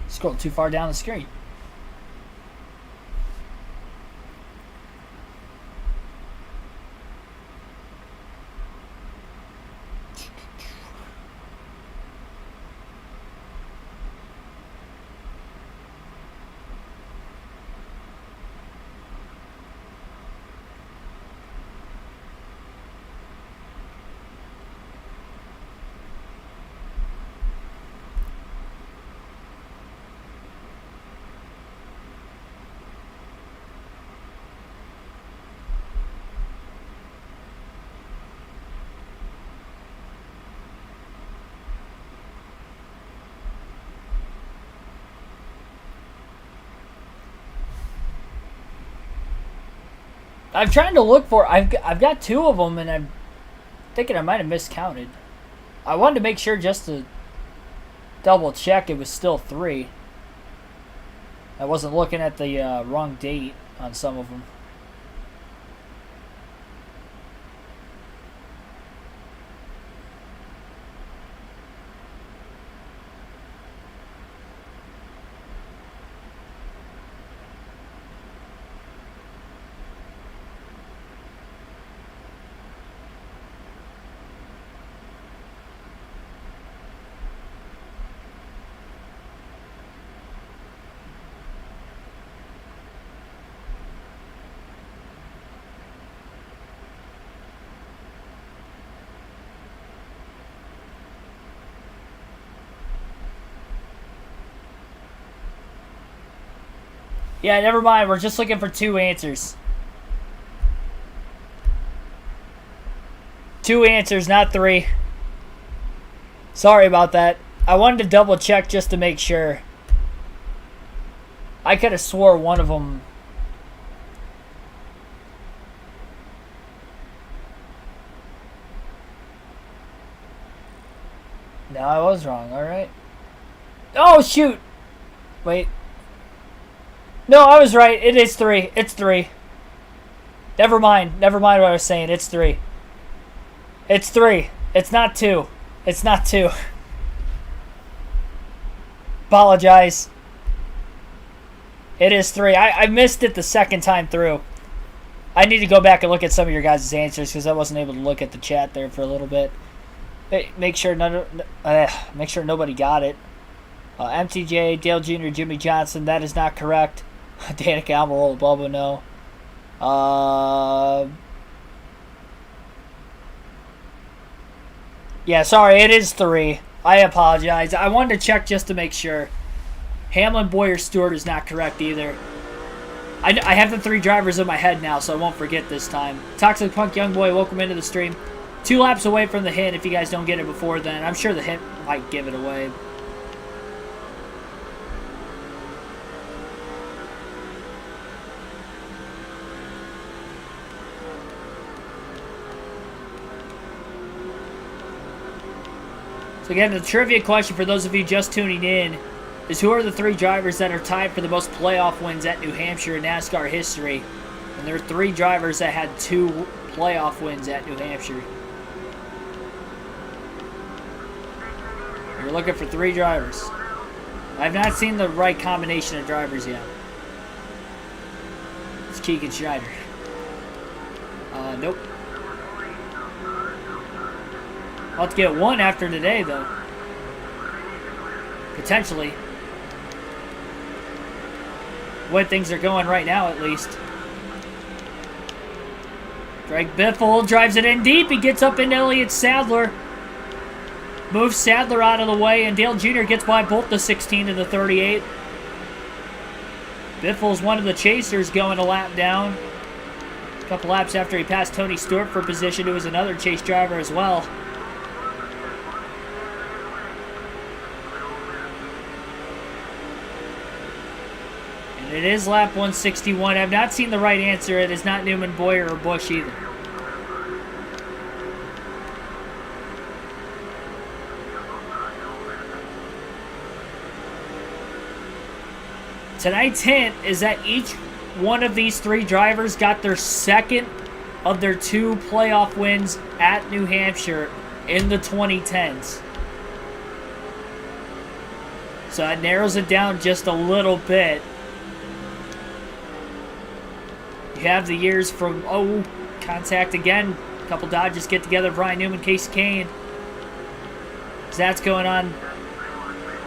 Scrolled too far down the screen. I'm trying to look for... I've got two of them, and I'm thinking I might have miscounted. I wanted to make sure just to double check it was still 3. I wasn't looking at the wrong date on some of them. Yeah, never mind. We're just looking for 2 answers. 2 answers, not 3. Sorry about that. I wanted to double check just to make sure. I could have swore one of them. No, I was wrong. All right. Oh, shoot. Wait. No, I was right. It is 3. It's 3. Never mind. Never mind what I was saying. It's 3. It's 3. It's not 2. It's not 2. Apologize. It is 3. I missed it the second time through. I need to go back and look at some of your guys' answers because I wasn't able to look at the chat there for a little bit. Make sure nobody got it. MTJ, Dale Jr., Jimmy Johnson. That is not correct. Danica Almirola, Bubba, no. Yeah, sorry, it is 3. I apologize. I wanted to check just to make sure. Hamlin, Boyer, Stewart is not correct either. I have the 3 drivers in my head now, so I won't forget this time. Toxic Punk Youngboy, welcome into the stream. 2 laps away from the hint if you guys don't get it before then. I'm sure the hint might give it away. So again, the trivia question for those of you just tuning in is who are the 3 drivers that are tied for the most playoff wins at New Hampshire in NASCAR history? And there are 3 drivers that had 2 playoff wins at New Hampshire. You're looking for 3 drivers. I've not seen the right combination of drivers yet. It's Keegan Schneider. Nope. I'll have to get 1 after today, though. Potentially. The way things are going right now, at least. Greg Biffle drives it in deep. He gets up into Elliott Sadler. Moves Sadler out of the way, and Dale Jr. gets by both the 16 and the 38. Biffle's one of the chasers going a lap down. A couple laps after he passed Tony Stewart for position, who was another chase driver as well. It is lap 161. I've not seen the right answer. It is not Newman, Boyer, or Busch either. Tonight's hint is that each one of these 3 drivers got their second of their 2 playoff wins at New Hampshire in the 2010s. So that narrows it down just a little bit. You have the years from, oh, contact again. A couple Dodgers get together. Brian Newman, Casey Kane. So that's going on.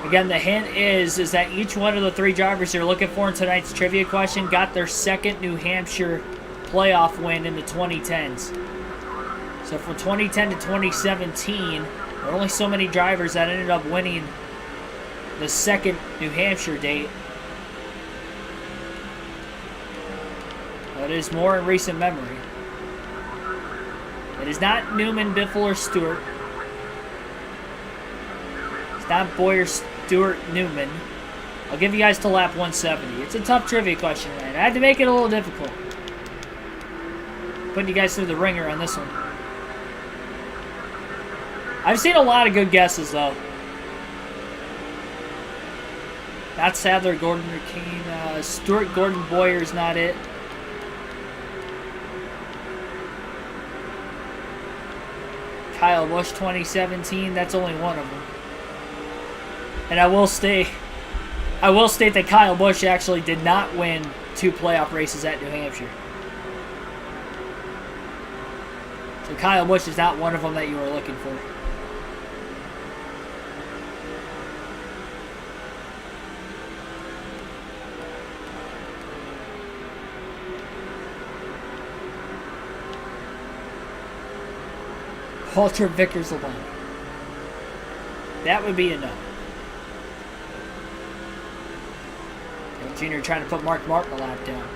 Again, the hint is that each one of the 3 drivers you're looking for in tonight's trivia question got their 2nd New Hampshire playoff win in the 2010s. So from 2010 to 2017, there are only so many drivers that ended up winning the 2nd New Hampshire date. But it is more in recent memory. It is not Newman, Biffle, or Stewart. It's not Boyer, Stewart, Newman. I'll give you guys to lap 170. It's a tough trivia question, right? I had to make it a little difficult. Putting you guys through the ringer on this one. I've seen a lot of good guesses, though. Not Sadler, Gordon, or Kane. Stewart, Gordon, Boyer is not it. Kyle Busch 2017, that's only one of them. And I will state that Kyle Busch actually did not win 2 playoff races at New Hampshire. So Kyle Busch is not one of them that you were looking for. Waltrip, Vickers, LeBlanc. That would be a no. Junior trying to put Mark Martin a lap down.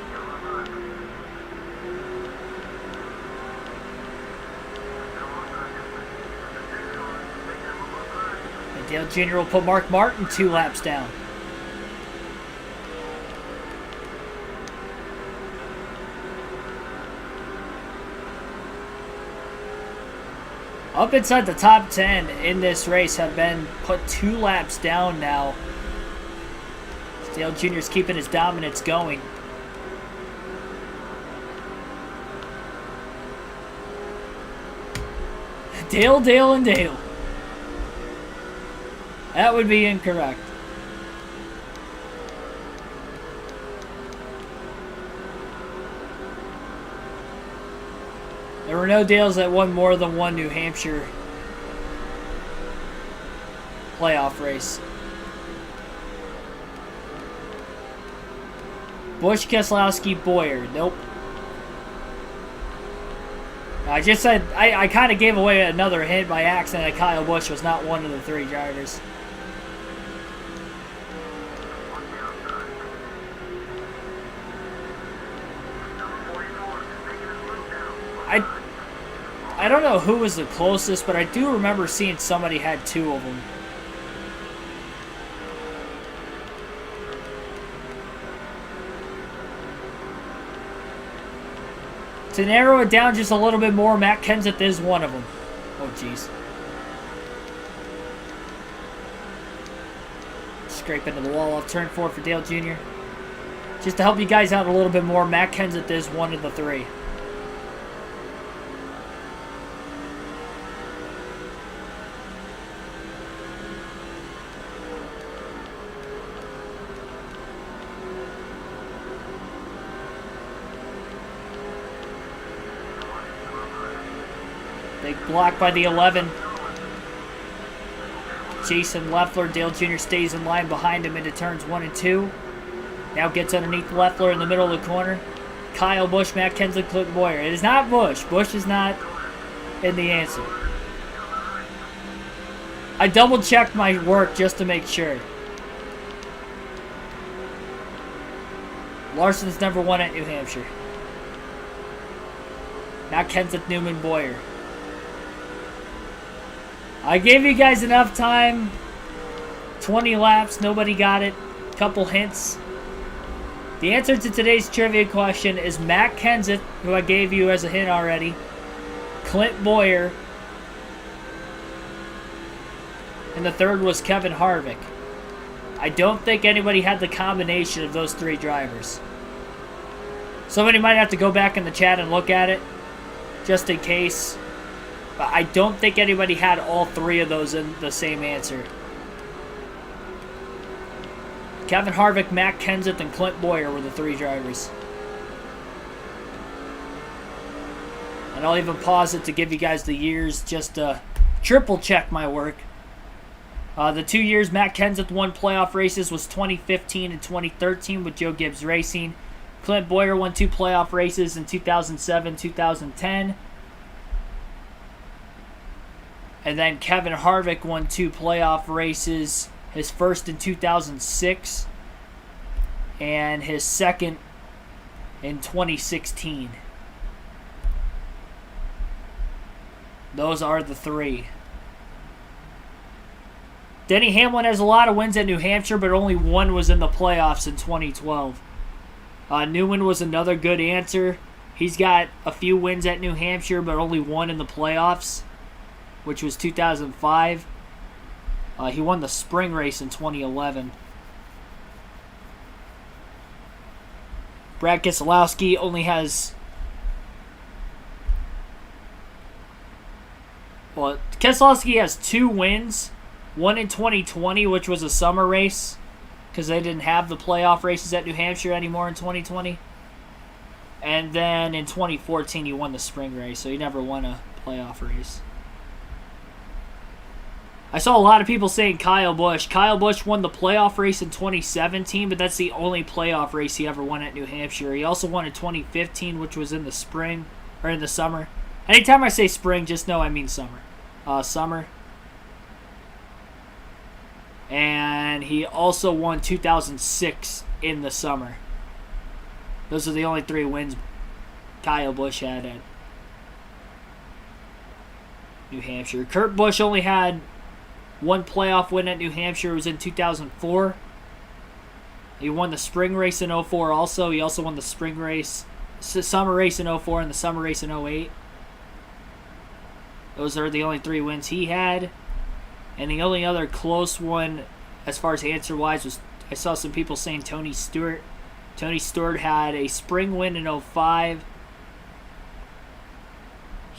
And Dale Jr. will put Mark Martin 2 laps down. Up inside the top 10 in this race have been put 2 laps down now. Dale Jr.'s keeping his dominance going. Dale, and Dale. That would be incorrect. There were no Dales that won more than 1 New Hampshire playoff race. Busch, Keselowski, Boyer. Nope. I just said, I kind of gave away another hint by accident that Kyle Busch was not one of the 3 drivers. I don't know who was the closest, but I do remember seeing somebody had 2 of them. To narrow it down just a little bit more, Matt Kenseth is one of them. Oh, jeez. Scrape into the wall off turn 4 for Dale Jr. Just to help you guys out a little bit more, Matt Kenseth is one of the 3. Big block by the 11. Jason Leffler, Dale Jr. stays in line behind him into turns 1 and 2. Now gets underneath Leffler in the middle of the corner. Kyle Busch, Matt Kenseth, Clinton Boyer. It is not Busch. Busch is not in the answer. I double-checked my work just to make sure. Larson's number 1 at New Hampshire. Matt Kenseth, Newman, Boyer. I gave you guys enough time. 20 laps, nobody got it. Couple hints. The answer to today's trivia question is Matt Kenseth, who I gave you as a hint already. Clint Boyer. And the third was Kevin Harvick. I don't think anybody had the combination of those 3 drivers. Somebody might have to go back in the chat and look at it. just in case. But I don't think anybody had all three of those in the same answer. Kevin Harvick, Matt Kenseth, and Clint Boyer were the three drivers. And I'll even pause it to give you guys the years just to triple check my work. The 2 years Matt Kenseth won playoff races was 2015 and 2013 with Joe Gibbs Racing. Clint Boyer won 2 playoff races in 2007, 2010. And then Kevin Harvick won 2 playoff races, his first in 2006 and his second in 2016. Those are the three. Denny Hamlin has a lot of wins at New Hampshire, but only one was in the playoffs in 2012. Newman was another good answer. He's got a few wins at New Hampshire, but only one in the playoffs, which was 2005. He won the spring race in 2011. Brad Keselowski only has... Well, Keselowski has 2 wins. One in 2020, which was a summer race, because they didn't have the playoff races at New Hampshire anymore in 2020. And then in 2014, he won the spring race, so he never won a playoff race. I saw a lot of people saying Kyle Busch. Kyle Busch won the playoff race in 2017, but that's the only playoff race he ever won at New Hampshire. He also won in 2015, which was in the spring, or in the summer. Anytime I say spring, just know I mean summer. Summer. And he also won 2006 in the summer. Those are the only 3 wins Kyle Busch had at New Hampshire. Kurt Busch only had 1 playoff win at New Hampshire. It was in 2004. He won the spring race in 04 also. He also won the spring race, summer race in 04 and the summer race in 08. Those are the only 3 wins he had. And the only other close one, as far as answer-wise, was I saw some people saying Tony Stewart. Tony Stewart had a spring win in 05.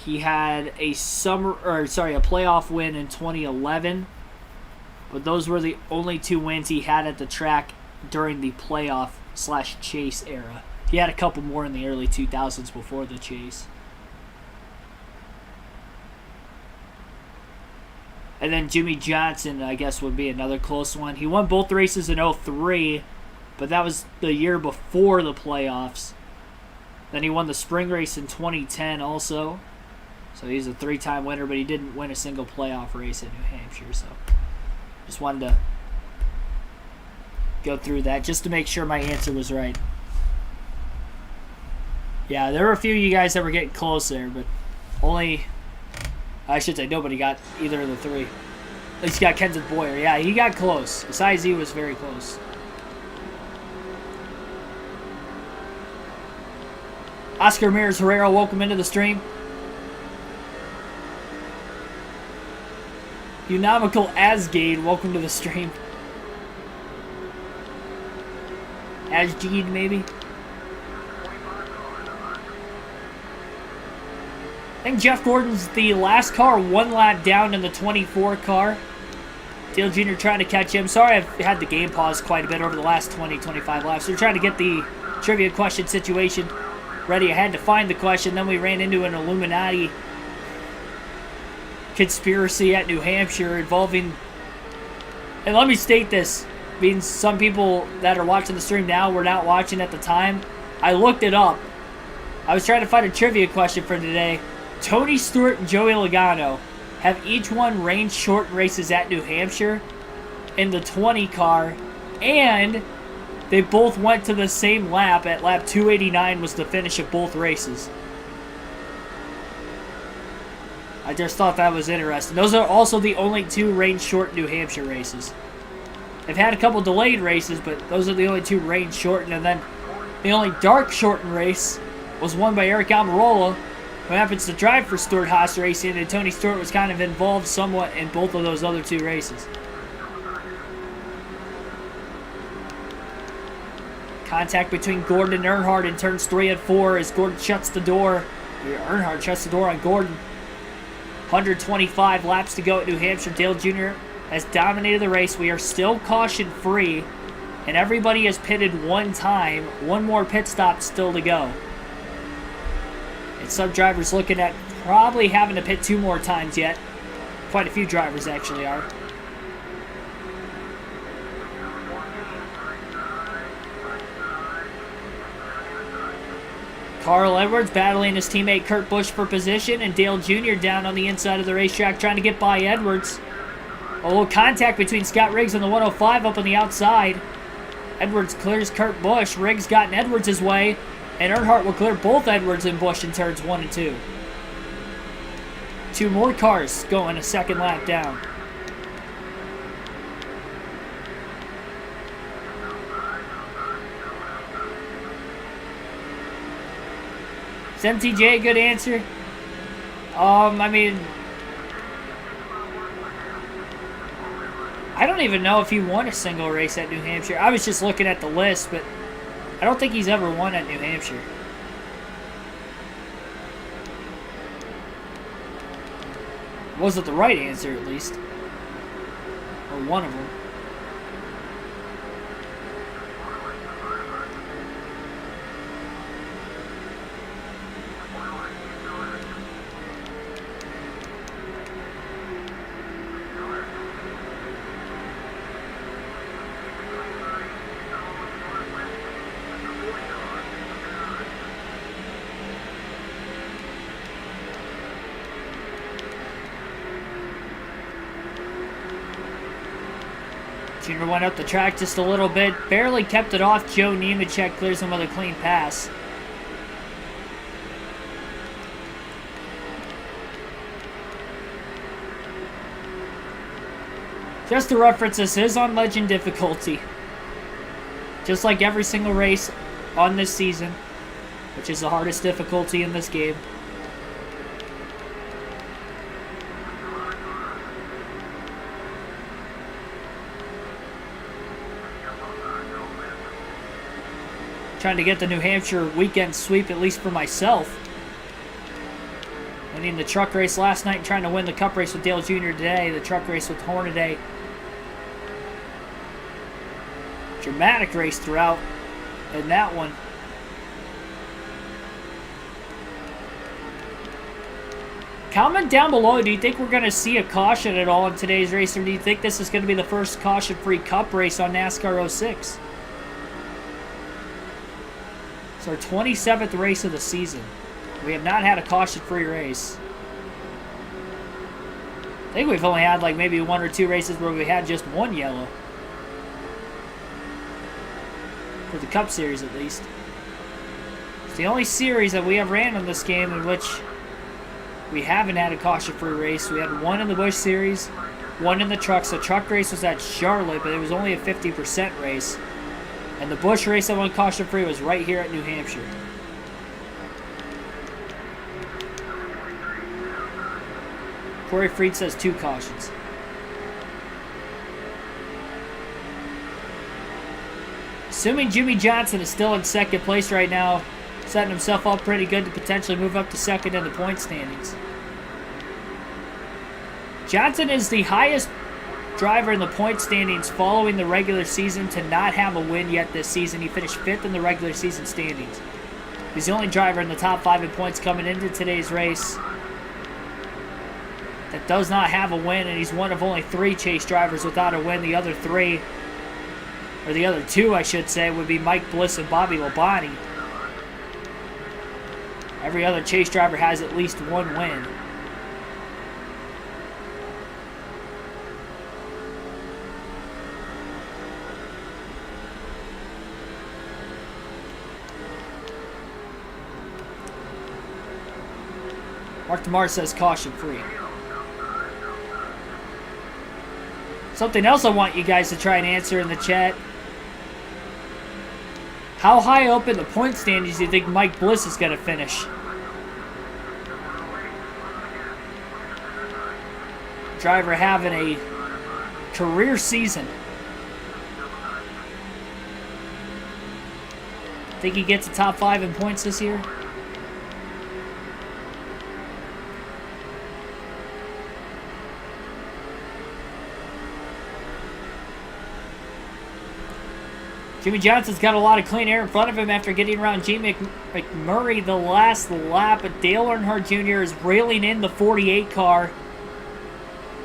He had a playoff win in 2011. But those were the only 2 wins he had at the track during the playoff/chase era. He had a couple more in the early 2000s before the chase. And then Jimmy Johnson, I guess, would be another close one. He won both races in 03, but that was the year before the playoffs. Then he won the spring race in 2010 also. So he's a 3-time winner, but he didn't win a single playoff race in New Hampshire. So just wanted to go through that just to make sure my answer was right. Yeah, there were a few of you guys that were getting close there, but only... I should say nobody got either of the 3. At least he got Kenseth Boyer. Yeah, he got close. Besides, he was very close. Oscar Ramirez Herrera, welcome into the stream. Unomical Asgade, welcome to the stream. Asgade, maybe? I think Jeff Gordon's the last car 1 lap down in the 24 car. Dale Jr. trying to catch him. Sorry I've had the game paused quite a bit over the last 20-25 laps. We're trying to get the trivia question situation ready. I had to find the question. Then we ran into an Illuminati conspiracy at New Hampshire involving... And let me state this. Means some people that are watching the stream now were not watching at the time. I looked it up. I was trying to find a trivia question for today. Tony Stewart and Joey Logano have each won range short races at New Hampshire in the 20 car, and they both went to the same lap. At lap 289 was the finish of both races. I just thought that was interesting. Those are also the only 2 range short New Hampshire races. They've had a couple delayed races, but those are the only 2 range shortened, and then the only dark shortened race was won by Eric Almirola, who happens to drive for Stewart-Haas Racing, and Tony Stewart was kind of involved somewhat in both of those other 2 races. Contact between Gordon and Earnhardt in turns 3 and 4 as Gordon shuts the door Earnhardt shuts the door on Gordon. 125 laps to go at New Hampshire. Dale Jr. has dominated the race. We are still caution-free, and everybody has pitted one time. One more pit stop still to go. And some drivers looking at probably having to pit 2 more times yet. Quite a few drivers actually are. Carl Edwards battling his teammate Kurt Busch for position, and Dale Jr. down on the inside of the racetrack trying to get by Edwards. A little contact between Scott Riggs and the 105 up on the outside. Edwards clears Kurt Busch. Riggs got in Edwards' way, and Earnhardt will clear both Edwards and Busch in turns 1 and 2. 2 more cars going a second lap down. Is MTJ a good answer? I mean, I don't even know if he won a single race at New Hampshire. I was just looking at the list, but I don't think he's ever won at New Hampshire. Wasn't the right answer, at least. Or one of them. Junior went up the track just a little bit, barely kept it off. Joe Nemechek clears him with a clean pass. Just to reference, this is on Legend difficulty. Just like every single race on this season, which is the hardest difficulty in this game. Trying to get the New Hampshire weekend sweep, at least for myself. Winning the truck race last night and trying to win the cup race with Dale Jr. today. The truck race with Hornaday. Dramatic race throughout in that one. Comment down below, do you think we're going to see a caution at all in today's race, or do you think this is going to be the first caution-free cup race on NASCAR 06? It's our 27th race of the season. We have not had a caution-free race. I think we've only had like maybe 1 or 2 races where we had just 1 yellow. For the Cup Series, at least. It's the only series that we have ran in this game in which we haven't had a caution-free race. We had 1 in the Busch Series, 1 in the trucks. The truck race was at Charlotte, but it was only a 50% race. And the Busch race that went caution-free was right here at New Hampshire. Corey Freed says 2 cautions. Assuming Jimmy Johnson is still in second place right now, setting himself up pretty good to potentially move up to second in the point standings. Johnson is the highest driver in the point standings following the regular season to not have a win yet this season. He finished 5th in the regular season standings. He's the only driver in the top 5 in points coming into today's race that does not have a win, and he's one of only 3 chase drivers without a win. The other 3, or the other 2 I should say, would be Mike Bliss and Bobby Labonte. Every other chase driver has at least 1 win. Mark DeMar says caution-free. Something else I want you guys to try and answer in the chat. How high up in the point standings do you think Mike Bliss is going to finish? Driver having a career season. Think he gets a top 5 in points this year? Jimmy Johnson's got a lot of clean air in front of him after getting around G. McMurray the last lap, but Dale Earnhardt Jr. is railing in the 48 car.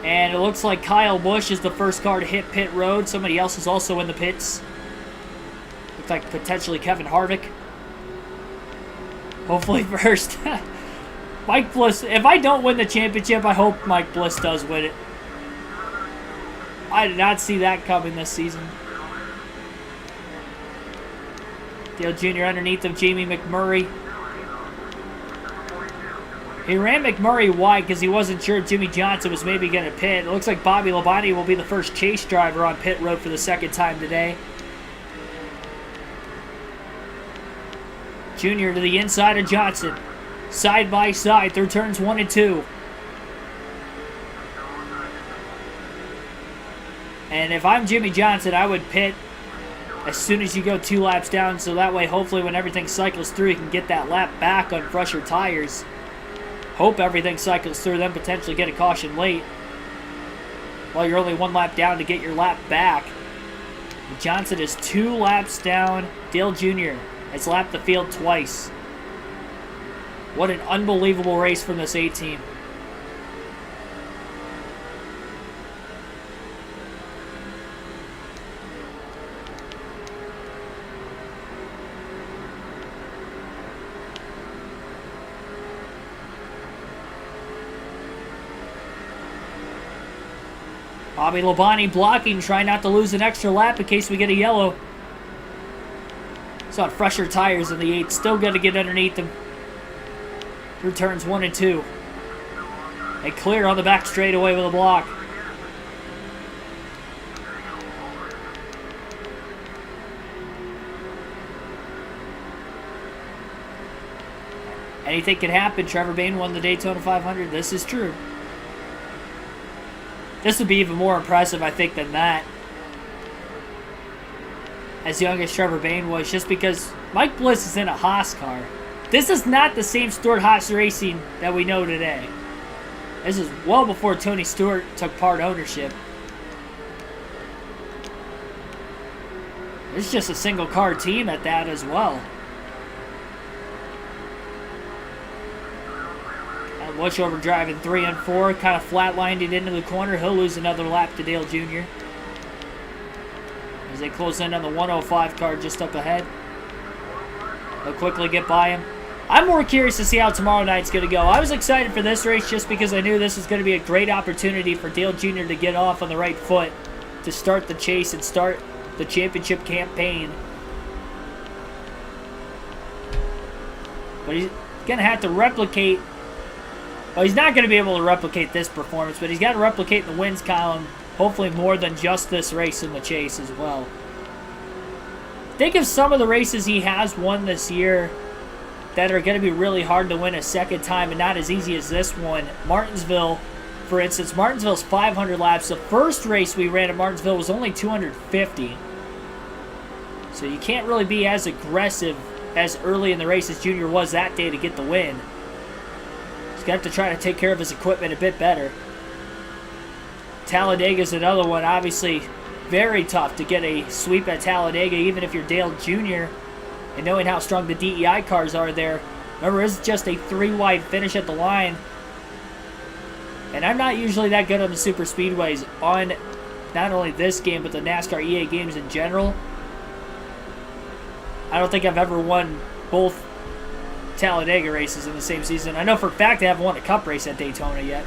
And it looks like Kyle Busch is the first car to hit pit road. Somebody else is also in the pits. Looks like potentially Kevin Harvick. Hopefully first. Mike Bliss, if I don't win the championship, I hope Mike Bliss does win it. I did not see that coming this season. Dale Jr. underneath of Jamie McMurray. He ran McMurray wide because he wasn't sure if Jimmy Johnson was maybe going to pit. It looks like Bobby Labonte will be the first chase driver on pit road for the second time today. Jr. to the inside of Johnson. Side by side through turns 1 and 2. And if I'm Jimmy Johnson, I would pit as soon as you go 2 laps down, so that way hopefully when everything cycles through, you can get that lap back on fresher tires. Hope everything cycles through, then potentially get a caution late while you're only 1 lap down to get your lap back. Johnson is 2 laps down. Dale Jr. has lapped the field twice. What an unbelievable race from this A team. Bobby Labonte blocking, trying not to lose an extra lap in case we get a yellow. It's on fresher tires in the 8. Still got to get underneath them. Through turns 1 and 2. And clear on the back straightaway with a block. Anything can happen. Trevor Bayne won the Daytona 500. This is true. This would be even more impressive, I think, than that. As young as Trevor Bayne was, just because Mike Bliss is in a Haas car. This is not the same Stewart Haas racing that we know today. This is well before Tony Stewart took part ownership. It's just a single car team at that as well. Busch over driving 3 and 4, kind of flatlined it into the corner. He'll lose another lap to Dale Jr. as they close in on the 105 car just up ahead. They'll quickly get by him. I'm more curious to see how tomorrow night's going to go. I was excited for this race just because I knew this was going to be a great opportunity for Dale Jr. to get off on the right foot to start the chase and start the championship campaign. But he's going to have to replicate. Well, he's not going to be able to replicate this performance, but he's got to replicate the wins column, hopefully more than just this race in the chase as well. Think of some of the races he has won this year that are going to be really hard to win a second time and not as easy as this one. Martinsville, for instance, Martinsville's 500 laps. The first race we ran at Martinsville was only 250. So you can't really be as aggressive as early in the race as Junior was that day to get the win. Going to have to try to take care of his equipment a bit better. Talladega is another one. Obviously, very tough to get a sweep at Talladega, even if you're Dale Jr. And knowing how strong the DEI cars are there. Remember, it's just a 3-wide finish at the line. And I'm not usually that good on the super speedways on not only this game, but the NASCAR EA games in general. I don't think I've ever won both Talladega races in the same season. I know for a fact I haven't won a cup race at Daytona yet.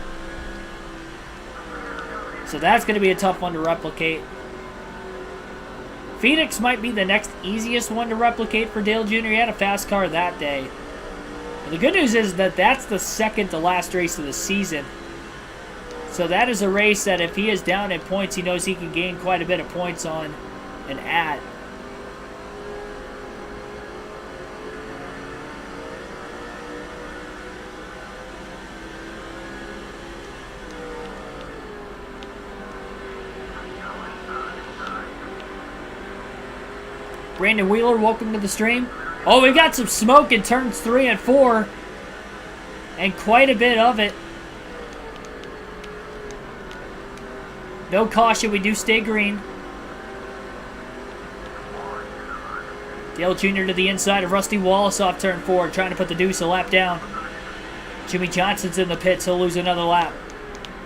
So that's going to be a tough one to replicate. Phoenix might be the next easiest one to replicate for Dale Jr. He had a fast car that day. And the good news is that that's the second to last race of the season. So that is a race that if he is down in points, he knows he can gain quite a bit of points on and at. Brandon Wheeler, welcome to the stream. Oh, we got some smoke in turns 3 and 4. And quite a bit of it. No caution, we do stay green. Dale Jr. to the inside of Rusty Wallace off turn 4, trying to put the deuce a lap down. Jimmy Johnson's in the pits. He'll lose another lap.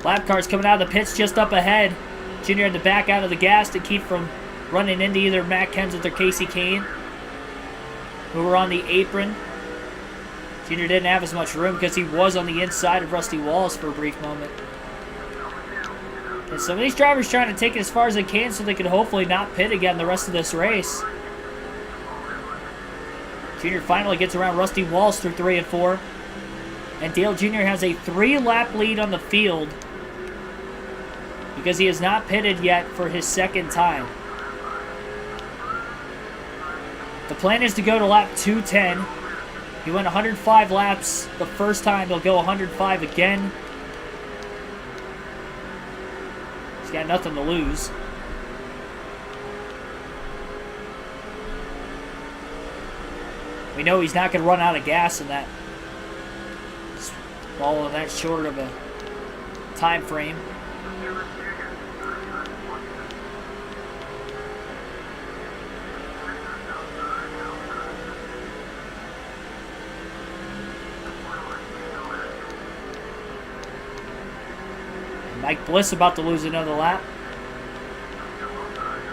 Lap cars coming out of the pits just up ahead. Jr. had to back out of the gas to keep from running into either Matt Kenseth or Casey Kane, who were on the apron. Jr. didn't have as much room because he was on the inside of Rusty Wallace for a brief moment. And some of these drivers trying to take it as far as they can so they can hopefully not pit again the rest of this race. Jr. finally gets around Rusty Wallace through 3 and 4. And Dale Jr. has a 3-lap lead on the field because he has not pitted yet for his second time. The plan is to go to lap 210. He went 105 laps the first time. He'll go 105 again. He's got nothing to lose. We know he's not going to run out of gas in that, all in that short of a time frame. Mike Bliss about to lose another lap.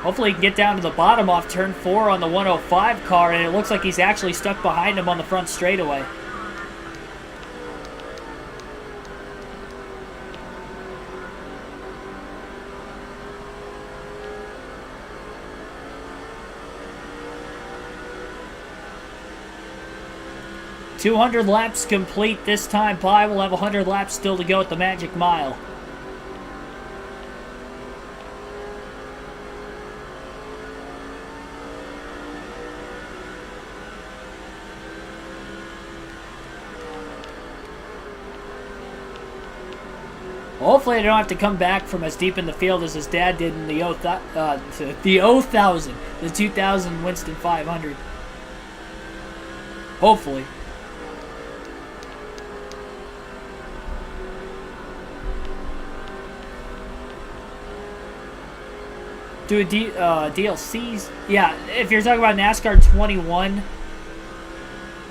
Hopefully he can get down to the bottom off turn 4 on the 105 car, and it looks like he's actually stuck behind him on the front straightaway. "200 laps complete this time, Pye. We'll have 100 laps still to go at the Magic Mile." Hopefully I don't have to come back from as deep in the field as his dad did in the 2000 Winston 500. Hopefully. Do a DLCs? Yeah, if you're talking about NASCAR 21,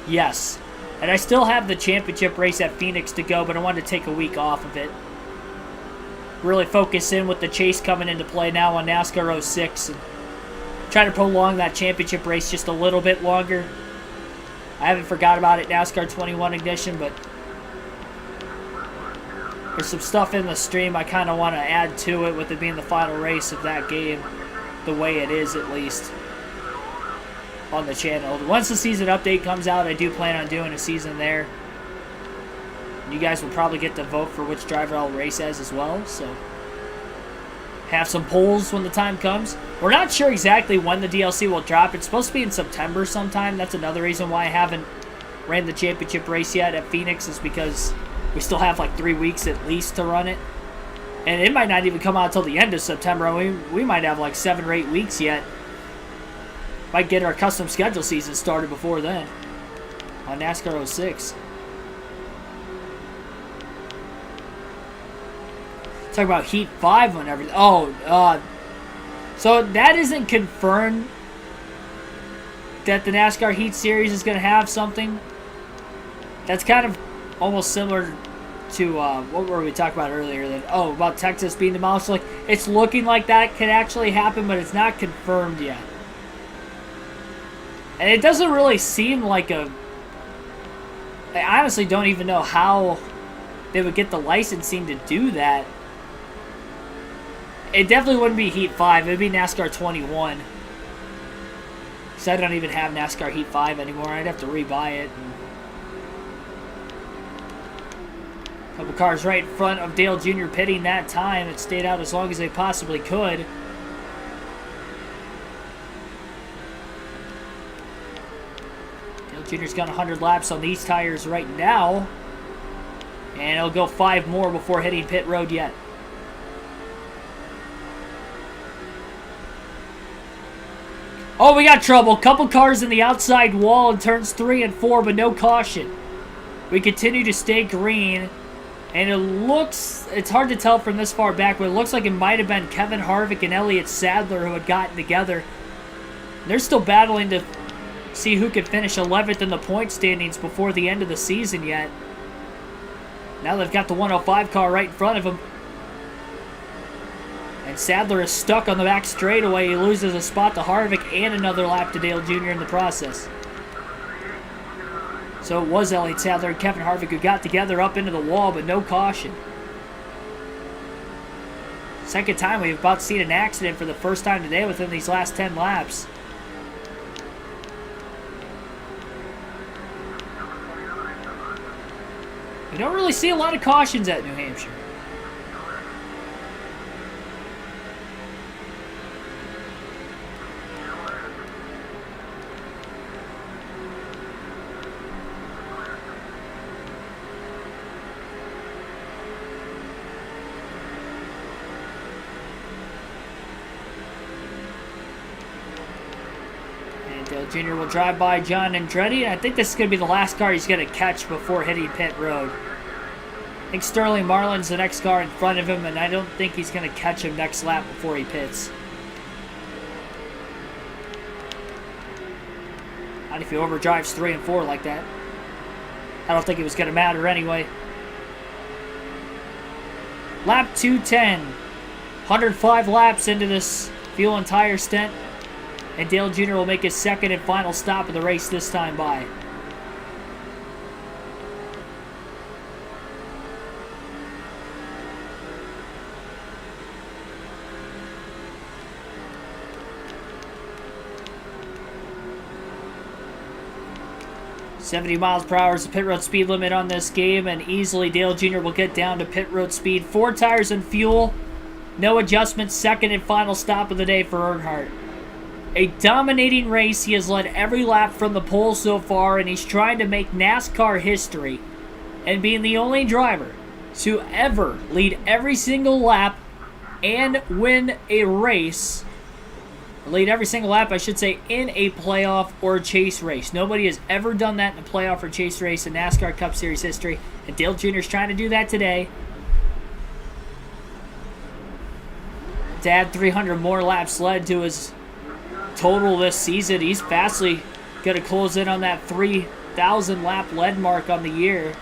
yes. And I still have the championship race at Phoenix to go, but I wanted to take a week off of it. Really focus in with the chase coming into play now on NASCAR 06 and try to prolong that championship race just a little bit longer. I haven't forgot about it, NASCAR 21 Ignition, but there's some stuff in the stream I kind of want to add to it with it being the final race of that game, the way it is at least on the channel. Once the season update comes out, I do plan on doing a season there. You guys will probably get to vote for which driver I'll race as well, so have some polls when the time comes. We're not sure exactly when the DLC will drop. It's supposed to be in September sometime. That's another reason why I haven't ran the championship race yet at Phoenix, is because we still have like 3 weeks at least to run it. And it might not even come out until the end of September. I mean, we might have like 7 or 8 weeks yet. Might get our custom schedule season started before then on NASCAR 06. Talk about Heat 5 and everything. So that isn't confirmed that the NASCAR Heat Series is going to have something. That's kind of almost similar to what were we talking about earlier? That about Texas being demolished. Like, it's looking like that could actually happen, but it's not confirmed yet. And it doesn't really seem like I honestly don't even know how they would get the licensing to do that. It definitely wouldn't be Heat 5. It would be NASCAR 21. Because I don't even have NASCAR Heat 5 anymore. I'd have to rebuy it. A couple cars right in front of Dale Jr. pitting that time. It stayed out as long as they possibly could. Dale Jr.'s got 100 laps on these tires right now. And he'll go 5 more before hitting pit road yet. Oh, we got trouble. Couple cars in the outside wall in turns 3 and 4, but no caution. We continue to stay green. And it's hard to tell from this far back, but it looks like it might have been Kevin Harvick and Elliott Sadler who had gotten together. They're still battling to see who could finish 11th in the point standings before the end of the season yet. Now they've got the 105 car right in front of him. And Sadler is stuck on the back straightaway. He loses a spot to Harvick and another lap to Dale Jr. in the process. So it was Elliott Sadler and Kevin Harvick who got together up into the wall, but no caution. Second time we've about seen an accident for the first time today within these last 10 laps. We don't really see a lot of cautions at New Hampshire. Dale Jr. will drive by John Andretti, and I think this is going to be the last car he's going to catch before hitting pit road. I think Sterling Marlin's the next car in front of him, and I don't think he's going to catch him next lap before he pits. Not if he overdrives 3 and 4 like that. I don't think it was going to matter anyway. Lap 210. 105 laps into this fuel and tire stint. And Dale Jr. will make his second and final stop of the race this time by. $70 mph is the pit road speed limit on this game, and easily Dale Jr. will get down to pit road speed. 4 tires and fuel. No adjustments. Second and final stop of the day for Earnhardt. A dominating race. He has led every lap from the pole so far, and he's trying to make NASCAR history and being the only driver to ever lead every single lap and win a race. Lead every single lap, I should say, in a playoff or chase race. Nobody has ever done that in a playoff or chase race in NASCAR Cup Series history, and Dale Jr. is trying to do that today. To add 300 more laps led to his total this season, he's fastly going to close in on that 3,000 lap lead mark on the year.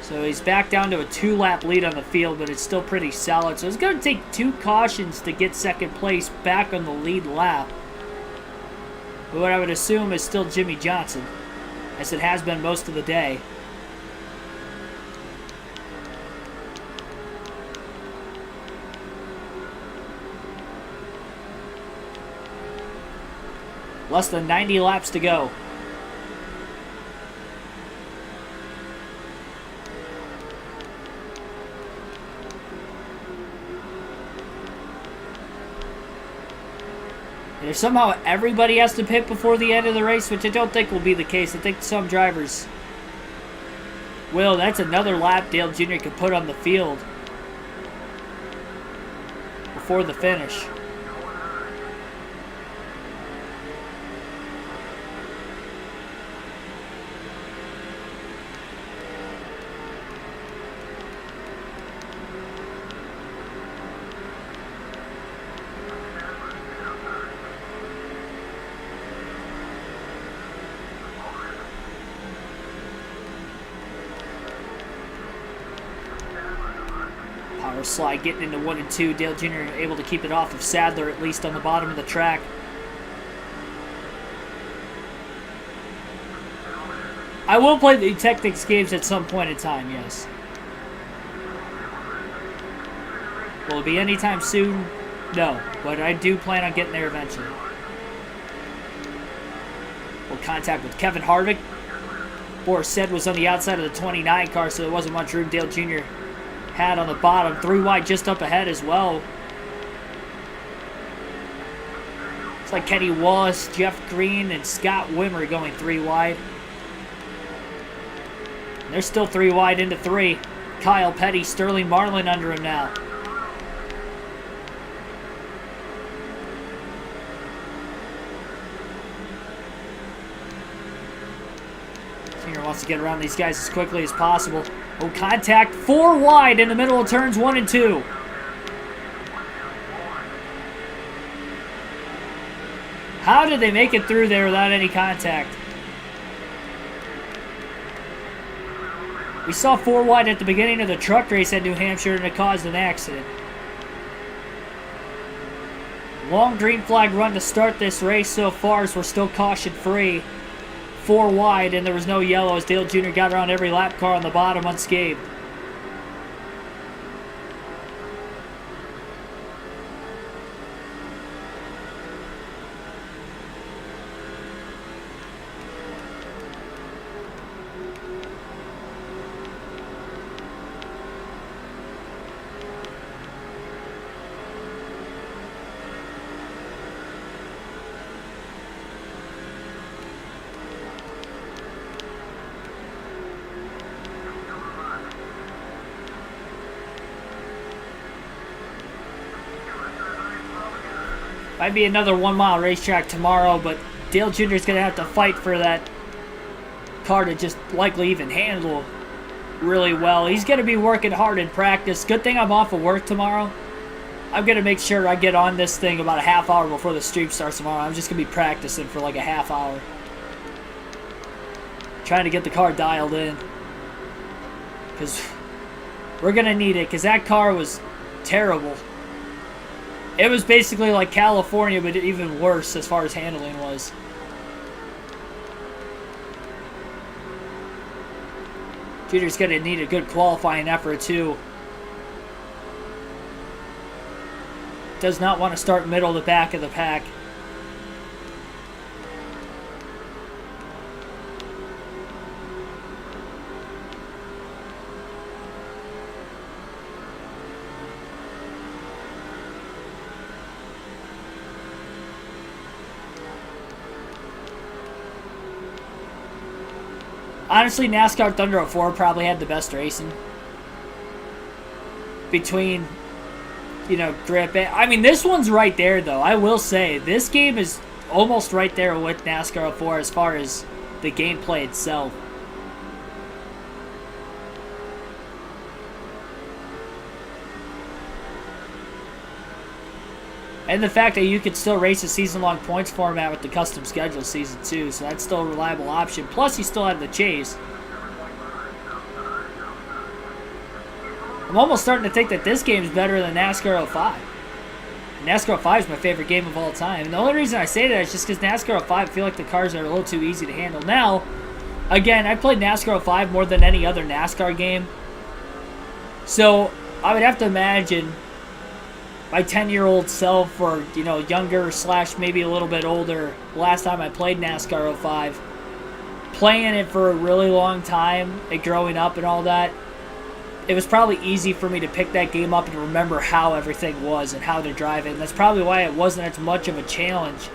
So he's back down to a 2-lap lead on the field, but it's still pretty solid. So it's going to take 2 cautions to get second place back on the lead lap. But what I would assume is still Jimmy Johnson, as it has been most of the day. Less than 90 laps to go. And if somehow everybody has to pit before the end of the race, which I don't think will be the case, I think some drivers will, that's another lap Dale Jr. could put on the field before the finish. Power slide getting into 1 and 2. Dale Jr. able to keep it off of Sadler, at least on the bottom of the track. I will play the Tactics games at some point in time, yes. Will it be anytime soon? No, but I do plan on getting there eventually. We'll contact with Kevin Harvick. Boris said was on the outside of the 29 car, so there wasn't much room. Dale Jr. had on the bottom. 3 wide just up ahead as well. It's like Kenny Wallace, Jeff Green, and Scott Wimmer going 3 wide. And they're still 3 wide into 3. Kyle Petty, Sterling Marlin under him now. Jr. wants to get around these guys as quickly as possible. Oh, contact 4 wide in the middle of turns 1 and 2. How did they make it through there without any contact? We saw 4 wide at the beginning of the truck race at New Hampshire and it caused an accident. Long green flag run to start this race so far as we're still caution free. 4 wide and there was no yellow as Dale Jr. got around every lap car on the bottom unscathed. Might be another 1 mile racetrack tomorrow, but Dale Jr. is going to have to fight for that car to just likely even handle really well. He's going to be working hard in practice. Good thing I'm off of work tomorrow. I'm going to make sure I get on this thing about a half hour before the stream starts tomorrow. I'm just going to be practicing for like a half hour. Trying to get the car dialed in. Because we're going to need it, because that car was terrible. It was basically like California, but even worse as far as handling was. Junior's going to need a good qualifying effort, too. Does not want to start middle to back of the pack. Honestly, NASCAR Thunder 04 probably had the best racing. Between, you know, grip. I mean, this one's right there, though. I will say, this game is almost right there with NASCAR 04 as far as the gameplay itself. And the fact that you could still race a season-long points format with the custom schedule season 2, so that's still a reliable option. Plus, you still have the chase. I'm almost starting to think that this game is better than NASCAR 05. NASCAR 05 is my favorite game of all time. And the only reason I say that is just because NASCAR 05, I feel like the cars are a little too easy to handle. Now, again, I played NASCAR 05 more than any other NASCAR game. So, I would have to imagine my 10-year-old self, or, you know, younger / maybe a little bit older, last time I played NASCAR 05, playing it for a really long time and growing up and all that, it was probably easy for me to pick that game up and remember how everything was and how to drive it. And that's probably why it wasn't as much of a challenge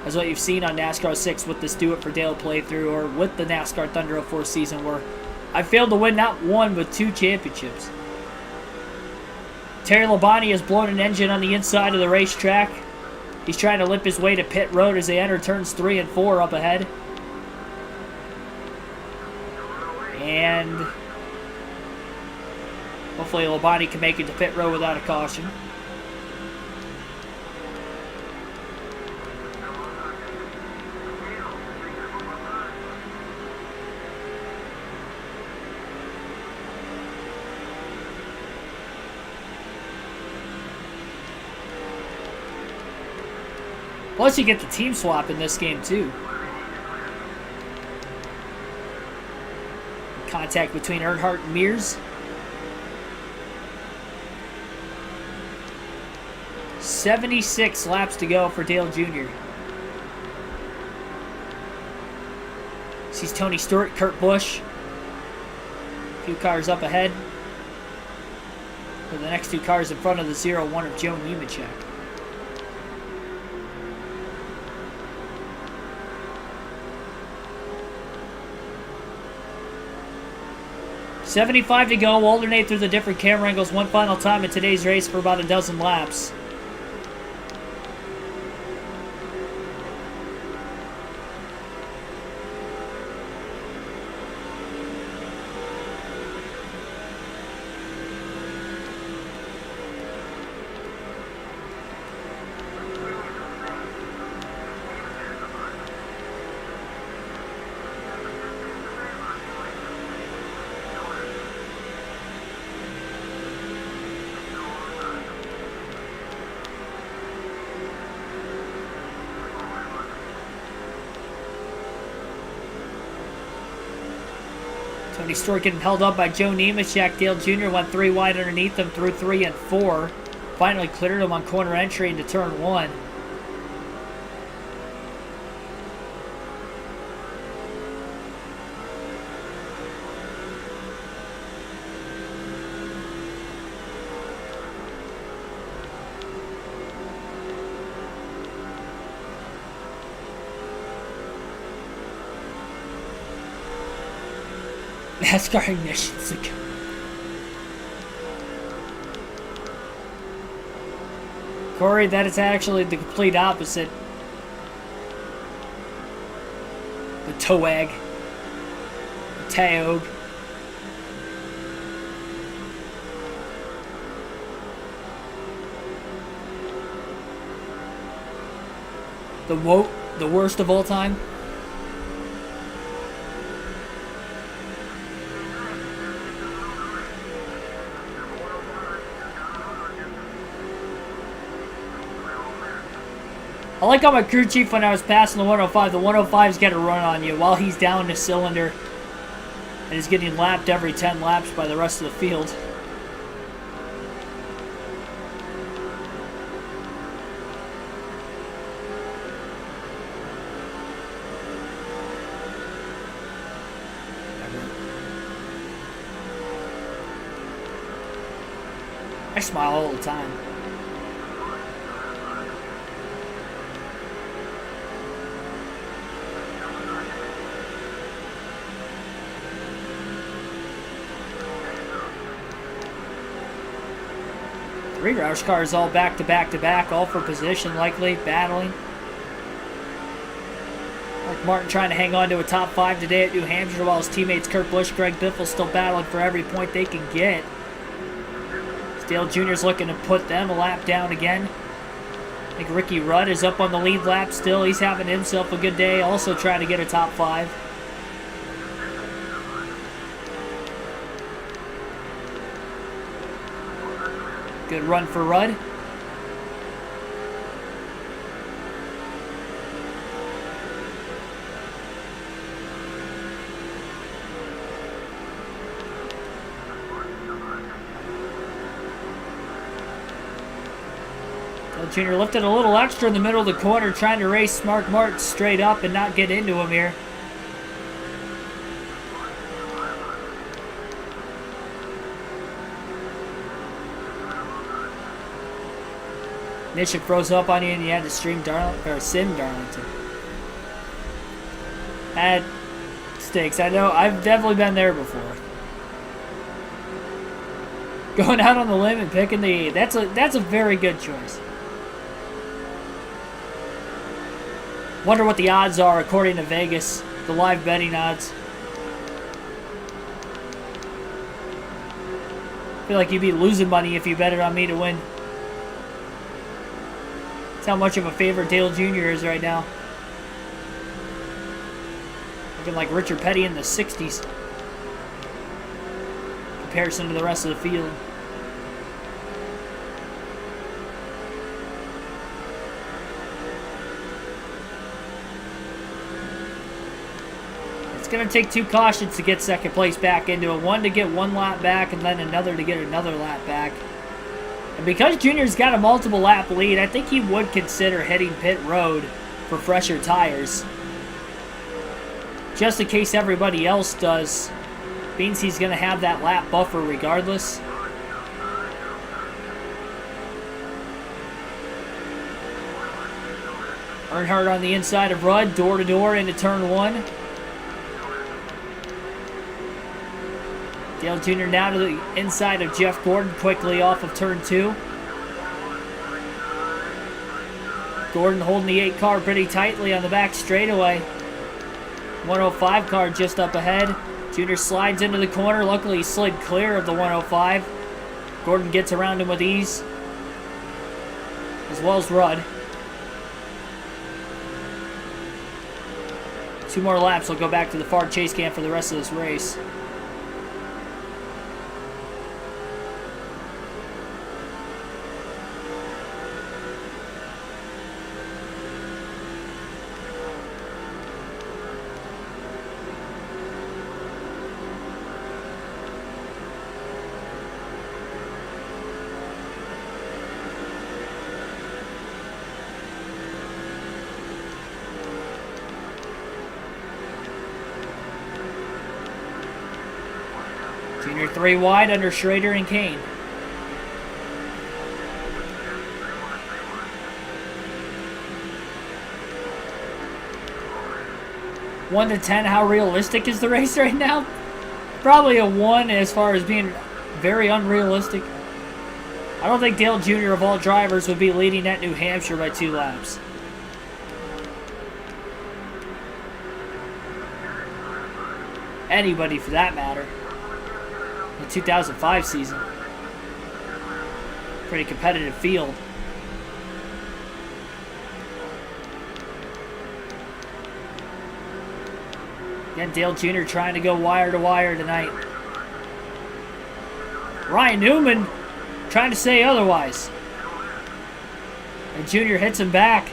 as what you've seen on NASCAR 06 with this Do It For Dale playthrough, or with the NASCAR Thunder 04 season, where I failed to win not 1 but 2 championships. Terry Labonte has blown an engine on the inside of the racetrack. He's trying to limp his way to pit road as they enter turns 3 and 4 up ahead. And hopefully Labonte can make it to pit road without a caution. Plus, you get the team swap in this game, too. Contact between Earnhardt and Mears. 76 laps to go for Dale Jr. Sees Tony Stewart, Kurt Busch. A few cars up ahead. For the next 2 cars in front of the 0-1 of Joe Nemechek. 75 to go. We'll alternate through the different camera angles one final time in today's race for about a dozen laps. Rodney Stewart getting held up by Joe Nemechek. Dale Jr. went 3 wide underneath him through 3 and 4. Finally cleared him on corner entry into turn 1. NASCAR ignitions again. Corey, that is actually the complete opposite. The Toag. The Taog. The Woat, the worst of all time. I like how my crew chief, when I was passing the 105, the 105's got a run on you while he's down the cylinder and is getting lapped every 10 laps by the rest of the field. I smile all the time. Three Roush cars all back to back to back, all for position, likely battling. Mark Martin trying to hang on to a top 5 today at New Hampshire, while his teammates Kurt Busch, Greg Biffle still battling for every point they can get. Dale Jr.'s looking to put them a lap down again. I think Ricky Rudd is up on the lead lap still. He's having himself a good day, also trying to get a top 5. Good run for Rudd. Jr. lifted a little extra in the middle of the corner, trying to race Mark Martin straight up and not get into him here. Nishik froze up on you and you had to sim Darlington. That stinks. I know, I've definitely been there before. Going out on the limb and picking the... That's a very good choice. Wonder what the odds are according to Vegas, the live betting odds. I feel like you'd be losing money if you bet it on me to win. That's how much of a favorite Dale Jr. is right now. Looking like Richard Petty in the 60s. In comparison to the rest of the field. It's going to take 2 cautions to get second place back into it. One to get 1 lap back and then another to get another lap back. And because Junior's got a multiple lap lead, I think he would consider hitting pit road for fresher tires. Just in case everybody else does. Means he's going to have that lap buffer regardless. Earnhardt on the inside of Rudd, door to door into turn 1. Dale Jr. now to the inside of Jeff Gordon, quickly off of turn 2. Gordon holding the 8 car pretty tightly on the back straightaway. 105 car just up ahead. Jr. slides into the corner. Luckily, he slid clear of the 105. Gordon gets around him with ease, as well as Rudd. 2 more laps. We'll go back to the far chase cam for the rest of this race. Junior 3 wide under Schrader and Kane. One to 10, how realistic is the race right now? Probably a 1 as far as being very unrealistic. I don't think Dale Jr. of all drivers would be leading at New Hampshire by 2 laps. Anybody for that matter. The 2005 season. Pretty competitive field. Again, Dale Jr. trying to go wire to wire tonight. Ryan Newman trying to say otherwise. And Jr. hits him back.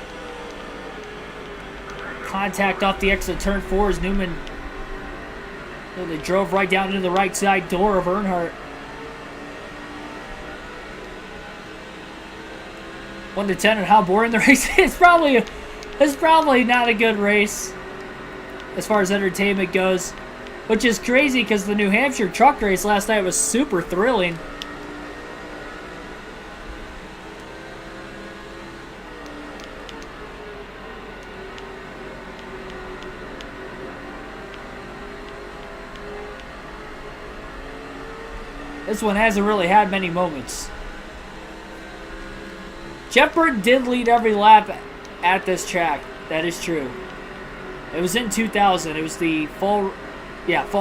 Contact off the exit of turn 4 as Newman. They drove right down into the right side door of Earnhardt. 1 to 10 on how boring the race is. It's probably not a good race as far as entertainment goes, which is crazy because the New Hampshire truck race last night was super thrilling. This one hasn't really had many moments. Jeff Burton did lead every lap at this track. That is true. It was in 2000. It was the fall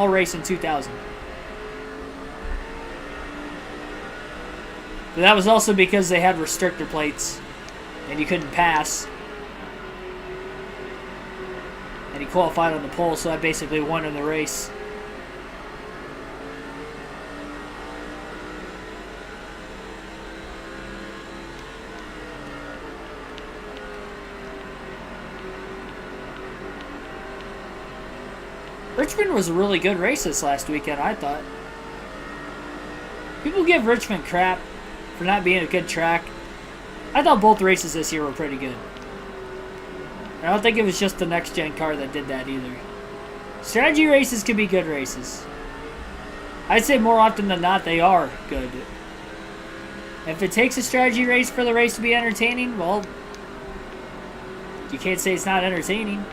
race in 2000. But that was also because they had restrictor plates and you couldn't pass. And he qualified on the pole, so I basically won in the race. Richmond was a really good race this last weekend, I thought. People give Richmond crap for not being a good track. I thought both races this year were pretty good. I don't think it was just the next-gen car that did that either. Strategy races can be good races. I'd say more often than not they are good. If it takes a strategy race for the race to be entertaining, well, you can't say it's not entertaining.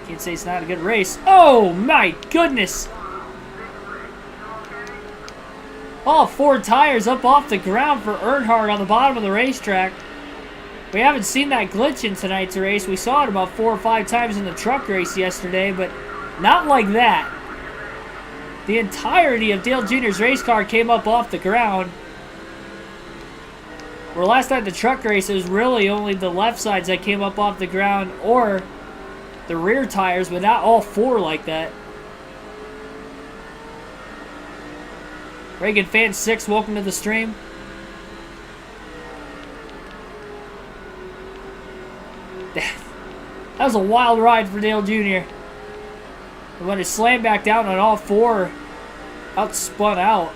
Can't say it's not a good race. Oh my goodness! All 4 tires up off the ground for Earnhardt on the bottom of the racetrack. We haven't seen that glitch in tonight's race. We saw it about 4 or 5 times in the truck race yesterday, but not like that. The entirety of Dale Jr.'s race car came up off the ground. Where last night the truck race, it was really only the left sides that came up off the ground, or the rear tires, but not all 4 like that. Reagan Fan 6, welcome to the stream. That was a wild ride for Dale Jr. And when it slammed back down on all 4, spun out.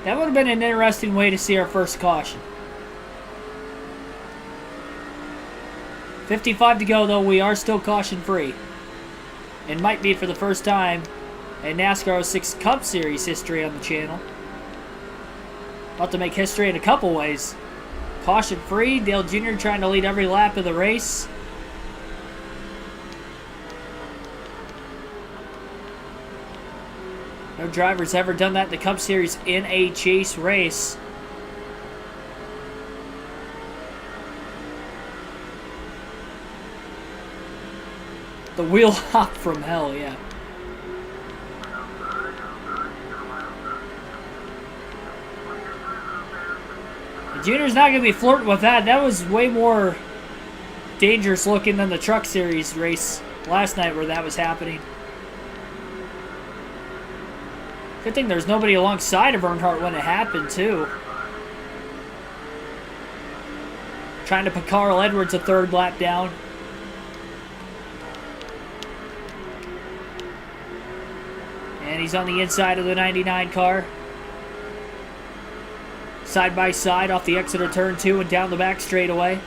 That would have been an interesting way to see our first caution. 55 to go, though. We are still caution-free. It might be for the first time in NASCAR 06 Cup Series history on the channel. About to make history in a couple ways. Caution-free. Dale Jr. trying to lead every lap of the race. No driver's ever done that in the Cup Series in a chase race. The wheel hop from hell, yeah. The Junior's not going to be flirting with that. That was way more dangerous looking than the Truck Series race last night where that was happening. Good thing there's nobody alongside of Earnhardt when it happened, too. Trying to put Carl Edwards a 3rd lap down. And he's on the inside of the 99 car. Side by side off the exit of turn 2 and down the back straightaway.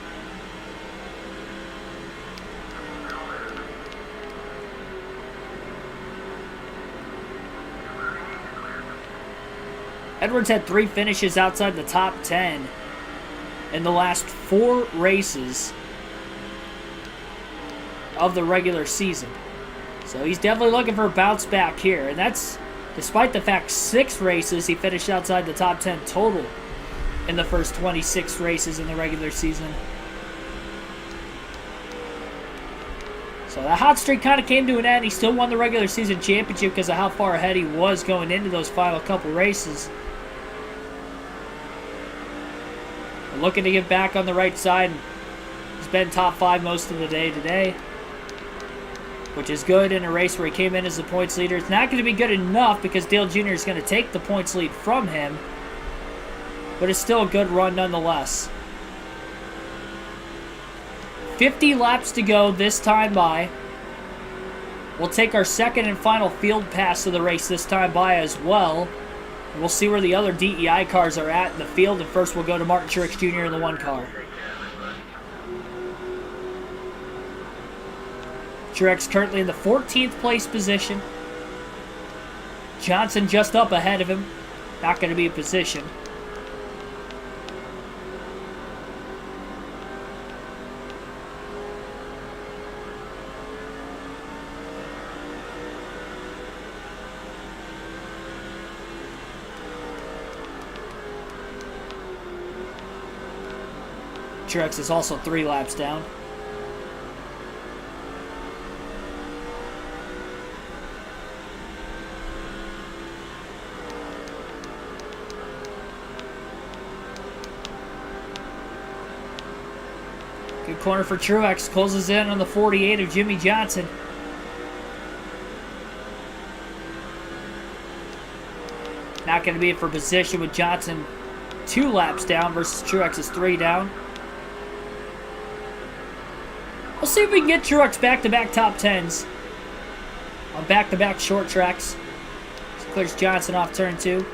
Edwards had 3 finishes outside the top 10 in the last 4 races of the regular season. So he's definitely looking for a bounce back here. And that's despite the fact 6 races he finished outside the top 10 total in the first 26 races in the regular season. So that hot streak kind of came to an end. He still won the regular season championship because of how far ahead he was going into those final couple races. But looking to get back on the right side. He's been top 5 most of the day today, which is good in a race where he came in as the points leader. It's not going to be good enough because Dale Jr. is going to take the points lead from him, but it's still a good run nonetheless. 50 laps to go this time by. We'll take our second and final field pass of the race this time by as well. And we'll see where the other DEI cars are at in the field. And first we'll go to Martin Truex Jr. in the 1 car. Truex currently in the 14th place position. Johnson just up ahead of him. Not going to be in position. Truex is also 3 laps down. Good corner for Truex. Closes in on the 48 of Jimmy Johnson. Not going to be for position with Johnson 2 laps down versus Truex's 3 down. We'll see if we can get Truex back-to-back top 10s on back-to-back short tracks. This clears Johnson off turn 2.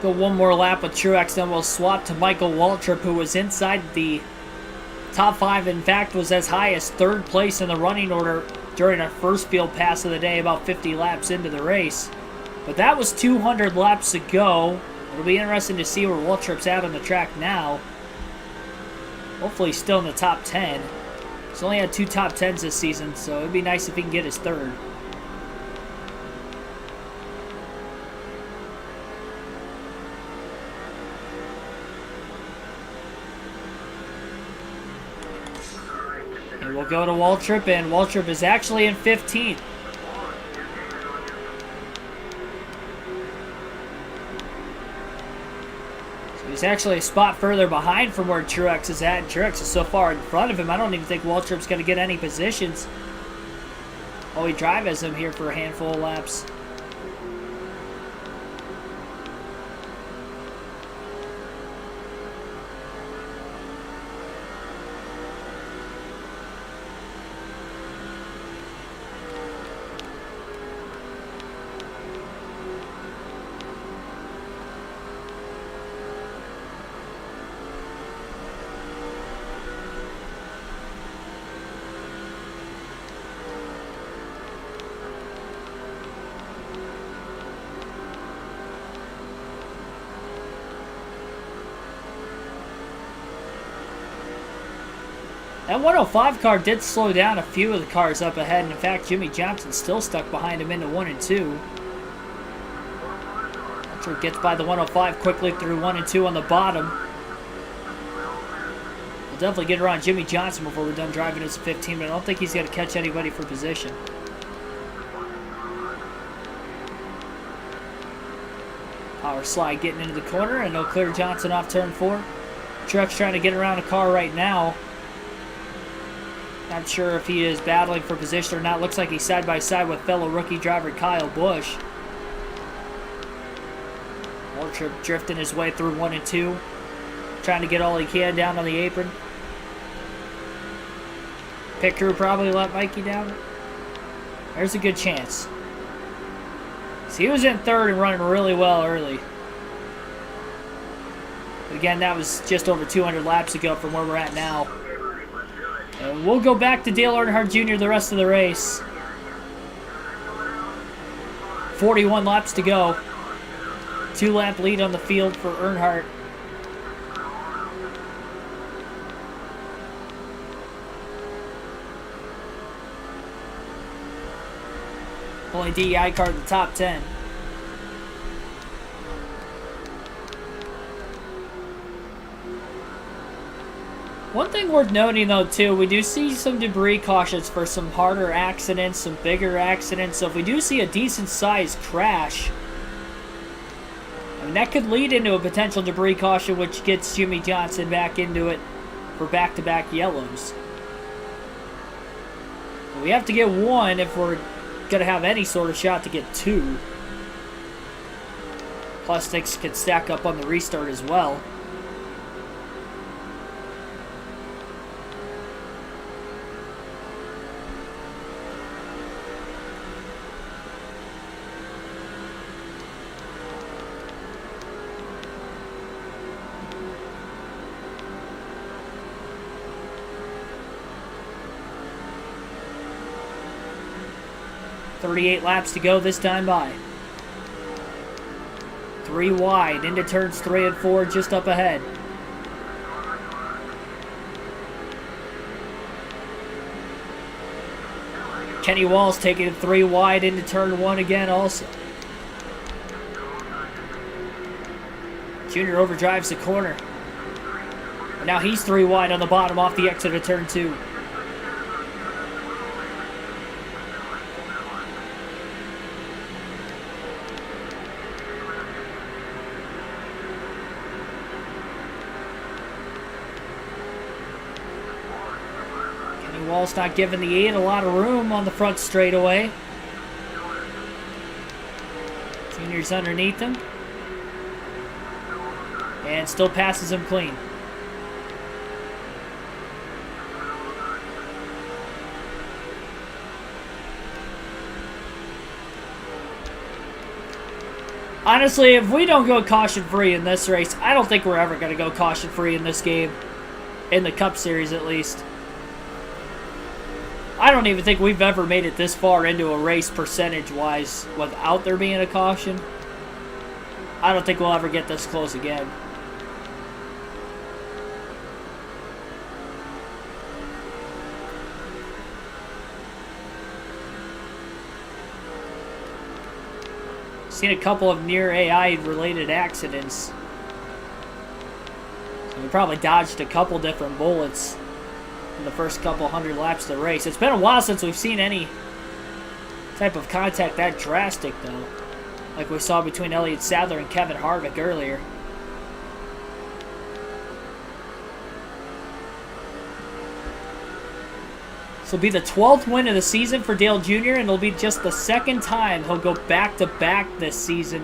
Go one more lap with Truex, then we'll swap to Michael Waltrip, who was inside the top 5. In fact, was as high as 3rd place in the running order during our first field pass of the day, about 50 laps into the race. But that was 200 laps to go. It'll be interesting to see where Waltrip's at on the track now. Hopefully he's still in the top 10. He's only had 2 top 10s this season, so it'd be nice if he can get his 3rd. And we'll go to Waltrip, and Waltrip is actually in 15th. So he's actually a spot further behind from where Truex is at, and Truex is so far in front of him, I don't even think Waltrip's going to get any positions while we drive as him here for a handful of laps. That 105 car did slow down a few of the cars up ahead, and in fact, Jimmy Johnson's still stuck behind him into 1 and 2. Waltrip gets by the 105 quickly through 1 and 2 on the bottom. We'll definitely get around Jimmy Johnson before we're done driving his 15, but I don't think he's going to catch anybody for position. Power slide getting into the corner, and they'll clear Johnson off turn 4. Truex trying to get around a car right now Not sure if he is battling for position or not. Looks like he's side by side with fellow rookie driver Kyle Busch. Waltrip drifting his way through 1 and 2. Trying to get all he can down on the apron. Pit crew probably let Mikey down. There's a good chance. So he was in third and running really well early. But again, that was just over 200 laps ago from where we're at now. And we'll go back to Dale Earnhardt Jr. the rest of the race. 41 laps to go. 2-lap lead on the field for Earnhardt. Only DEI car in the top 10. One thing worth noting, though, too, we do see some debris cautions for some harder accidents, some bigger accidents. So if we do see a decent-sized crash, I mean, that could lead into a potential debris caution, which gets Jimmy Johnson back into it for back-to-back yellows. We have to get one if we're going to have any sort of shot to get two. Plus, things can stack up on the restart as well. .38 laps to go this time by. 3 wide into turns 3 and 4, just up ahead. Kenny Walls taking it 3 wide into turn 1 again also. Junior overdrives the corner. And now he's 3 wide on the bottom off the exit of turn 2. Wall's not giving the 8 a lot of room on the front straightaway. Junior's underneath him. And still passes him clean. Honestly, if we don't go caution-free in this race, I don't think we're ever going to go caution-free in this game. In the Cup Series, at least. I don't even think we've ever made it this far into a race percentage-wise without there being a caution. I don't think we'll ever get this close again. Seen a couple of near AI-related accidents. So we probably dodged a couple different bullets in the first couple hundred laps of the race. It's been a while since we've seen any type of contact that drastic, though, like we saw between Elliott Sadler and Kevin Harvick earlier. This will be the 12th win of the season for Dale Jr., and it'll be just the second time he'll go back-to-back this season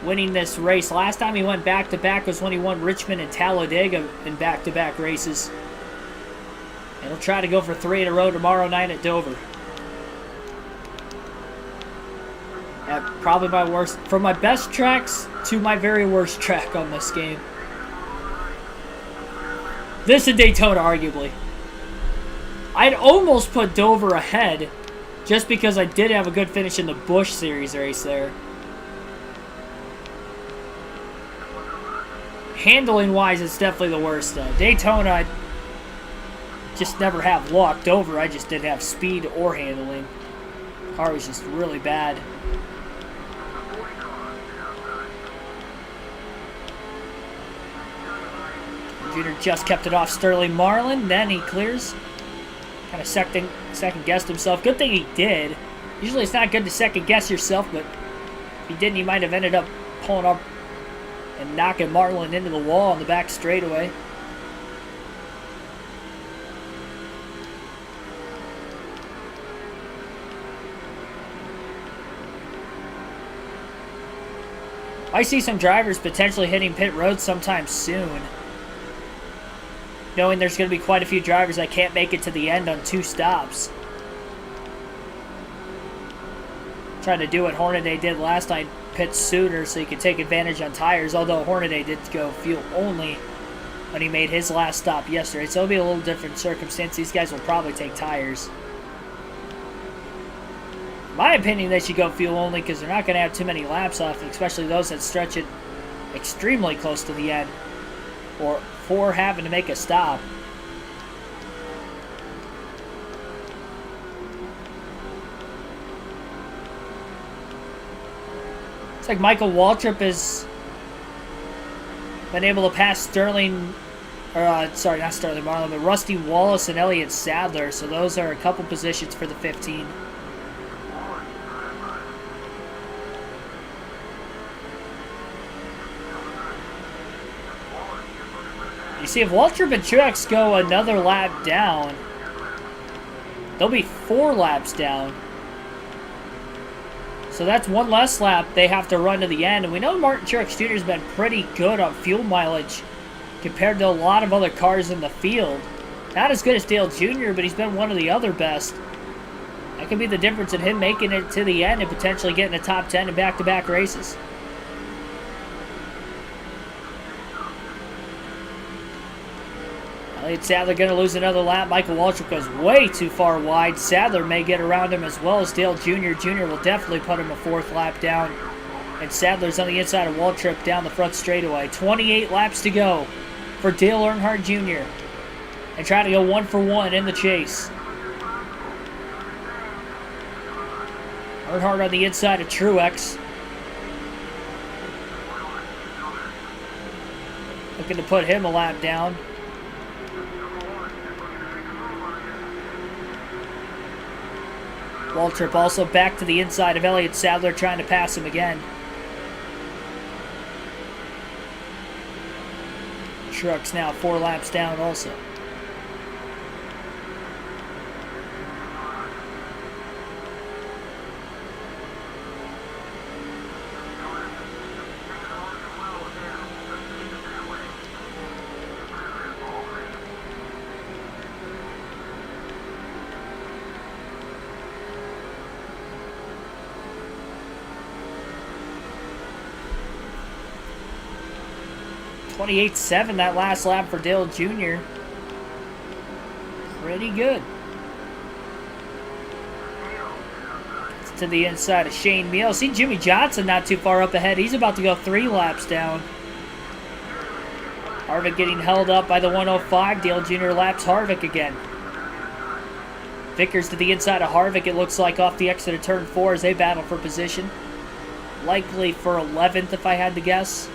winning this race. Last time he went back-to-back was when he won Richmond and Talladega in back-to-back races. And he'll try to go for 3 in a row tomorrow night at Dover. Yeah, probably my worst, from my best tracks to my very worst track on this game. This and Daytona, arguably. I'd almost put Dover ahead just because I did have a good finish in the Busch Series race there. Handling-wise, it's definitely the worst, though. Daytona, I just never have luck. Dover, I just didn't have speed or handling. The car was just really bad. Junior just kept it off Sterling Marlin. Then he clears. Kind of second-guessed himself. Good thing he did. Usually it's not good to second-guess yourself, but if he didn't, he might have ended up pulling up and knocking Marlin into the wall on the back straightaway. I see some drivers potentially hitting pit road sometime soon, knowing there's going to be quite a few drivers that can't make it to the end on 2 stops. Trying to do what Hornaday did last night, pit sooner so he could take advantage on tires, although Hornaday did go fuel only when he made his last stop yesterday, so it'll be a little different circumstance. These guys will probably take tires. In my opinion, they should go fuel only because they're not going to have too many laps off, especially those that stretch it extremely close to the end or for having to make a stop. It's like Michael Waltrip has been able to pass Sterling, or sorry, not Sterling Marlin, but Rusty Wallace and Elliott Sadler. So those are a couple positions for the 15. You see, if Waltrip and Truex go another lap down, they'll be 4 laps down. So that's 1 less lap they have to run to the end. And we know Martin Truex Jr. has been pretty good on fuel mileage compared to a lot of other cars in the field. Not as good as Dale Jr., but he's been one of the other best. That could be the difference in him making it to the end and potentially getting a top 10 in back-to-back races. Elliott Sadler going to lose another lap. Michael Waltrip goes way too far wide. Sadler may get around him as well as Dale Jr. Jr. will definitely put him a 4th lap down. And Sadler's on the inside of Waltrip down the front straightaway. 28 laps to go for Dale Earnhardt Jr. And trying to go 1 for 1 in the chase. Earnhardt on the inside of Truex. Looking to put him a lap down. Waltrip also back to the inside of Elliott Sadler, trying to pass him again. Truex now 4 laps down also. .28.7 that last lap for Dale Jr. Pretty good. It's to the inside of Shane Meal. See Jimmy Johnson not too far up ahead. He's about to go 3 laps down. Harvick getting held up by the 105. Dale Jr. laps Harvick again. Vickers to the inside of Harvick, it looks like, off the exit of turn 4 as they battle for position. Likely for 11th if I had to guess.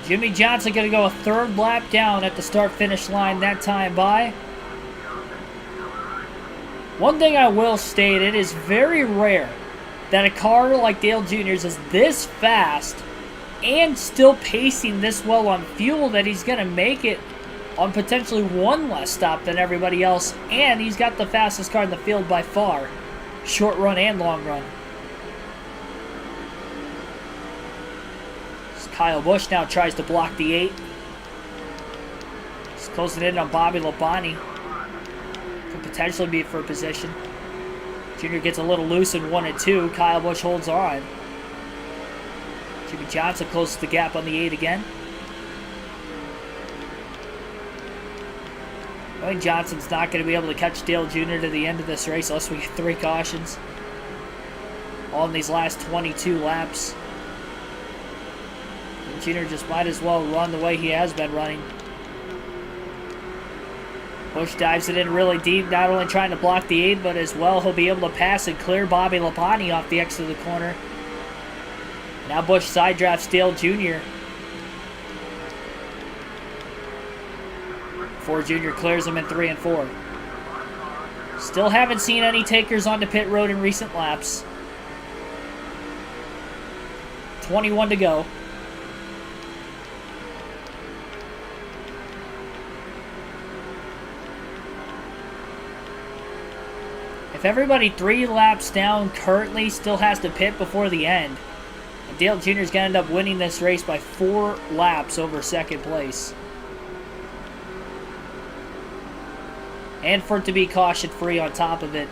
Jimmy Johnson going to go a 3rd lap down at the start-finish line that time by. One thing I will state, it is very rare that a car like Dale Jr.'s is this fast and still pacing this well on fuel that he's going to make it on potentially 1 less stop than everybody else, and he's got the fastest car in the field by far, short run and long run. Kyle Busch now tries to block the 8. He's closing in on Bobby Labonte. Could potentially be for position. Junior gets a little loose in 1 and 2. Kyle Busch holds on. Jimmy Johnson closes the gap on the 8 again. Dwayne Johnson's not going to be able to catch Dale Jr. to the end of this race unless we get 3 cautions. All in these last 22 laps. Jr. just might as well run the way he has been running. Busch dives it in really deep, not only trying to block the 8, but as well he'll be able to pass and clear Bobby Labonte off the exit of the corner. Now Busch side drafts Dale Jr. Ford Jr. clears him in 3 and 4. Still haven't seen any takers onto pit road in recent laps. 21 to go. If everybody 3 laps down currently still has to pit before the end, Dale Jr. is going to end up winning this race by 4 laps over second place. And for it to be caution-free on top of it,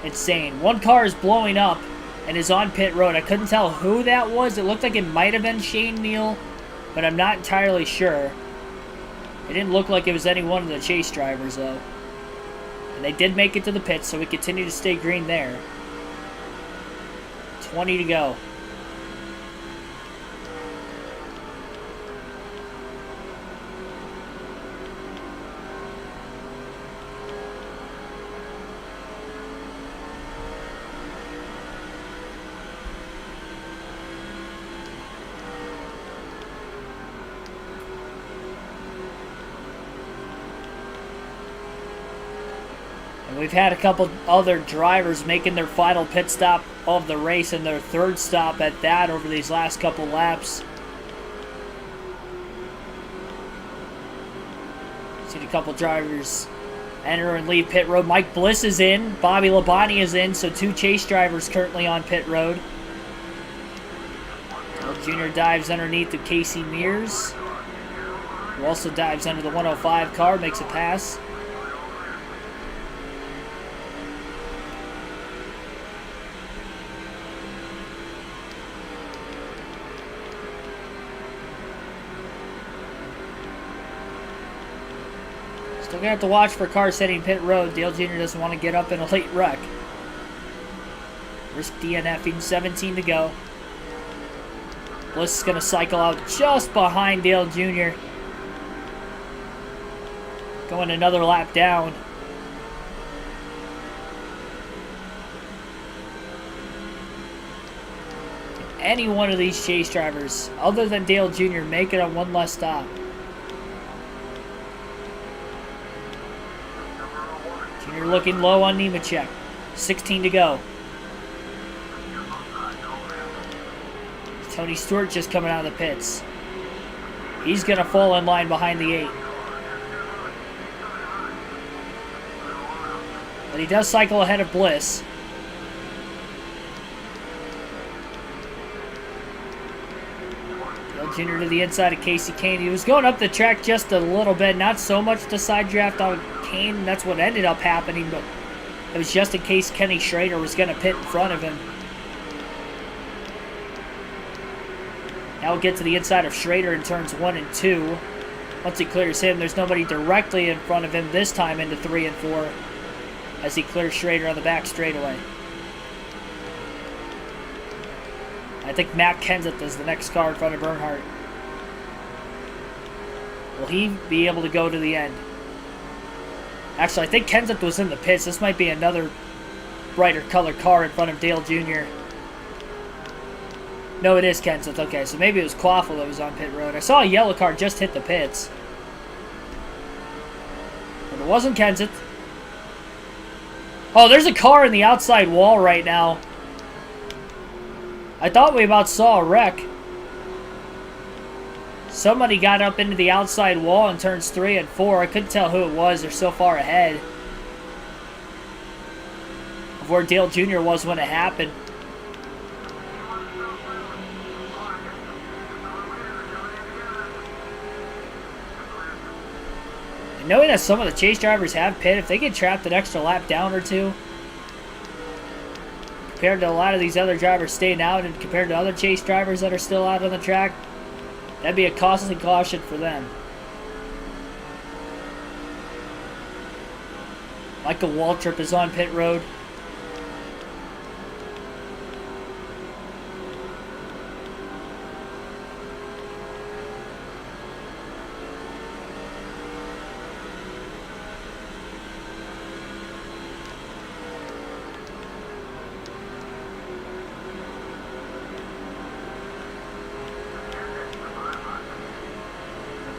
insane. One car is blowing up and is on pit road. I couldn't tell who that was. It looked like it might have been Shane Neal, but I'm not entirely sure. It didn't look like it was any one of the chase drivers, though. And they did make it to the pits, so we continue to stay green there. 20 to go. We've had a couple other drivers making their final pit stop of the race and their 3rd stop at that over these last couple laps. Seen a couple drivers enter and leave pit road. Mike Bliss is in. Bobby Labonte is in. So 2 chase drivers currently on pit road. Jr. dives underneath of Casey Mears, who also dives under the 105 car, makes a pass. Still gonna have to watch for cars hitting pit road. Dale Jr. doesn't want to get up in a late wreck. Risk DNFing, 17 to go. Bliss is gonna cycle out just behind Dale Jr. Going another lap down. Any one of these chase drivers, other than Dale Jr., make it on one less stop. Jr. looking low on Nemechek. 16 to go. Tony Stewart just coming out of the pits. He's going to fall in line behind the 8. But he does cycle ahead of Bliss. Dale Jr. to the inside of Casey Kane. He was going up the track just a little bit. Not so much to side draft on Kane. That's what ended up happening. But it was just in case Kenny Schrader was going to pit in front of him. Now we'll get to the inside of Schrader in turns 1 and 2. Once he clears him, there's nobody directly in front of him this time into 3 and 4 as he clears Schrader on the back straightaway. I think Matt Kenseth is the next car in front of Earnhardt. Will he be able to go to the end? Actually, I think Kenseth was in the pits. This might be another brighter colored car in front of Dale Jr. No, it is Kenseth. Okay, so maybe it was Quaffle that was on pit road. I saw a yellow car just hit the pits. But it wasn't Kenseth. Oh, there's a car in the outside wall right now. I thought we about saw a wreck. Somebody got up into the outside wall in turns 3 and 4. I couldn't tell who it was. They're so far ahead of where Dale Jr. was when it happened. Knowing that some of the chase drivers have pit, if they get trapped an extra lap down or two, compared to a lot of these other drivers staying out and compared to other chase drivers that are still out on the track, that'd be a costly caution for them. Michael Waltrip is on pit road.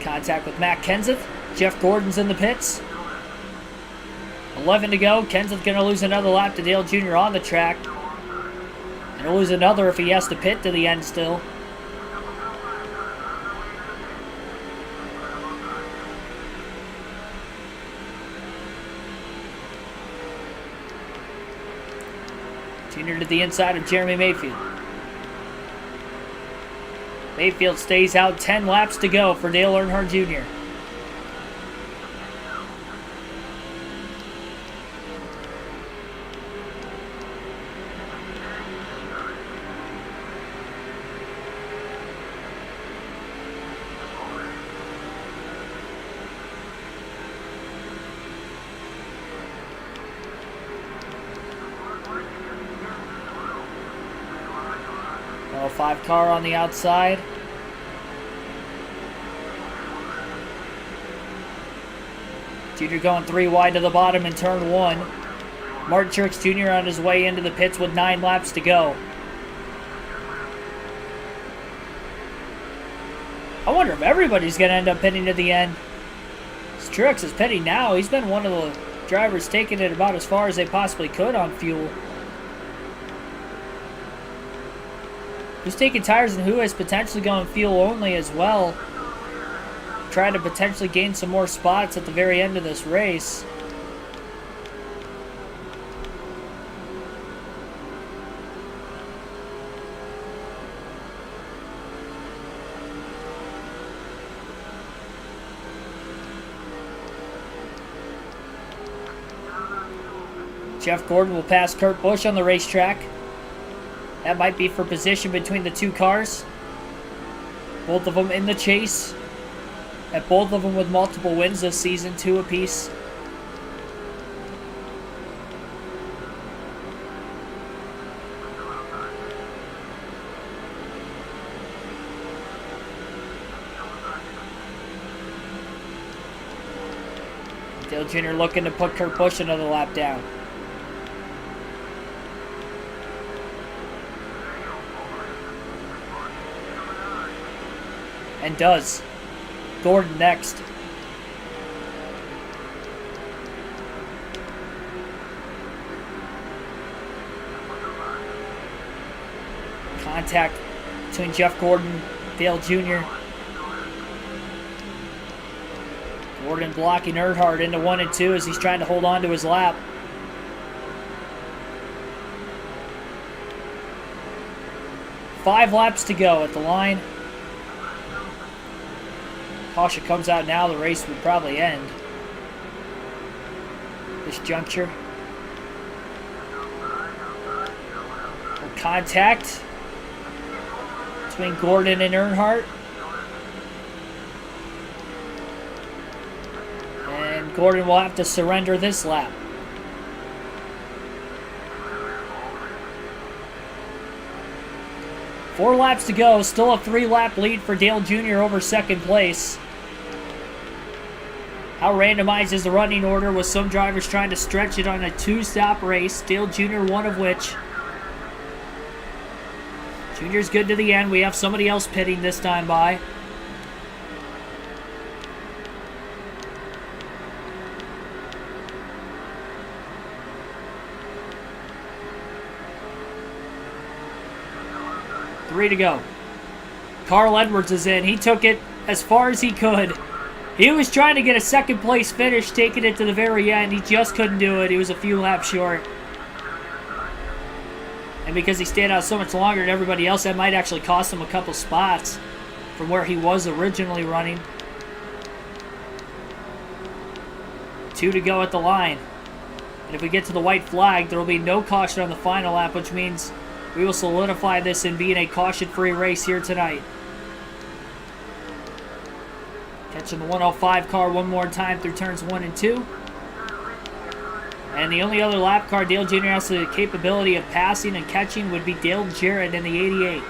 Contact with Matt Kenseth. Jeff Gordon's in the pits. 11 to go. Kenseth's going to lose another lap to Dale Jr. on the track. And he'll lose another if he has to pit to the end still. Jr. to the inside of Jeremy Mayfield. Mayfield stays out. 10 laps to go for Dale Earnhardt Jr. Oh, 5 car on the outside. Jr. going 3 wide to the bottom in turn 1. Martin Truex Jr. on his way into the pits with 9 laps to go. I wonder if everybody's going to end up pitting at the end. Truex is pitting now. He's been one of the drivers taking it about as far as they possibly could on fuel. Who's taking tires and who is potentially going fuel only as well. Trying to potentially gain some more spots at the very end of this race. Jeff Gordon will pass Kurt Busch on the racetrack. That might be for position between the 2 cars. Both of them in the chase. And both of them with multiple wins this season, 2 apiece. Dale Jr. looking to put Kurt Busch another lap down. And does. Gordon next. Contact between Jeff Gordon, Dale Jr. Gordon blocking Earnhardt into 1 and 2 as he's trying to hold on to his lap. Five laps to go at the line. Caution comes out now, the race would probably end. This juncture. Contact between Gordon and Earnhardt. And Gordon will have to surrender this lap. Four laps to go, still a 3-lap lead for Dale Jr. over second place. How randomized is the running order with some drivers trying to stretch it on a 2-stop race, Dale Jr. one of which. Junior's good to the end. We have somebody else pitting this time by. Three to go. Carl Edwards is in. He took it as far as he could. He was trying to get a second place finish, taking it to the very end. He just couldn't do it. He was a few laps short. And because he stayed out so much longer than everybody else, that might actually cost him a couple spots from where he was originally running. 2 to go at the line. And if we get to the white flag, there will be no caution on the final lap, which means we will solidify this in being a caution-free race here tonight. Catching the 105 car one more time through turns 1 and 2. And the only other lap car Dale Jr. has the capability of passing and catching would be Dale Jarrett in the 88.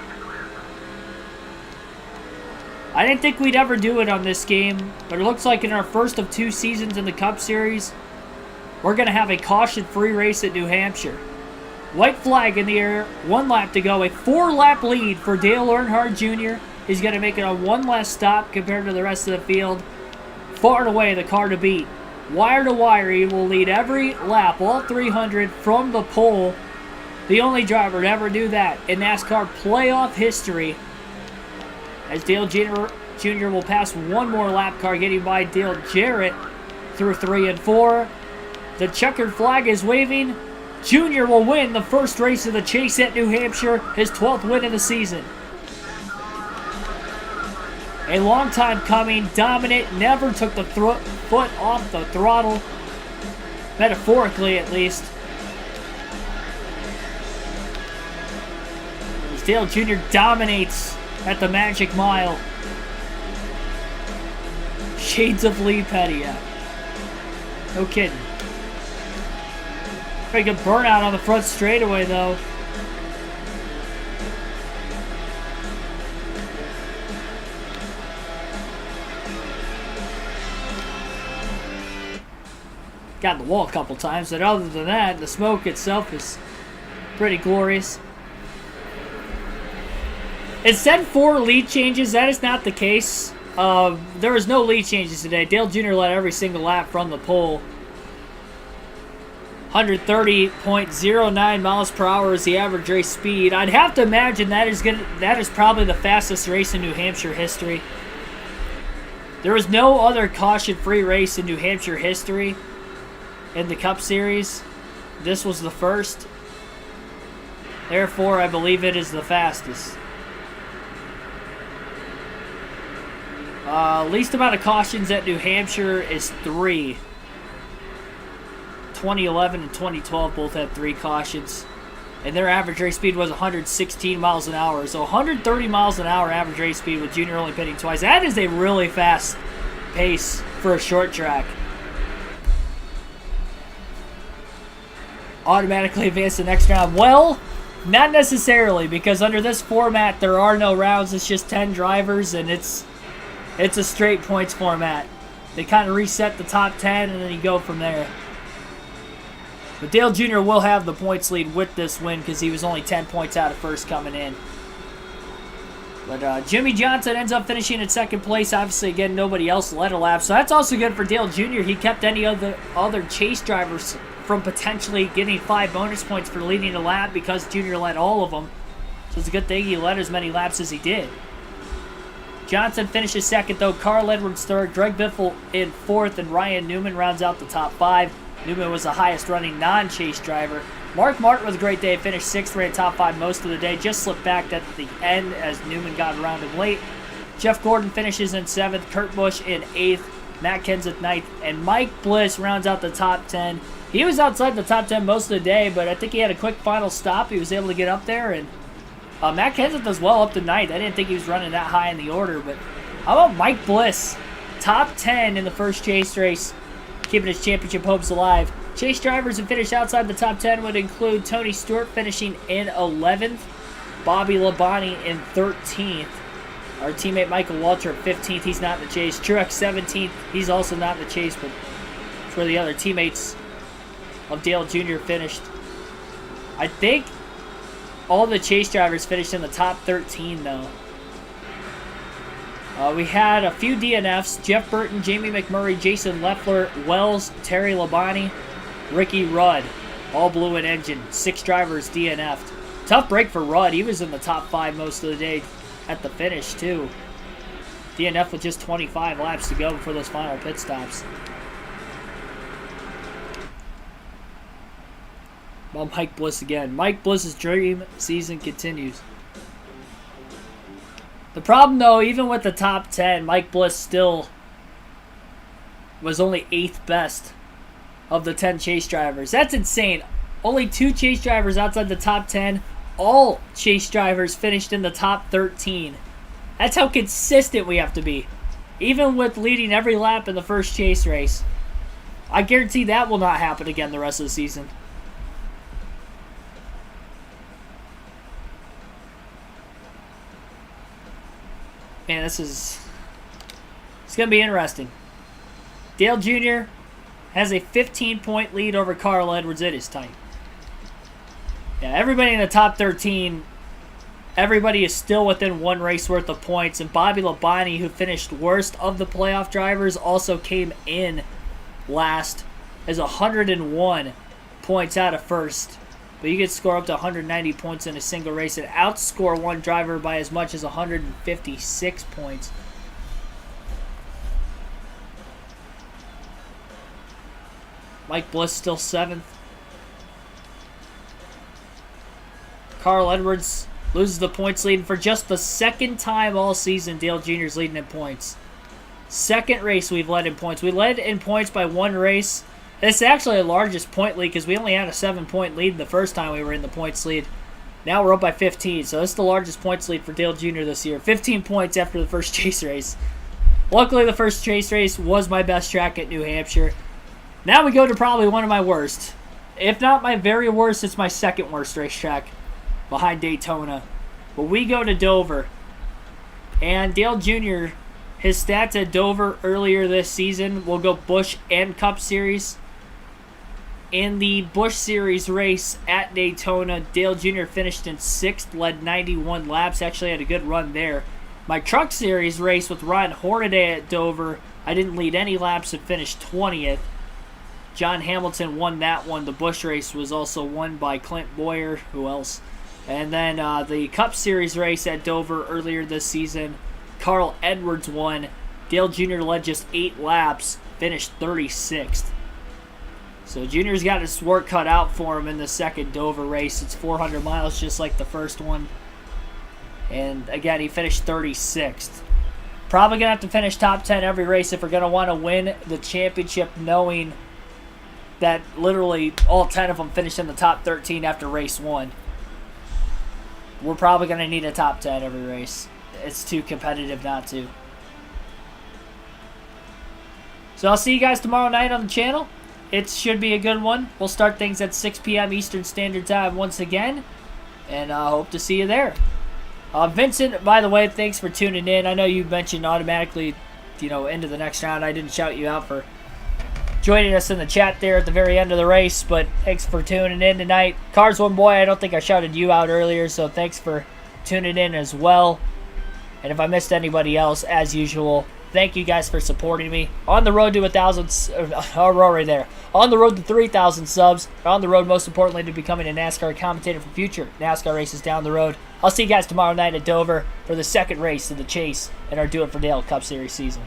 I didn't think we'd ever do it on this game, but it looks like in our first of 2 seasons in the Cup Series, we're going to have a caution-free race at New Hampshire. White flag in the air, 1 lap to go. A 4-lap lead for Dale Earnhardt Jr. He's going to make it on 1 less stop compared to the rest of the field. far and away the car to beat. Wire to wire, he will lead every lap, all 300 from the pole. The only driver to ever do that in NASCAR playoff history. As Dale Jr. will pass one more lap car, getting by Dale Jarrett through 3 and 4. The checkered flag is waving. Jr. will win the first race of the chase at New Hampshire, his 12th win of the season. A long time coming, dominant, never took the foot off the throttle, metaphorically at least. As Dale Jr. dominates at the Magic Mile. Shades of Lee Petty, yeah. No kidding. Pretty good burnout on the front straightaway, though. Got in the wall a couple times, but other than that, the smoke itself is pretty glorious. It said 4 lead changes. That is not the case. There was no lead changes today. Dale Jr. led every single lap from the pole. 130.09 miles per hour is the average race speed. I'd have to imagine that is probably the fastest race in New Hampshire history. There was no other caution-free race in New Hampshire history in the Cup Series. This was the first. Therefore, I believe it is the fastest. Least amount of cautions at New Hampshire is 3. 2011 and 2012 both had 3 cautions. And their average race speed was 116 miles an hour. So 130 miles an hour average race speed with Jr. only pitting twice. That is a really fast pace for a short track. Automatically advance to the next round. Well, not necessarily, because under this format there are no rounds. It's just 10 drivers, and it's a straight points format. They kind of reset the top 10 and then you go from there. But Dale Jr. will have the points lead with this win because he was only 10 points out of first coming in. But Jimmy Johnson ends up finishing in second place. Obviously, again, nobody else led a lap. So that's also good for Dale Jr. He kept any of the other chase drivers from potentially getting 5 bonus points for leading a lap because Jr. led all of them. So it's a good thing he led as many laps as he did. Johnson finishes second, though. Carl Edwards third. Greg Biffle in fourth, and Ryan Newman rounds out the top 5. Newman was the highest running non-chase driver. Mark Martin with a great day. Finished 6th, ran top 5 most of the day. Just slipped back at the end as Newman got around him late. Jeff Gordon finishes in 7th. Kurt Busch in 8th. Matt Kenseth 9th. And Mike Bliss rounds out the top 10. He was outside the top 10 most of the day, but I think he had a quick final stop. He was able to get up there, and Matt Kenseth does well up to 9th. I didn't think he was running that high in the order, but how about Mike Bliss? Top 10 in the first chase race, keeping his championship hopes alive. Chase drivers who finished outside the top 10 would include Tony Stewart finishing in 11th, Bobby Labonte in 13th, our teammate Michael Waltrip 15th, he's not in the chase, Truex 17th, he's also not in the chase, but it's where the other teammates of Dale Jr. finished. I think all the chase drivers finished in the top 13, though. We had a few DNFs. Jeff Burton, Jamie McMurray, Jason Leffler, Wells, Terry Labonte, Ricky Rudd. All blew an engine. 6 drivers DNF'd. Tough break for Rudd. He was in the top 5 most of the day at the finish, too. DNF with just 25 laps to go before those final pit stops. Well, Mike Bliss again. Mike Bliss's dream season continues. The problem, though, even with the top 10, Mike Bliss still was only 8th best of the 10 chase drivers. That's insane. Only 2 chase drivers outside the top 10. All chase drivers finished in the top 13. That's how consistent we have to be. Even with leading every lap in the first chase race. I guarantee that will not happen again the rest of the season. Man, it's going to be interesting. Dale Jr. has a 15-point lead over Carl Edwards. It is tight. Yeah, everybody in the top 13 Everybody is still within one race worth of points, and Bobby Labonte, who finished worst of the playoff drivers, also came in last as 101 points out of first. But you can score up to 190 points in a single race and outscore one driver by as much as 156 points. Mike Bliss still 7th. Carl Edwards loses the points lead. For just the second time all season, Dale Jr. is leading in points. Second race we've led in points. We led in points by one race. It's actually the largest point lead because we only had a 7-point lead the first time we were in the points lead. Now we're up by 15, so it's the largest points lead for Dale Jr. this year. 15 points after the first chase race. Luckily, the first chase race was my best track at New Hampshire. Now we go to probably one of my worst. If not my very worst, it's my second worst racetrack behind Daytona. But we go to Dover. And Dale Jr., his stats at Dover earlier this season will go Busch and Cup Series. In the Busch Series race at Daytona, Dale Jr. finished in 6th, led 91 laps. Actually had a good run there. My Truck Series race with Ron Hornaday at Dover, I didn't lead any laps and finished 20th. John Hamilton won that one. The Busch race was also won by Clint Boyer. Who else? And then the Cup Series race at Dover earlier this season, Carl Edwards won. Dale Jr. led just 8 laps, finished 36th. So Jr.'s got his work cut out for him in the second Dover race. It's 400 miles just like the first one. And again, he finished 36th. Probably going to have to finish top 10 every race if we're going to want to win the championship, knowing that literally all 10 of them finished in the top 13 after race 1. We're probably going to need a top 10 every race. It's too competitive not to. So I'll see you guys tomorrow night on the channel. It should be a good one. We'll start things at 6 p.m. Eastern Standard Time once again. And I hope to see you there. Vincent, by the way, thanks for tuning in. I know you mentioned automatically, into the next round. I didn't shout you out for joining us in the chat there at the very end of the race, but thanks for tuning in tonight. Cars One Boy, I don't think I shouted you out earlier, so thanks for tuning in as well. And if I missed anybody else, as usual, thank you guys for supporting me. On the road to 1,000, right there. On the road to 3,000 subs. On the road, most importantly, to becoming a NASCAR commentator for future NASCAR races down the road. I'll see you guys tomorrow night at Dover for the second race of the Chase in our Do It for Dale Cup Series season.